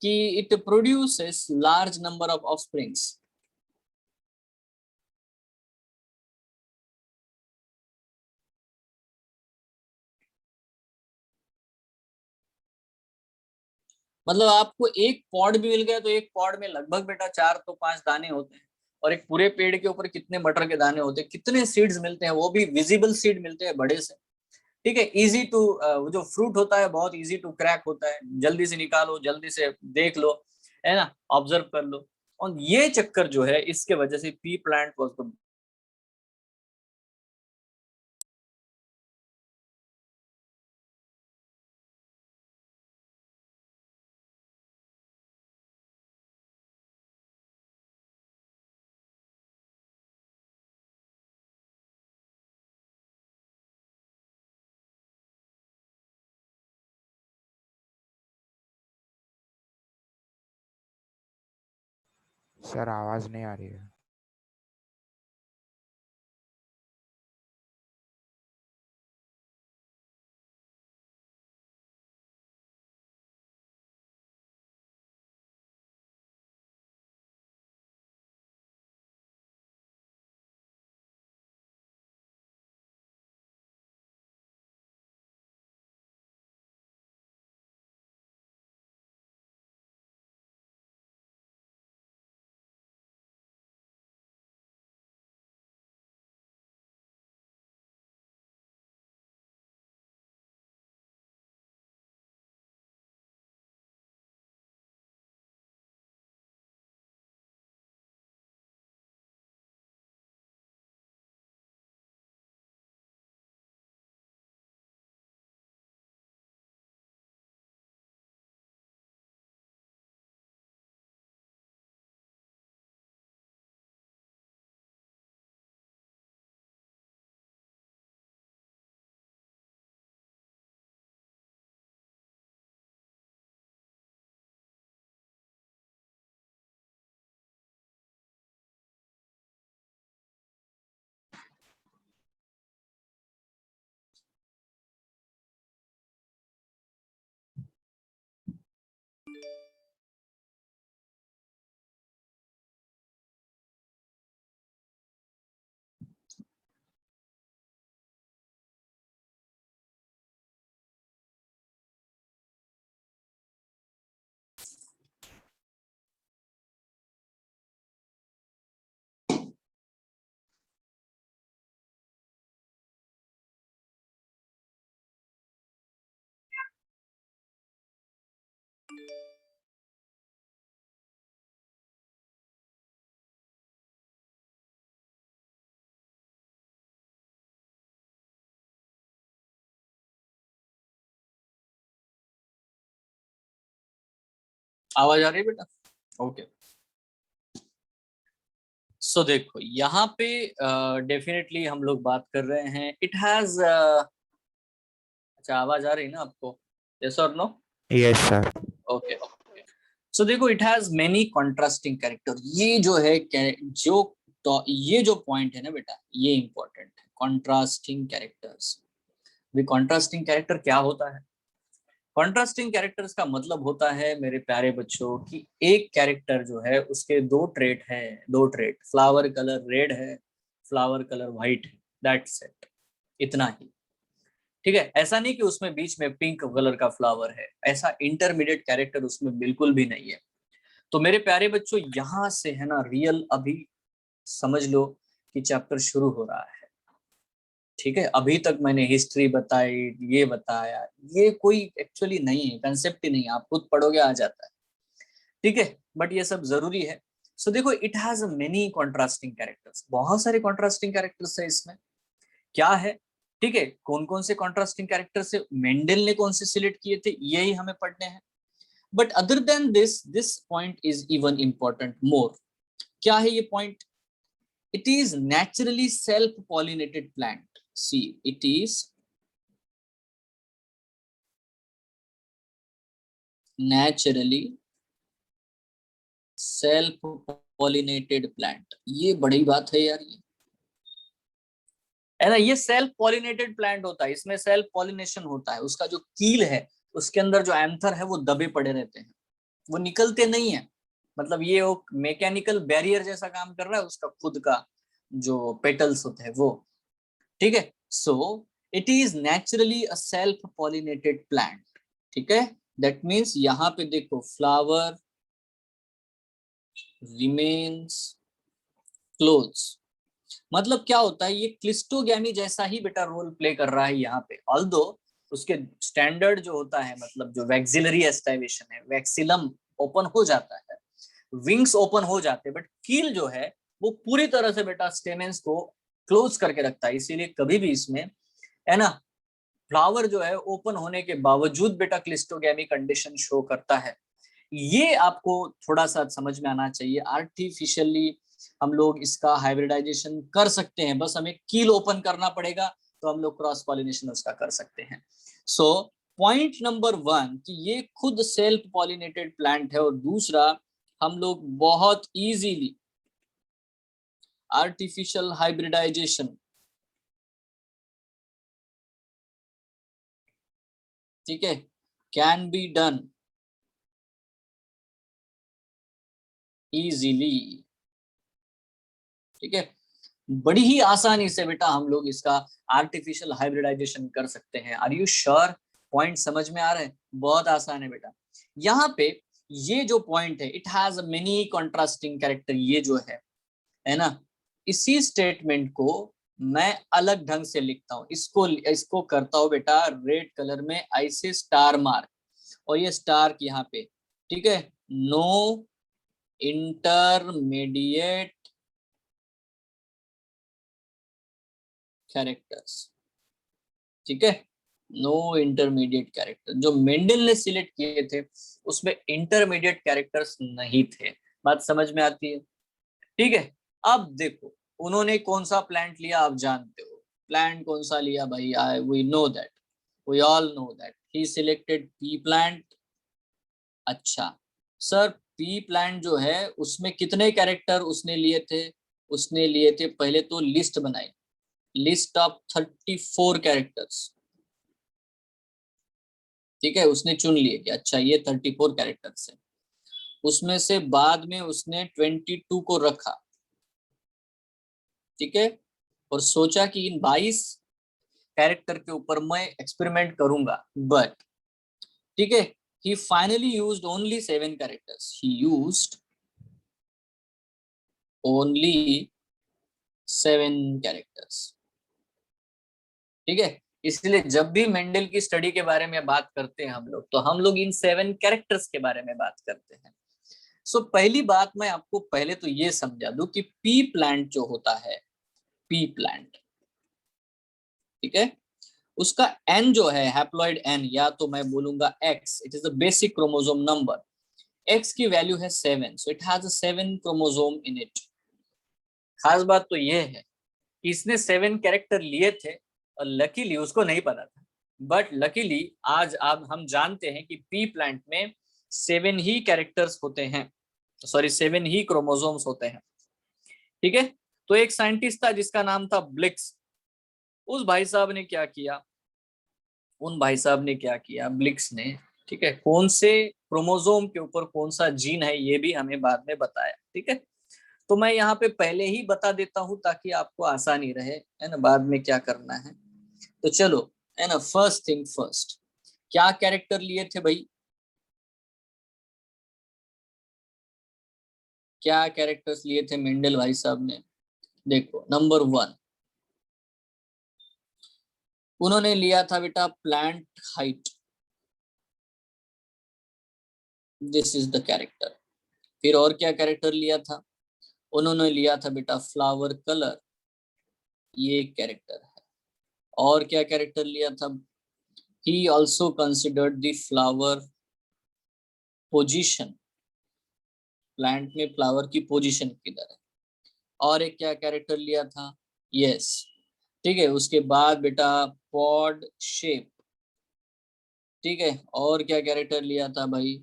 [SPEAKER 1] कि it produces large number of offsprings. मतलब आपको एक पॉड भी मिल गया तो एक पॉड में लगभग बेटा 4 तो 5 दाने होते हैं, और एक पूरे पेड़ के ऊपर कितने मटर के दाने होते हैं, कितने सीड्स मिलते हैं, वो भी विजिबल सीड मिलते हैं बड़े से। ठीक है, इजी टू, जो फ्रूट होता है बहुत इजी टू क्रैक होता है, जल्दी से निकालो, जल्दी से देख लो, है ना, ऑब्जर्व कर लो। और ये चक्कर जो है, इसके वजह से P plant was the,
[SPEAKER 2] sir आवाज नहीं आ रही है। आवाज आ रही है बेटा? ओके। सो देखो यहाँ पे डेफिनेटली हम लोग बात कर रहे हैं, इट हैज, अच्छा आवाज आ रही है ना आपको? यस और no? Yes sir.
[SPEAKER 1] Okay. So देखो it has many contrasting character. ये जो है जो, तो ये जो पॉइंट है ना बेटा, ये इंपॉर्टेंट है, कॉन्ट्रास्टिंग कैरेक्टर्स। भी कॉन्ट्रास्टिंग कैरेक्टर क्या होता है? कॉन्ट्रास्टिंग कैरेक्टर्स का मतलब होता है मेरे प्यारे बच्चों कि एक कैरेक्टर जो है उसके 2 ट्रेट हैं, 2 ट्रेट, फ्लावर कलर रेड है, फ्लावर कलर व्हाइट है, दैट्स इट, इतना ही। ठीक है, ऐसा नहीं कि उसमें बीच में पिंक कलर का फ्लावर है, ऐसा इंटरमीडिएट कैरेक्टर उसमें बिल्कुल भी नहीं है। तो मेरे प्यारे बच्चों यहाँ से है ना रियल, अभी समझ लो कि चैप्टर शुरू हो रहा है। ठीक है, अभी तक मैंने हिस्ट्री बताई, ये बताया, ये कोई एक्चुअली नहीं है, कंसेप्ट ही नहीं है, आप खुद पढ़ोगे आ जाता है। ठीक है, बट ये सब जरूरी है। सो देखो it has many contrasting characters, बहुत सारे कॉन्ट्रास्टिंग कैरेक्टर्स है इसमें। क्या है? ठीक है, कौन कौन से कॉन्ट्रास्टिंग कैरेक्टर्स है, मेंडल ने कौन से सिलेक्ट किए थे, यही हमें पढ़ने हैं। But other than this point is even important more. क्या है ये point? It is naturally self pollinated plant. See, it is naturally self pollinated plant. ये बड़ी बात है यार, ये है ना. ये सेल्फ पॉलिनेटेड प्लांट होता है, इसमें सेल्फ पॉलिनेशन होता है. उसका जो कील है, उसके अंदर जो एंथर है वो दबे पड़े रहते हैं, वो निकलते नहीं है. मतलब ये वो मैकेनिकल बैरियर जैसा काम कर रहा है, उसका खुद का जो पेटल्स होते हैं वो. ठीक है. सो it is naturally a self pollinated plant. ठीक है. दैट मीन्स यहाँ पे देखो, फ्लावर रिमेन्स क्लोज. मतलब क्या होता है, ये क्लिस्टोगैमी जैसा ही बेटा रोल प्ले कर रहा है यहाँ पे. ऑल्दो उसके स्टैंडर्ड जो होता है, मतलब जो वैक्सिलरी एस्टाइवेशन है, वैक्सिलम ओपन हो जाता है, विंग्स ओपन हो जाते हैं, बट कील जो है वो पूरी तरह से बेटा स्टेमेंस को क्लोज करके रखता है. इसीलिए कभी भी इसमें, है ना, फ्लावर जो है ओपन होने के बावजूद बेटा क्लिस्टोगैमी कंडीशन शो करता है. ये आपको थोड़ा सा समझ में आना चाहिए. आर्टिफिशियली हम लोग इसका हाइब्रिडाइजेशन कर सकते हैं, बस हमें कील ओपन करना पड़ेगा, तो हम लोग क्रॉस पॉलिनेशन उसका कर सकते हैं. सो पॉइंट नंबर 1 कि ये खुद सेल्फ पॉलिनेटेड प्लांट है, और दूसरा हम लोग बहुत इजीली आर्टिफिशियल हाइब्रिडाइजेशन, ठीक है, कैन बी डन इजीली. ठीक है. बड़ी ही आसानी से बेटा हम लोग इसका आर्टिफिशियल हाइब्रिडाइजेशन कर सकते हैं. Are you sure? पॉइंट समझ में आ रहे हैं? बहुत आसान है बेटा. यहाँ पे ये जो पॉइंट है, it has many contrasting character. ये जो है ना, इसी स्टेटमेंट को मैं अलग ढंग से लिखता हूँ. इसको करता हूँ बेटा रेड कलर में ऐसे स्टार मार्क, और ये स्टार यहाँ पे. ठीक है. No intermediate characters. ठीक है. No intermediate character. जो मेंडल ने सिलेक्ट किए थे उसमें इंटरमीडिएट कैरेक्टर्स नहीं थे. बात समझ में आती है? ठीक है. अब देखो उन्होंने कौन सा प्लांट लिया, आप जानते हो प्लांट कौन सा लिया भाई. We know that, we all know that he selected pea plant. अच्छा सर, पी प्लांट जो है उसमें कितने कैरेक्टर उसने लिए थे? उसने लिए थे, पहले तो लिस्ट बनाई, लिस्ट ऑफ 34 कैरेक्टर्स. ठीक है. उसने चुन लिए कि अच्छा ये 34 कैरेक्टर्स है. उसमें से बाद में उसने 22 को रखा. ठीक है. और सोचा कि इन 22 कैरेक्टर के ऊपर मैं एक्सपेरिमेंट करूंगा. बट ठीक है, he finally used only 7 characters. He used only 7 characters. ठीक है. इसलिए जब भी मेंडल की स्टडी के बारे में बात करते हैं हम लोग, तो हम लोग इन 7 कैरेक्टर्स के बारे में बात करते हैं. सो पहली बात मैं आपको पहले तो ये समझा दूं कि पी प्लांट जो होता है, पी प्लांट, ठीक है, उसका एन जो है हैप्लॉइड एन, या तो मैं बोलूंगा x, it is the basic chromosome number. X की वैल्यू है 7, so it has 7 chromosome in it. खास बात तो ये है कि इसने 7 कैरेक्टर लिए थे, और लकीली उसको नहीं पता था, बट लकीली आज अब हम जानते हैं कि पी प्लांट में 7 ही कैरेक्टर्स होते हैं, सॉरी 7 ही क्रोमोसोम्स होते हैं. ठीक है. तो एक साइंटिस्ट था जिसका नाम था ब्लिक्स. उस भाई साहब ने क्या किया, उन भाई साहब ने क्या किया, ब्लिक्स ने, ठीक है, कौन से क्रोमोसोम के ऊपर कौन सा जीन है ये भी हमें बाद में बताया. ठीक है. तो मैं यहाँ पे पहले ही बता देता हूँ ताकि आपको आसानी रहे, है ना, बाद में क्या करना है. तो चलो, है ना, फर्स्ट थिंग फर्स्ट, क्या कैरेक्टर लिए थे भाई, क्या कैरेक्टर्स लिए थे मेंडल भाई साहब ने? देखो, नंबर 1 उन्होंने लिया था बेटा plant height. This is the character. फिर और क्या कैरेक्टर लिया था? उन्होंने लिया था बेटा फ्लावर कलर. ये कैरेक्टर है. और क्या कैरेक्टर लिया था? He also considered the flower position, plant में फ्लावर की पोजीशन किधर है। और एक क्या कैरेक्टर लिया था, यस, ठीक है। उसके बाद बेटा पॉड शेप, ठीक है। और क्या कैरेक्टर लिया था भाई,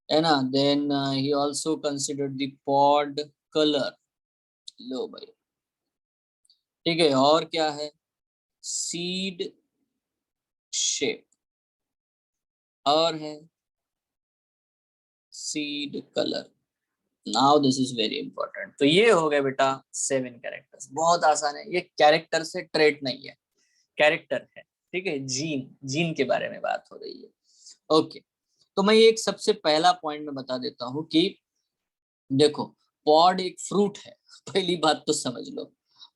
[SPEAKER 1] है ना। Then he also considered the pod colour, लो भाई, ठीक है। और क्या है, सीड शेप, और है seed colour. Now this is very important. तो ये हो गए बेटा 7 कैरेक्टर्स, बहुत आसान है। ये कैरेक्टर से ट्रेट नहीं है, कैरेक्टर है, ठीक है। जीन, जीन के बारे में बात हो रही है। ओके, तो मैं एक सबसे पहला पॉइंट में बता देता हूँ कि देखो, पॉड एक फ्रूट है। पहली बात तो समझ लो,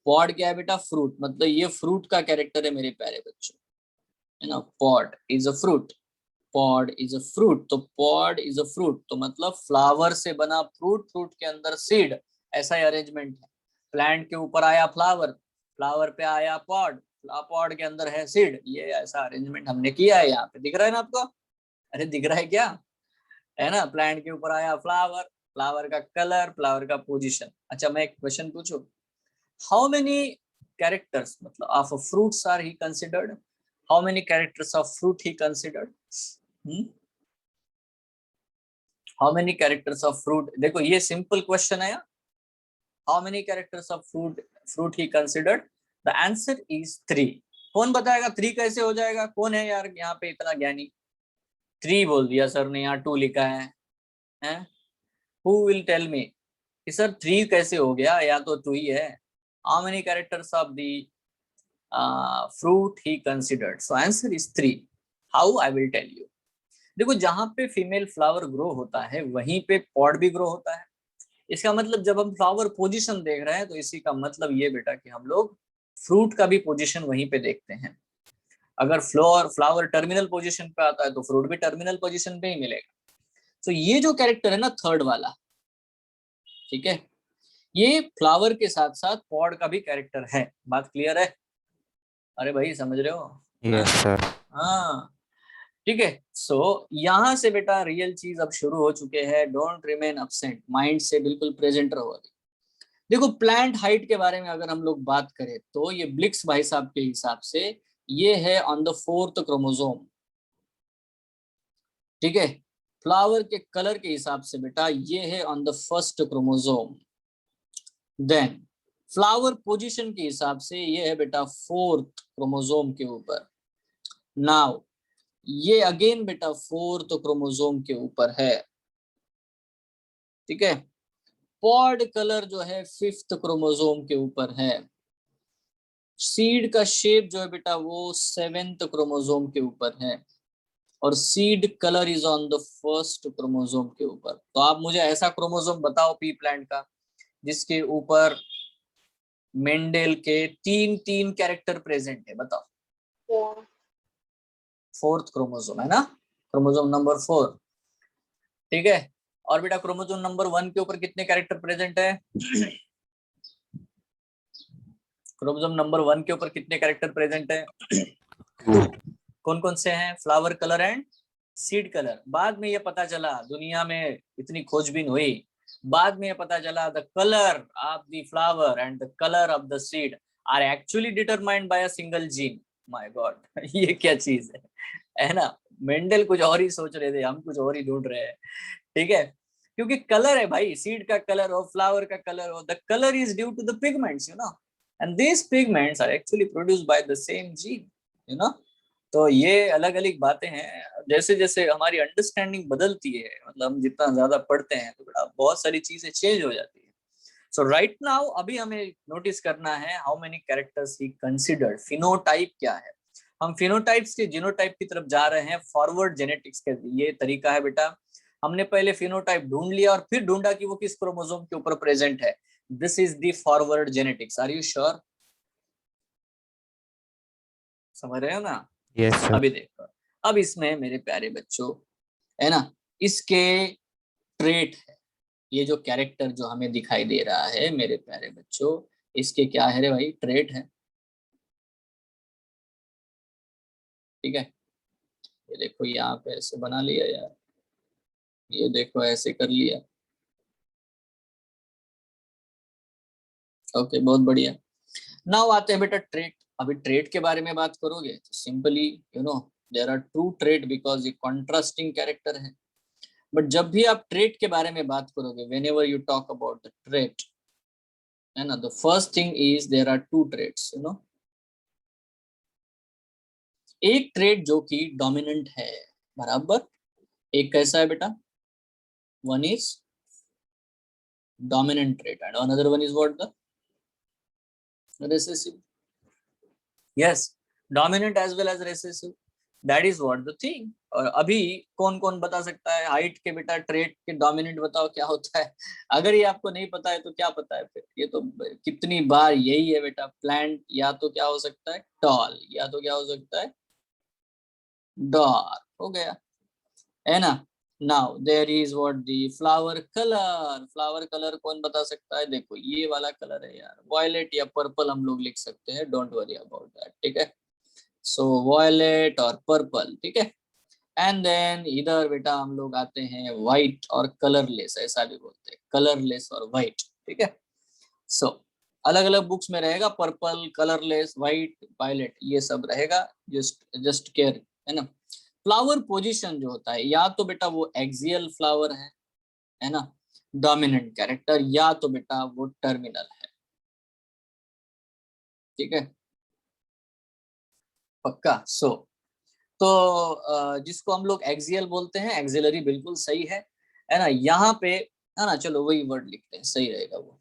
[SPEAKER 1] पॉड क्या है बेटा, फ्रूट। मतलब ये फ्रूट का कैरेक्टर है मेरे प्यारे बच्चों, है ना। Pod is a fruit, pod is a fruit. तो पॉड इज अ फ्रूट तो मतलब फ्लावर से बना फ्रूट, फ्रूट के अंदर सीड, ऐसा ही अरेंजमेंट है। प्लांट के ऊपर आया फ्लावर, फ्लावर पे आया पॉड, पॉड के अंदर है सीड। ये ऐसा अरेंजमेंट हमने किया है। यहाँ पे दिख रहा है ना आपको, अरे दिख रहा है क्या, है ना। प्लांट के ऊपर आया फ्लावर, फ्लावर का कलर, फ्लावर का पोजीशन। अच्छा, मैं एक क्वेश्चन पूछूं, हाउ मेनी कैरेक्टर्स मतलब of fruits are he considered, how many characters of fruit he considered, how many characters of fruit. देखो ये सिंपल क्वेश्चन है, how many characters of fruit fruit he considered, the answer is 3। कौन बताएगा 3 कैसे हो जाएगा, कौन है यार यहाँ पे इतना ज्ञानी। 3 बोल दिया सर ने, यहाँ 2 लिखा है? हु विल टेल मी कि सर 3 कैसे हो गया, या तो 2 ही है। How many characters of the fruit he considered, so answer is 3। How, I will tell you. देखो, जहां पे फीमेल फ्लावर ग्रो होता है वहीं पे पॉड भी ग्रो होता है। इसका मतलब जब हम फ्लावर पोजीशन देख रहे हैं तो इसी का मतलब ये बेटा कि हम लोग फ्रूट का भी पोजीशन वहीं पे देखते हैं। अगर फ्लावर टर्मिनल पोजीशन पे आता है तो फ्रूट भी टर्मिनल पोजीशन पे ही मिलेगा। तो ये जो कैरेक्टर है ना, थर्ड वाला, ठीक है, ये फ्लावर के साथ साथ पॉड का भी कैरेक्टर है। बात क्लियर है? अरे भाई समझ रहे हो?
[SPEAKER 2] Yes sir.
[SPEAKER 1] हाँ, ठीक है। सो यहाँ से बेटा रियल चीज अब शुरू हो चुके हैं। डोंट रिमेन अपसेंट, माइंड से बिल्कुल प्रेजेंट रहो। देखो, प्लांट हाइट के बारे में अगर हम लोग बात करें तो ये ब्लिक्स भाई साहब के हिसाब से ये है ऑन द 4th क्रोमोसोम, ठीक है। फ्लावर के कलर के हिसाब से बेटा ये है on the 1st chromosome. Then flower position के हिसाब से ये है बेटा 4th क्रोमोसोम के ऊपर। नाउ ये अगेन बेटा 4th क्रोमोसोम के ऊपर है, ठीक है। पॉड कलर जो है 5th क्रोमोसोम के ऊपर है। सीड का शेप जो है बेटा वो 7th क्रोमोसोम के ऊपर है। और seed colour is on the 1st chromosome के ऊपर। तो आप मुझे ऐसा क्रोमोसोम बताओ पी प्लांट का जिसके ऊपर मेंडेल के 3 कैरेक्टर प्रेजेंट है, बताओ। 4th क्रोमोसोम है ना, क्रोमोसोम नंबर 4, ठीक है। और बेटा क्रोमोसोम नंबर 1 के ऊपर कितने कैरेक्टर प्रेजेंट है? क्रोमोसोम नंबर 1 के ऊपर कितने कैरेक्टर प्रेजेंट है? कौन कौन से हैं? Flower colour and seed colour. बाद में ये पता चला, दुनिया में इतनी खोजबीन हुई, बाद में ये पता चला the colour of the flower and the colour of the seed are actually determined by a single gene. My god, ये क्या चीज है ना। मेंडल कुछ और ही सोच रहे थे, हम कुछ और ही ढूंढ रहे हैं, ठीक है। क्योंकि कलर है भाई, सीड का कलर हो, फ्लावर का कलर हो, the colour is due to the pigments, you know, and these pigments are actually produced by the same gene, you know। तो ये अलग अलग बातें हैं। जैसे जैसे हमारी अंडरस्टैंडिंग बदलती है, मतलब हम जितना ज्यादा पढ़ते हैं तो बड़ा बहुत सारी चीजें चेंज हो जाती है। सो राइट नाउ अभी हमें नोटिस करना है how many characters he considered. Phenotype क्या है, हम फिनोटाइप्स के जीनोटाइप की तरफ जा रहे हैं फॉरवर्ड जेनेटिक्स के ये तरीका है बेटा। हमने पहले फिनोटाइप ढूंढ लिया और फिर ढूंढा कि वो किस क्रोमोसोम के ऊपर प्रेजेंट है। This is the forward genetics. Are you sure? समझ रहे हो ना?
[SPEAKER 2] Yes sir.
[SPEAKER 1] अभी देखो, अब इसमें मेरे प्यारे बच्चों, है ना, इसके ट्रेट है। ये जो कैरेक्टर जो हमें दिखाई दे रहा है मेरे प्यारे बच्चों, इसके क्या है रे भाई, ट्रेट है, ठीक है। ये देखो यहाँ पे ऐसे बना लिया यार, ये देखो ऐसे कर लिया। ओके, बहुत बढ़िया। नाउ आते हैं बेटा ट्रेट। अभी ट्रेट के बारे में बात करोगे तो simply you know there are two trait because ये कॉन्ट्रास्टिंग कैरेक्टर है। बट जब भी आप ट्रेट के बारे में बात करोगे, whenever you talk about the trait, है ना, the first thing is there are two traits, you know. एक ट्रेट जो कि डोमिनेंट है, बराबर। एक कैसा है बेटा? One is dominant trait and another one is what? The recessive. Yes, dominant as well as recessive, that is what the thing. और अभी कौन कौन बता सकता है हाइट के बेटा ट्रेट के डोमिनेंट बताओ क्या होता है? अगर ये आपको नहीं पता है तो क्या पता है फिर? ये तो कितनी बार यही है बेटा। प्लांट या तो क्या हो सकता है? टॉल, या तो क्या हो सकता है? डार्क। हो गया, है ना। Now there is what the flower colour. Flower colour कौन बता सकता है? देखो ये वाला कलर है यार, वायलेट या पर्पल हम लोग लिख सकते हैं, डोंट वरी अबाउट दैट, ठीक है। सो वायलेट और पर्पल, ठीक है। एंड देन इधर बेटा हम लोग आते हैं व्हाइट और कलरलेस, ऐसा भी बोलते हैं, कलरलेस और व्हाइट, ठीक है। सो अलग अलग बुक्स में रहेगा पर्पल, कलरलेस, व्हाइट, वायलेट, ये सब रहेगा। जस्ट केयर, है ना। फ्लावर पोजीशन जो होता है, या तो बेटा वो एक्सियल फ्लावर है ना, डोमिनेंट कैरेक्टर, या तो बेटा वो टर्मिनल है, ठीक है, पक्का। सो तो जिसको हम लोग एक्सियल बोलते हैं, एक्सिलरी बिल्कुल सही है ना। यहाँ पे, है ना, चलो वही वर्ड लिखते हैं, सही रहेगा वो,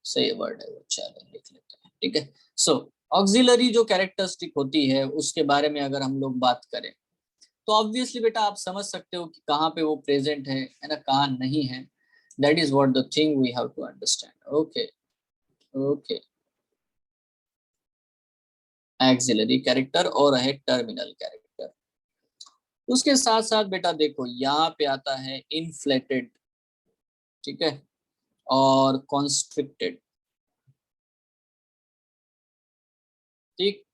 [SPEAKER 1] सही वर्ड है वो, चलो लिख लेते हैं, ठीक है। सो ऑक्सिलरी जो कैरेक्टरिस्टिक होती है उसके बारे में अगर हम लोग बात करें तो ऑब्वियसली बेटा आप समझ सकते हो कि कहाँ पे वो प्रेजेंट है ना, कहाँ नहीं है। That is what the thing we have to understand. Okay okay, axillary character और है टर्मिनल कैरेक्टर। उसके साथ साथ बेटा देखो यहाँ पे आता है इन्फ्लेटेड, ठीक है, और कॉन्स्ट्रिक्टेड, ठीक।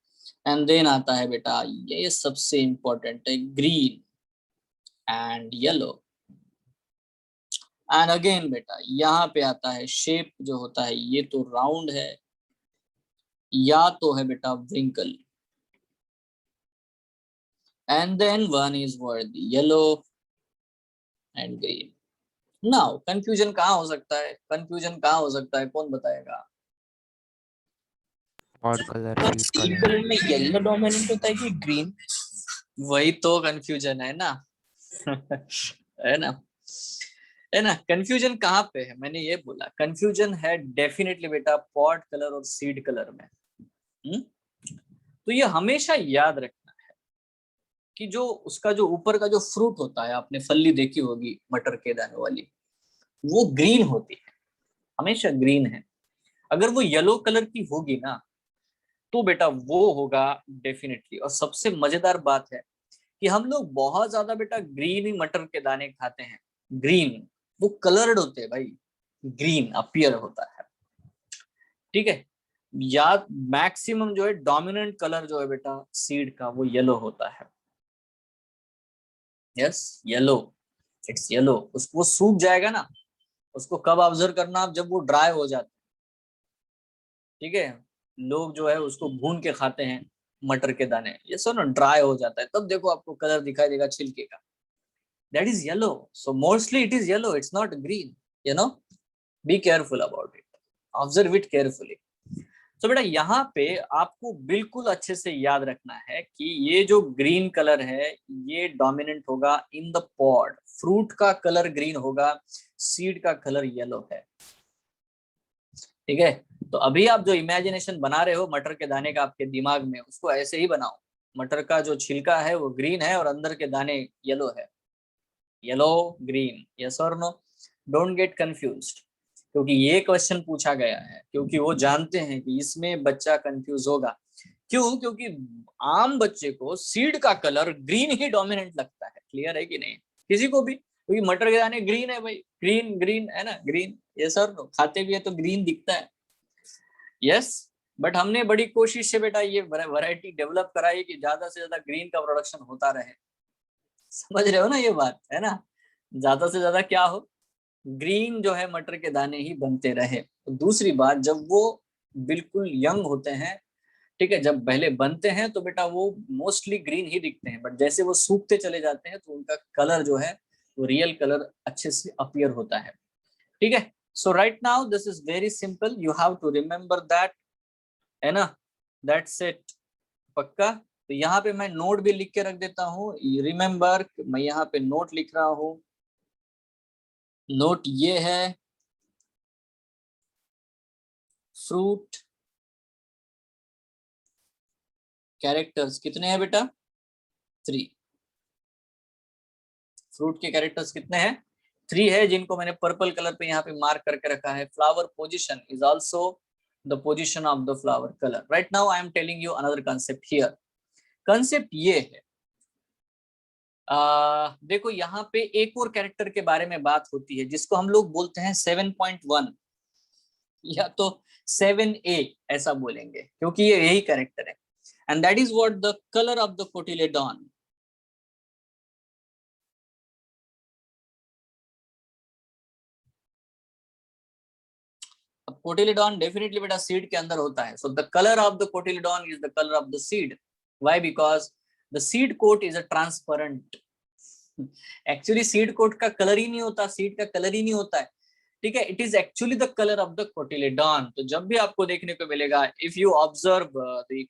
[SPEAKER 1] एंड देन आता है बेटा, ये सबसे इंपॉर्टेंट है, green and yellow. And again बेटा यहाँ पे आता है शेप जो होता है, ये तो राउंड है या तो है बेटा wrinkle. And then one is word yellow and green. Now confusion कहाँ हो सकता है? कंफ्यूजन कहाँ हो सकता है, कौन बताएगा?
[SPEAKER 2] और colour, seed
[SPEAKER 1] seed
[SPEAKER 2] colour.
[SPEAKER 1] Colour में येलो डोमिनेंट होता है कि ग्रीन? वही तो कंफ्यूजन है ना। है ना, है ना। कंफ्यूजन कहाँ पे है? मैंने ये बोला कंफ्यूजन है डेफिनेटली बेटा पॉट कलर और सीड कलर में। तो ये हमेशा याद रखना कि जो उसका जो ऊपर का जो फ्रूट होता है, आपने फली देखी होगी मटर के दाने वाली, वो ग्रीन होती है, हमेशा ग्रीन है। अगर वो येलो कलर की होगी ना तो बेटा वो होगा डेफिनेटली। और सबसे मजेदार बात है कि हम लोग बहुत ज्यादा बेटा ग्रीन ही मटर के दाने खाते हैं। ग्रीन, वो कलर्ड होते हैं भाई, ग्रीन अपीयर होता है, ठीक है। या मैक्सिमम जो है डोमिनेंट कलर जो है बेटा सीड का, वो येलो होता है। Yes, yellow, it's yellow. उसको वो सूख जाएगा ना, उसको कब ऑब्जर्व करना आप? जब वो ड्राई हो जाता है, ठीक है। लोग जो है उसको भून के खाते हैं मटर के दाने, ये सब ना ड्राई हो जाता है, तब देखो आपको कलर दिखाई देगा छिलके का, that is yellow. So mostly it is yellow, it's not green, you know. B careful about it, observe it carefully. तो बेटा यहाँ पे आपको बिल्कुल अच्छे से याद रखना है कि ये जो ग्रीन कलर है ये डोमिनेंट होगा इन द पॉड। फ्रूट का कलर ग्रीन होगा, सीड का कलर येलो है, ठीक है। तो अभी आप जो इमेजिनेशन बना रहे हो मटर के दाने का आपके दिमाग में, उसको ऐसे ही बनाओ। मटर का जो छिलका है वो ग्रीन है और अंदर के दाने येलो है, येलो ग्रीन, यस और नो। डोंट गेट कंफ्यूज्ड, क्योंकि ये क्वेश्चन पूछा गया है, क्योंकि वो जानते हैं कि इसमें बच्चा कंफ्यूज होगा। क्यों? क्योंकि आम बच्चे को सीड का कलर ग्रीन ही डोमिनेंट लगता है। क्लियर है कि नहीं किसी को भी? क्योंकि मटर के दाने ग्रीन है भाई, ग्रीन ग्रीन है ना, ग्रीन, ये सर नो, खाते भी है तो ग्रीन दिखता है। यस, बट हमने बड़ी कोशिश से बेटा ये वैरायटी डेवलप कराई कि ज्यादा से ज्यादा ग्रीन का प्रोडक्शन होता रहे। समझ रहे हो ना ये बात, है ना। ज्यादा से ज्यादा क्या हो, ग्रीन जो है मटर के दाने ही बनते रहे। तो दूसरी बात, जब वो बिल्कुल यंग होते हैं, ठीक है, जब पहले बनते हैं तो बेटा वो मोस्टली ग्रीन ही दिखते हैं, बट जैसे वो सूखते चले जाते हैं तो उनका कलर जो है वो रियल कलर अच्छे से अपीयर होता है। ठीक है, so right now this is very simple, you have to remember that, है ना, दैट्स इट। पक्का? तो यहाँ पे मैं नोट भी लिख के रख देता हूँ, रिमेम्बर, मैं यहाँ पे नोट लिख रहा हूँ। नोट ये है, फ्रूट कैरेक्टर्स कितने हैं बेटा? 3। फ्रूट के कैरेक्टर्स कितने हैं? 3 है, जिनको मैंने पर्पल कलर पे यहाँ पे मार्क करके रखा है। Flower position is also the position of the flower colour. Right now I am telling you another concept here. Concept ये है, देखो यहाँ पे एक और कैरेक्टर के बारे में बात होती है जिसको हम लोग बोलते हैं 7.1 या तो 7A ऐसा बोलेंगे, क्योंकि ये यही कैरेक्टर है, and that is what the colour of the cotyledon. अब कोटिलेडॉन डेफिनेटली बेटा सीड के अंदर होता है, so the colour of the cotyledon is the colour of the seed. Why? Because the seed coat is a transparent. Actually seed coat का colour ही नहीं होता, सीड का कलर ही नहीं होता है, ठीक है, it is actually the colour of the cotyledon. तो जब भी आपको देखने को मिलेगा, if you observe the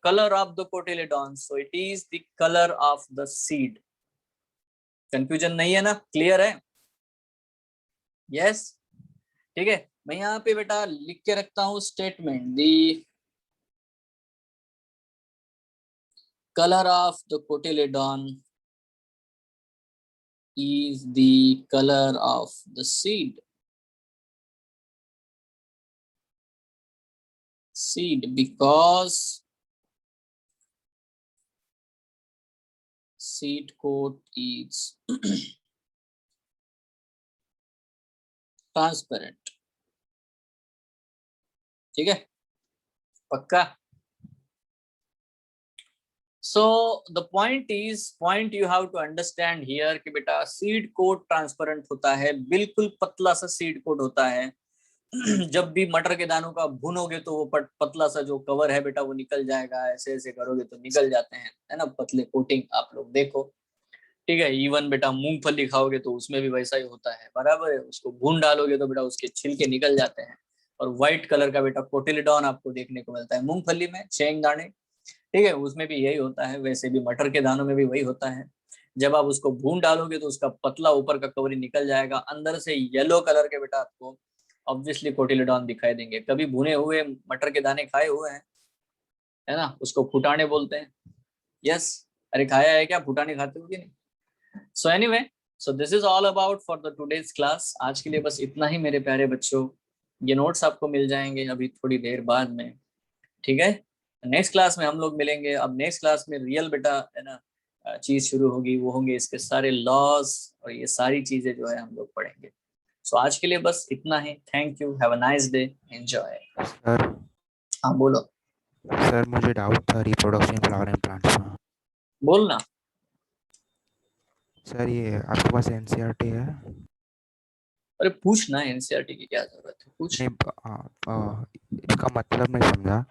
[SPEAKER 1] colour of the cotyledon, so it is the colour of the seed. Confusion नहीं है ना? क्लियर है? यस, ठीक है। मैं यहाँ पे बेटा लिख के रखता हूँ statement, the colour of the cotyledon is the color of the seed because seed coat is transparent। ठीक है, पक्का? So the point you have to understand here कि बेटा सीड कोट ट्रांसपेरेंट होता है, बिल्कुल पतला सा सीड कोट होता है। जब भी मटर के दानों का भूनोगे तो वो पतला सा जो कवर है बेटा वो निकल जाएगा, ऐसे ऐसे करोगे तो निकल जाते हैं, है ना, पतले कोटिंग आप लोग देखो। ठीक है, इवन बेटा मूंगफली खाओगे तो उसमें भी वैसा ही होता है, बराबर है। उसको भून डालोगे तो बेटा उसके छिलके निकल जाते हैं, और व्हाइट कलर का बेटा कोटिलेडॉन आपको देखने को मिलता है मूंगफली में, शेंगदाने, ठीक है, उसमें भी यही होता है। वैसे भी मटर के दानों में भी वही होता है। जब आप उसको भून डालोगे तो उसका पतला ऊपर का कवरी निकल जाएगा, अंदर से येलो कलर के बेटा आपको ऑब्वियसली कोटिलेडॉन दिखाई देंगे। कभी भुने हुए मटर के दाने खाए हुए हैं, है ना, उसको फुटाने बोलते हैं। यस, अरे खाया है क्या? फुटाने खाते हो कि नहीं? सो anyway, so this is all about for the today's class. आज के लिए बस इतना ही मेरे प्यारे बच्चों। ये नोट्स आपको मिल जाएंगे अभी थोड़ी देर बाद में, ठीक है। नेक्स्ट क्लास में हम लोग मिलेंगे। अब नेक्स्ट क्लास में रियल बेटा, है ना, चीज शुरू होगी, वो होंगे इसके सारे लॉज और ये सारी चीजें जो है हम लोग पढ़ेंगे। सो आज के लिए बस इतना ही। Thank you, have a nice day, enjoy.
[SPEAKER 2] Sir,
[SPEAKER 1] हाँ बोलो।
[SPEAKER 2] सर मुझे डाउट था रिप्रोडक्शन फ्लावरिंग प्लांट्स में।
[SPEAKER 1] बोलना।
[SPEAKER 2] सर ये आपके पास एनसीईआरटी है?
[SPEAKER 1] अरे पूछना, एनसीईआरटी की क्या जरूरत है, पूछ।
[SPEAKER 2] नहीं, इसका मतलब नहीं समझा।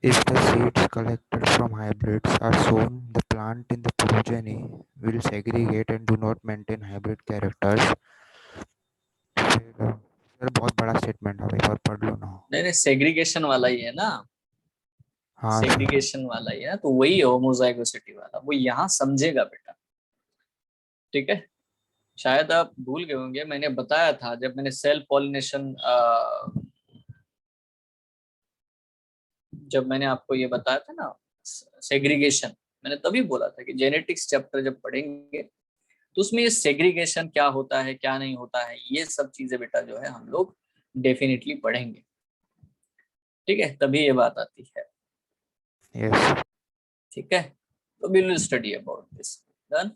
[SPEAKER 2] If the seeds collected from hybrids are sown, the plant in the progeny will segregate and do not maintain hybrid characters. Sir बहुत बड़ा स्टेटमेंट है, एक बार पढ़ लो ना।
[SPEAKER 1] नहीं नहीं, सेग्रीगेशन वाला ही है ना।
[SPEAKER 2] हाँ
[SPEAKER 1] सेग्रीगेशन वाला ही है ना, तो वही है होमोजाइगोसिटी वाला, वो यहाँ समझेगा बेटा, ठीक है। शायद आप भूल गए होंगे, मैंने बताया था जब मैंने सेल्फ पॉलिनेशन, जब मैंने आपको ये बताया था ना सेग्रीगेशन, मैंने तभी बोला था कि जेनेटिक्स चैप्टर जब पढ़ेंगे तो उसमें ये सेग्रीगेशन क्या होता है, क्या नहीं होता है, ये सब चीजें बेटा जो है हम लोग डेफिनेटली पढ़ेंगे, ठीक है, तभी ये बात आती है।
[SPEAKER 2] यस,
[SPEAKER 1] ठीक है, तो we will study about this. Done.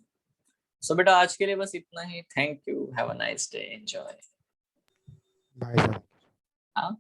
[SPEAKER 1] So बेटा आज के लिए बस इतना ही। Thank you, have a nice day, एंजॉय।
[SPEAKER 2] Bye sir.
[SPEAKER 1] हाँ।